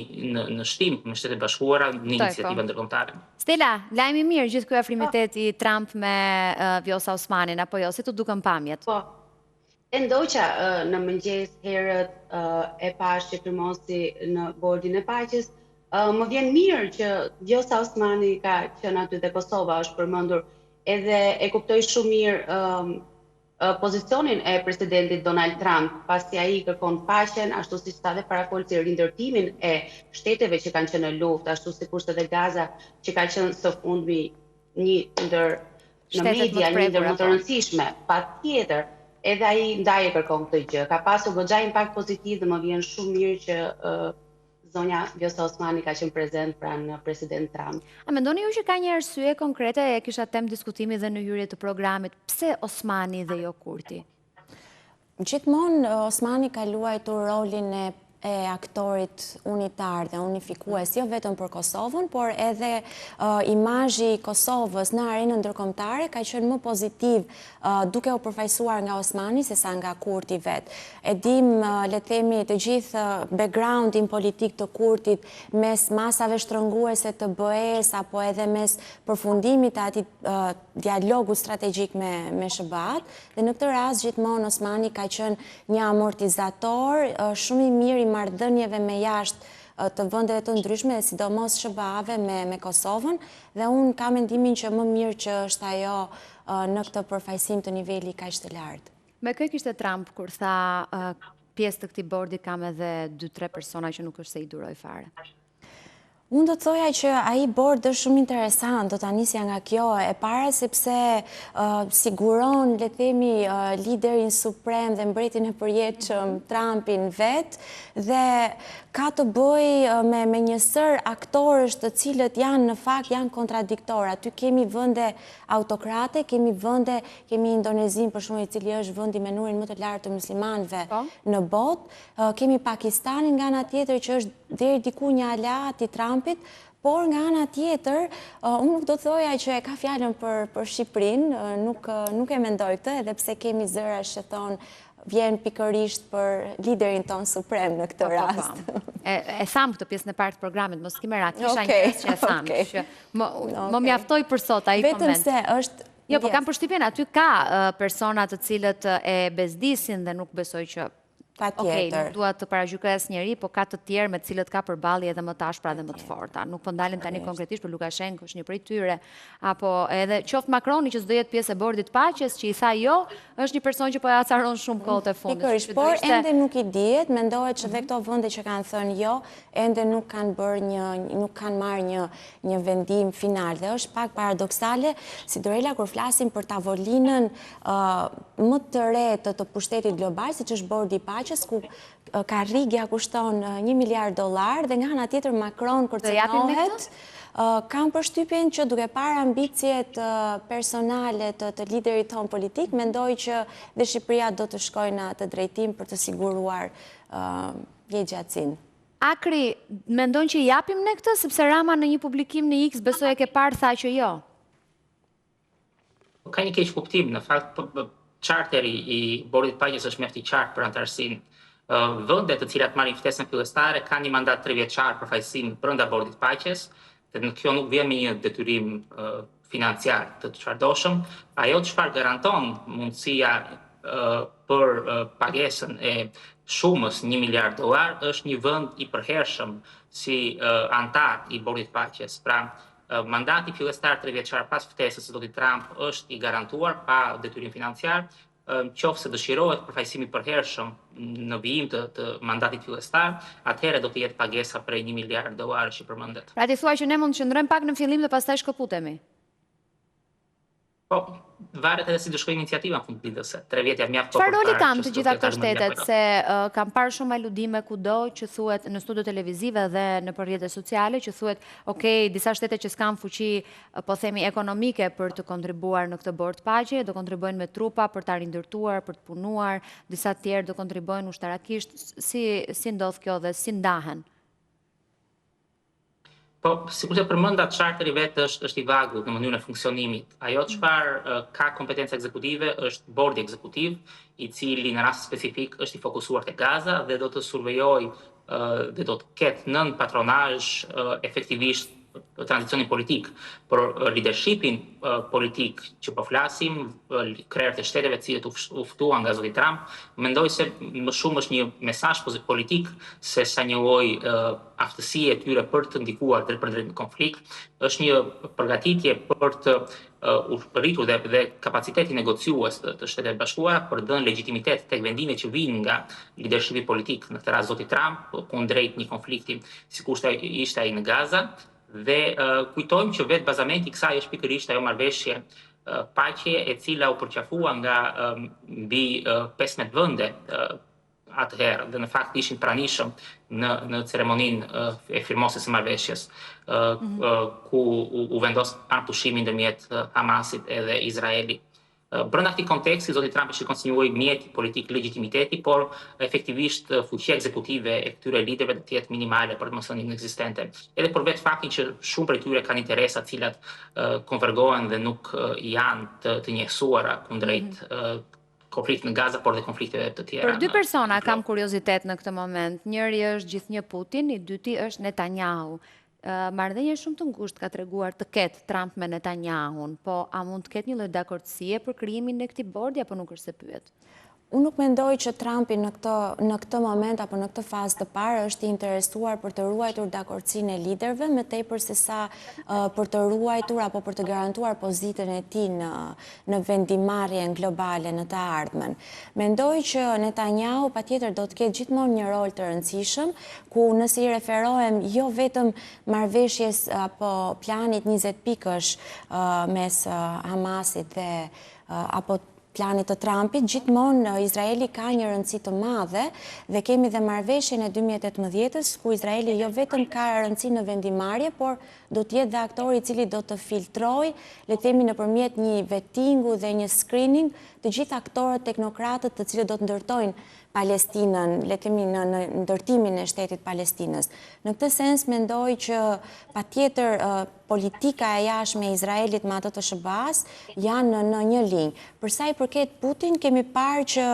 në shtim me Shtetet Bashkuara në iniciativë ndërkombëtare. Stella, lajmi mirë gjithë ky afrimitet i Trump me Vjosa Osmanin apo jo, si të duken pamjet? E ndoqa në mëngjes herët e pash që firmosi në Bordin e Paqes, më vjen mirë që Vjosa Osmani ka qenë aty dhe Kosova është përmendur, edhe e kuptoj shumë mirë pozicionin e presidentit Donald Trump, pasi ai kërkon paqen, ashtu siç tha dhe parafolsi rindërtimin e shteteve që kanë qenë në luftë, ashtu sikur edhe Gaza që ka qenë së fundmi një ndër në media një ndër më të rëndësishme, patjetër. Edhe ai ndaj e kërkon këtë gjë. Ka pasur goxha impakt pozitiv dhe më vjen shumë mirë që zonja Vjosa Osmani ka qenë prezent pranë president Trump. A mendoni ju që ka një arsye konkrete, e kisha temë diskutimi dhe në hyrje të programit, pse Osmani dhe jo Kurti? Gjithmonë Osmani ka luajtur rolin e aktorit unitar dhe unifikues, jo vetëm për Kosovën, por edhe imazhi i Kosovës në arenën ndërkombëtare ka qenë më pozitiv duke u përfaqësuar nga Osmani sesa nga Kurti vet. E dim, le të themi, të gjithë backgroundin politik të Kurtit mes masave shtrënguese të BE-s apo edhe mes përfundimit të atij dialogu strategjik me SBA-t, dhe në këtë rast gjithmonë Osmani ka qenë një amortizator shumë i mirë i marrëdhënieve me jashtë të vendeve të ndryshme, sidomos SBA-ve me Kosovën, dhe unë kam mendimin që më mirë që është ajo në këtë përfaqësim të niveli kaq të lartë. Me kë kishte Trump kur tha pjesë të këtij bordi kam edhe 2-3 persona që nuk është se i duroj fare? Unë do të thoja që ai bord është shumë interesant, do ta nisja nga kjo e para sepse siguron, le të themi, liderin suprem dhe mbretin e përjetshëm Trumpin vet dhe ka të bëjë me një sër aktorësh të cilët në fakt janë kontradiktorë. Aty kemi vende autokrate, kemi Indonezin për shembull, i cili është vendi me numrin më të lartë të muslimanëve në botë, kemi Pakistanin nga ana tjetër që është deri diku një aleat i Trumpit, por nga ana tjetër, unë nuk do të thoja që e ka fjalën për Shqipërinë, nuk e mendoj këtë, edhe pse kemi zërash që thonë vjen pikërisht për liderin ton suprem në këtë rast. E tham këtë pjesën e parë të programit, mos kime ra, kisha një pjesë që e tham, që më mjaftoj për sot ai koment. Vetëm se është... Jo, po kam përshtypjen, aty ka persona të cilët e bezdisin dhe nuk besoj që... Okej, nuk dua të paragjykoj njeri, po ka të tjerë me cilët ka përballje edhe më të ashpra dhe më të forta. Nuk po ndalim tani konkretisht për Lukashenko, është një prej tyre, apo edhe qoftë Macroni që s'do jetë pjesë e bordit paqes, që i tha jo, është një person që po e acaron shumë kohët e fundit. Pikërisht, por ende nuk i dihet, mendohet që dhe këto vende që kanë thënë jo, ende nuk kanë marrë një vendim final. Dhe është pak paradoksale, si Dorela kur flasim për tavolinën më të re të pushtetit global, siç është bordi i paqes, Paqes, ku karrigja kushton $1 miliard dhe nga ana tjetër Macron kërcënohet. Kam përshtypjen që duke parë ambicjet personale të liderit ton politik, mendoj që dhe Shqipëria do të shkojë në atë drejtim për të siguruar gjatësinë. Akri, mendon që japim ne këtë, sepse Rama në një publikim në X besoj e ke parë tha që jo? Ka një keq kuptim, në fakt charteri i Bordit Paqes është mjaft i qartë për antarësinë. Vendet të cilat marrin ftesën fillestare kanë një mandat 3 vjeçar për fajësim brenda Bordit Paqes, dhe në kjo nuk vjen me një detyrim financiar të çfarëdoshëm. Ajo çfarë garanton mundësia për pagesën e shumës $1 miliard është një vend i përhershëm si antar i Bordit Paqes. Pra, mandati fillestar 3 vjeçar pas ftesës së zotit Trump është i garantuar pa detyrim financiar. Qoftë se dëshirohet përfaqësimi përhershëm në vijim të mandatit fillestar, atëherë do të jetë pagesa prej $1 miliard që përmendet. Pra ti thua që ne mund të qëndrojmë pak në fillim dhe pastaj shkëputemi? Po, varet edhe si do shkojë iniciativa në fund ditës, 3 vjet janë mjaft. Çfarë roli kanë të gjitha këto shtetet, se kam parë shumë aludime kudo që thuhet në studio televizive dhe në rrjetet sociale që thuhet, okay, disa shtete që s'kan fuqi, po themi ekonomike për të kontribuar në këtë bord paqe, do kontribuojnë me trupa për ta rindërtuar, për të punuar, disa të tjerë do kontribuojnë ushtarakisht. Si ndodh kjo dhe si ndahen? Po, sikur të përmenda, charteri vetë është i vagël në mënyrën e funksionimit. Ajo çfarë ka kompetencë ekzekutive është bordi ekzekutiv, i cili në rast specifik është i fokusuar te Gaza dhe do të survejojë dhe do të ketë nën patronazh efektivisht tranzicionin politik, por leadershipin politik që po flasim, krerët e shteteve të cilët u ftuan nga zoti Trump, mendoj se më shumë është një mesazh politik se sa një lloj aftësie e tyre për të ndikuar drejt për drejt në konflikt, është një përgatitje për të rritur dhe kapaciteti negociues të Shtetet Bashkuara për dhënë legjitimitet tek vendimet që vijnë nga leadershipi politik, në këtë rast zoti Trump, kundrejt një konflikti sikur ishte ai në Gaza. Dhe kujtojmë që vetë bazamenti i kësaj është pikërisht ajo marrëveshje paqe e cila u përqafua nga mbi 15 vende atëherë dhe në fakt ishin pranishëm në ceremoninë e firmosjes së marrëveshjes ku u vendos pushimin ndërmjet Hamasit edhe Izraelit. Brenda këtij konteksti, zoti Trump shikon si një lloj mjeti politik legitimiteti, por efektivisht fuqia ekzekutive e këtyre liderëve do të jetë minimale për të mos thënë inekzistente. Edhe për vetë faktin që shumë prej tyre kanë interesa të cilat konvergohen dhe nuk janë të njësuara kundrejt konfliktit në Gaza, por dhe konflikteve të tjera. Për dy persona kam kuriozitet në këtë moment. Njëri është gjithnjë Putin, i dyti është Netanyahu. Marrëdhënie shumë të ngushtë ka treguar të ketë Trump me Netanyahun, po a mund të ketë një lloj dakordësie për krijimin e këtij bordi apo nuk është se pyet? Unë nuk mendoj që Trumpi në këtë moment apo në këtë fazë të parë është i interesuar për të ruajtur dakordësinë e liderëve, më tepër se sa për të ruajtur apo për të garantuar pozitën e tij në vendimarrjen globale në të ardhmen. Mendoj që Netanyahu patjetër do të ketë gjithmonë një rol të rëndësishëm, ku nëse i referohem jo vetëm marrëveshjes apo planit 20 pikësh mes Hamasit dhe apo planit të Trumpit, gjithmonë Izraeli ka një rëndësi të madhe dhe kemi dhe marrëveshjen e 2018-s, ku Izraeli jo vetëm ka rëndësi në vendimarrje, por do të jetë dhe aktori i cili do të filtrojë, le të themi nëpërmjet një vettingu dhe një screening, të gjithë aktorët teknokratët të cilët do të ndërtojnë Palestinën, le të themi në ndërtimin e shtetit Palestinës. Në këtë sens mendoj që patjetër politika e jashtme e Izraelit me atë të SBA-s janë në një linjë. Për sa i përket Putin, kemi parë që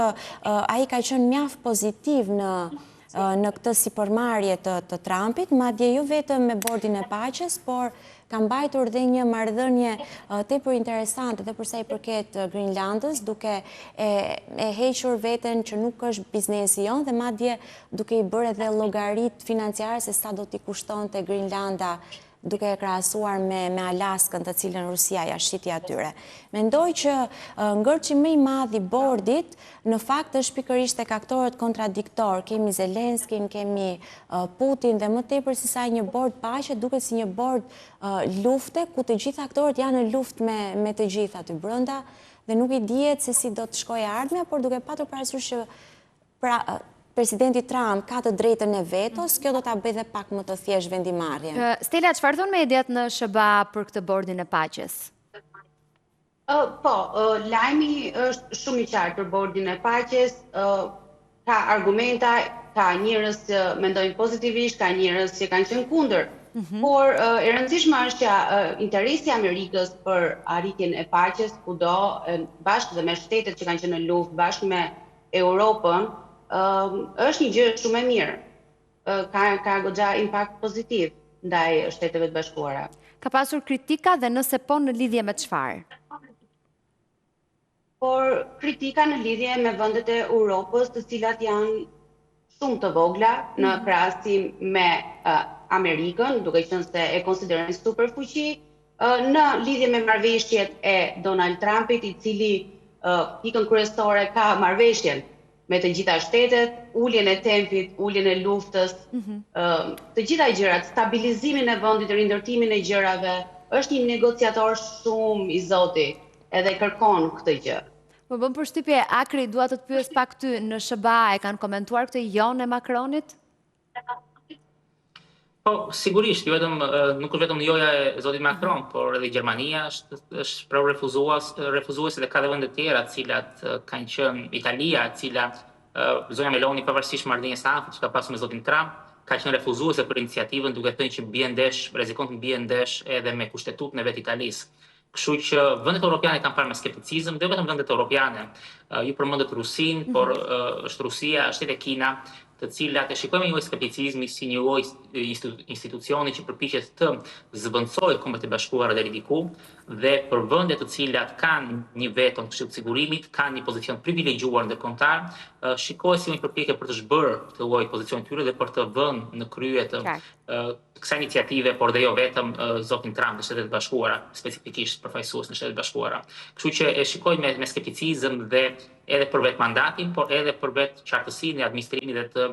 ai ka qenë mjaft pozitiv në këtë sipërmarrje të Trumpit, madje jo vetëm me bordin e paqes, por ka mbajtur dhe një marrëdhënie tepër interesante dhe për sa i përket Greenlandës, duke e hequr veten që nuk është biznesi jon dhe madje duke i bërë edhe llogarit financiare se sa do t'i kushtonte Greenlanda duke e krahasuar me Alaskën, të cilën Rusia ja shiti atyre. Mendoj që ngërçi më i madh i bordit në fakt është pikërisht tek aktorët kontradiktor. Kemi Zelenskin, kemi Putin dhe më tepër se sa një bord paqe duket si një bord lufte ku të gjithë aktorët janë në luftë me të gjithë aty brenda dhe nuk i dihet se si do të shkojë ardhmja, por duke patur parasysh që presidenti Trump ka të drejtën e vetos, kjo do ta bëjë dhe pak më të thjeshtë vendimarrjen. Stella, çfarë thon mediat në SBA për këtë bordin e paqes? Po, lajmi është shumë i qartë për bordin e paqes, ka argumenta, ka njerëz që mendojnë pozitivisht, ka njerëz që kanë qenë kundër. Por e rëndësishme është që interesi i Amerikës për arritjen e paqes kudo, bashkë dhe me shtetet që kanë qenë në luftë, bashkë me Europën, është një gjë shumë e mirë. Ka goxha impakt pozitiv ndaj Shteteve të Bashkuara. Ka pasur kritika dhe nëse po në lidhje me çfarë? Por kritika në lidhje me vendet e Europës, të cilat janë shumë të vogla në krahasim me Amerikën, duke qenë se e konsiderojnë superfuqi, në lidhje me marrëveshjet e Donald Trumpit, i cili pikën kryesore ka marrëveshjen me të gjitha shtetet, uljen e tempit, uljen e luftës, të gjitha gjërat, stabilizimin e vendit, rindërtimin e gjërave, është një negociator shumë i zoti, edhe kërkon këtë gjë. Më bën përshtypje, Akri, dua të të pyes pak ty, në SBA e kanë komentuar këtë jonë e Macronit? Po, sigurisht, nuk është vetëm joja e zotit Macron, por edhe Gjermania është pra refuzuese dhe ka dhe vende tjera, cilat kanë qenë Italia, cilat zonja Meloni pavarësisht marrëdhënies së afërt që ka pasur me zotin Trump, ka qenë refuzuese për iniciativën, duke thënë që rrezikon të bie ndesh edhe me kushtetutën e vet Italisë. Kështu që vendet europiane kanë parë me skepticizëm, dhe vetëm vendet europiane. Ju përmendët Rusin, por është Rusia, është edhe Kina, të cilat e shikojmë një lloj skepticizmi si një lloj institucioni që përpiqet të zëvendësojë Kombet e Bashkuara deri diku, dhe për vende të cilat kanë një veto në Këshillin e Sigurimit, kanë një pozicion privilegjuar ndërkombëtar, shikohet si një përpjekje për të zhbërë këtë lloj pozicionit tyre dhe për të vënë në krye të kësaj iniciative, por dhe jo vetëm zotin Trump në Shtetet e Bashkuara, specifikisht përfaqësues në Shtetet e Bashkuara. Kështu që e shikoj me skepticizëm dhe edhe për vetë mandatin, por edhe për vetë qartësinë e administrimit dhe të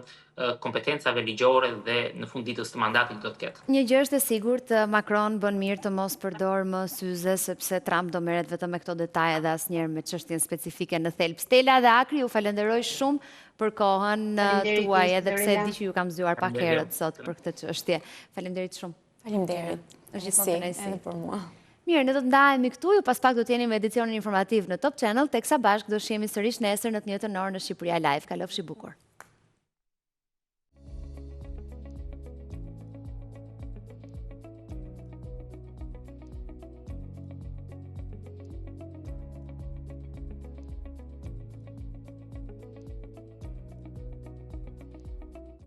kompetencave ligjore dhe në fund ditës të mandatit do të ketë. Një gjë është e sigurt, Macron bën mirë të mos përdor më syze, sepse Trump do merret vetëm me këto detaje dhe asnjëherë me çështjen specifike në thelb. Stella dhe Akri, ju falenderoj shumë për kohën tuaj, edhe pse di që ju kam zgjuar pak herët sot për këtë çështje. Faleminderit shumë. Faleminderit. Është gjithmonë kënaqësi edhe për mua. Mirë, ne do të ndahemi këtu, ju pas pak do të jeni me edicionin informativ në Top Channel, teksa bashkë do shihemi sërish nesër në të njëjtën orë në Shqipëria Live. Kalofshi bukur.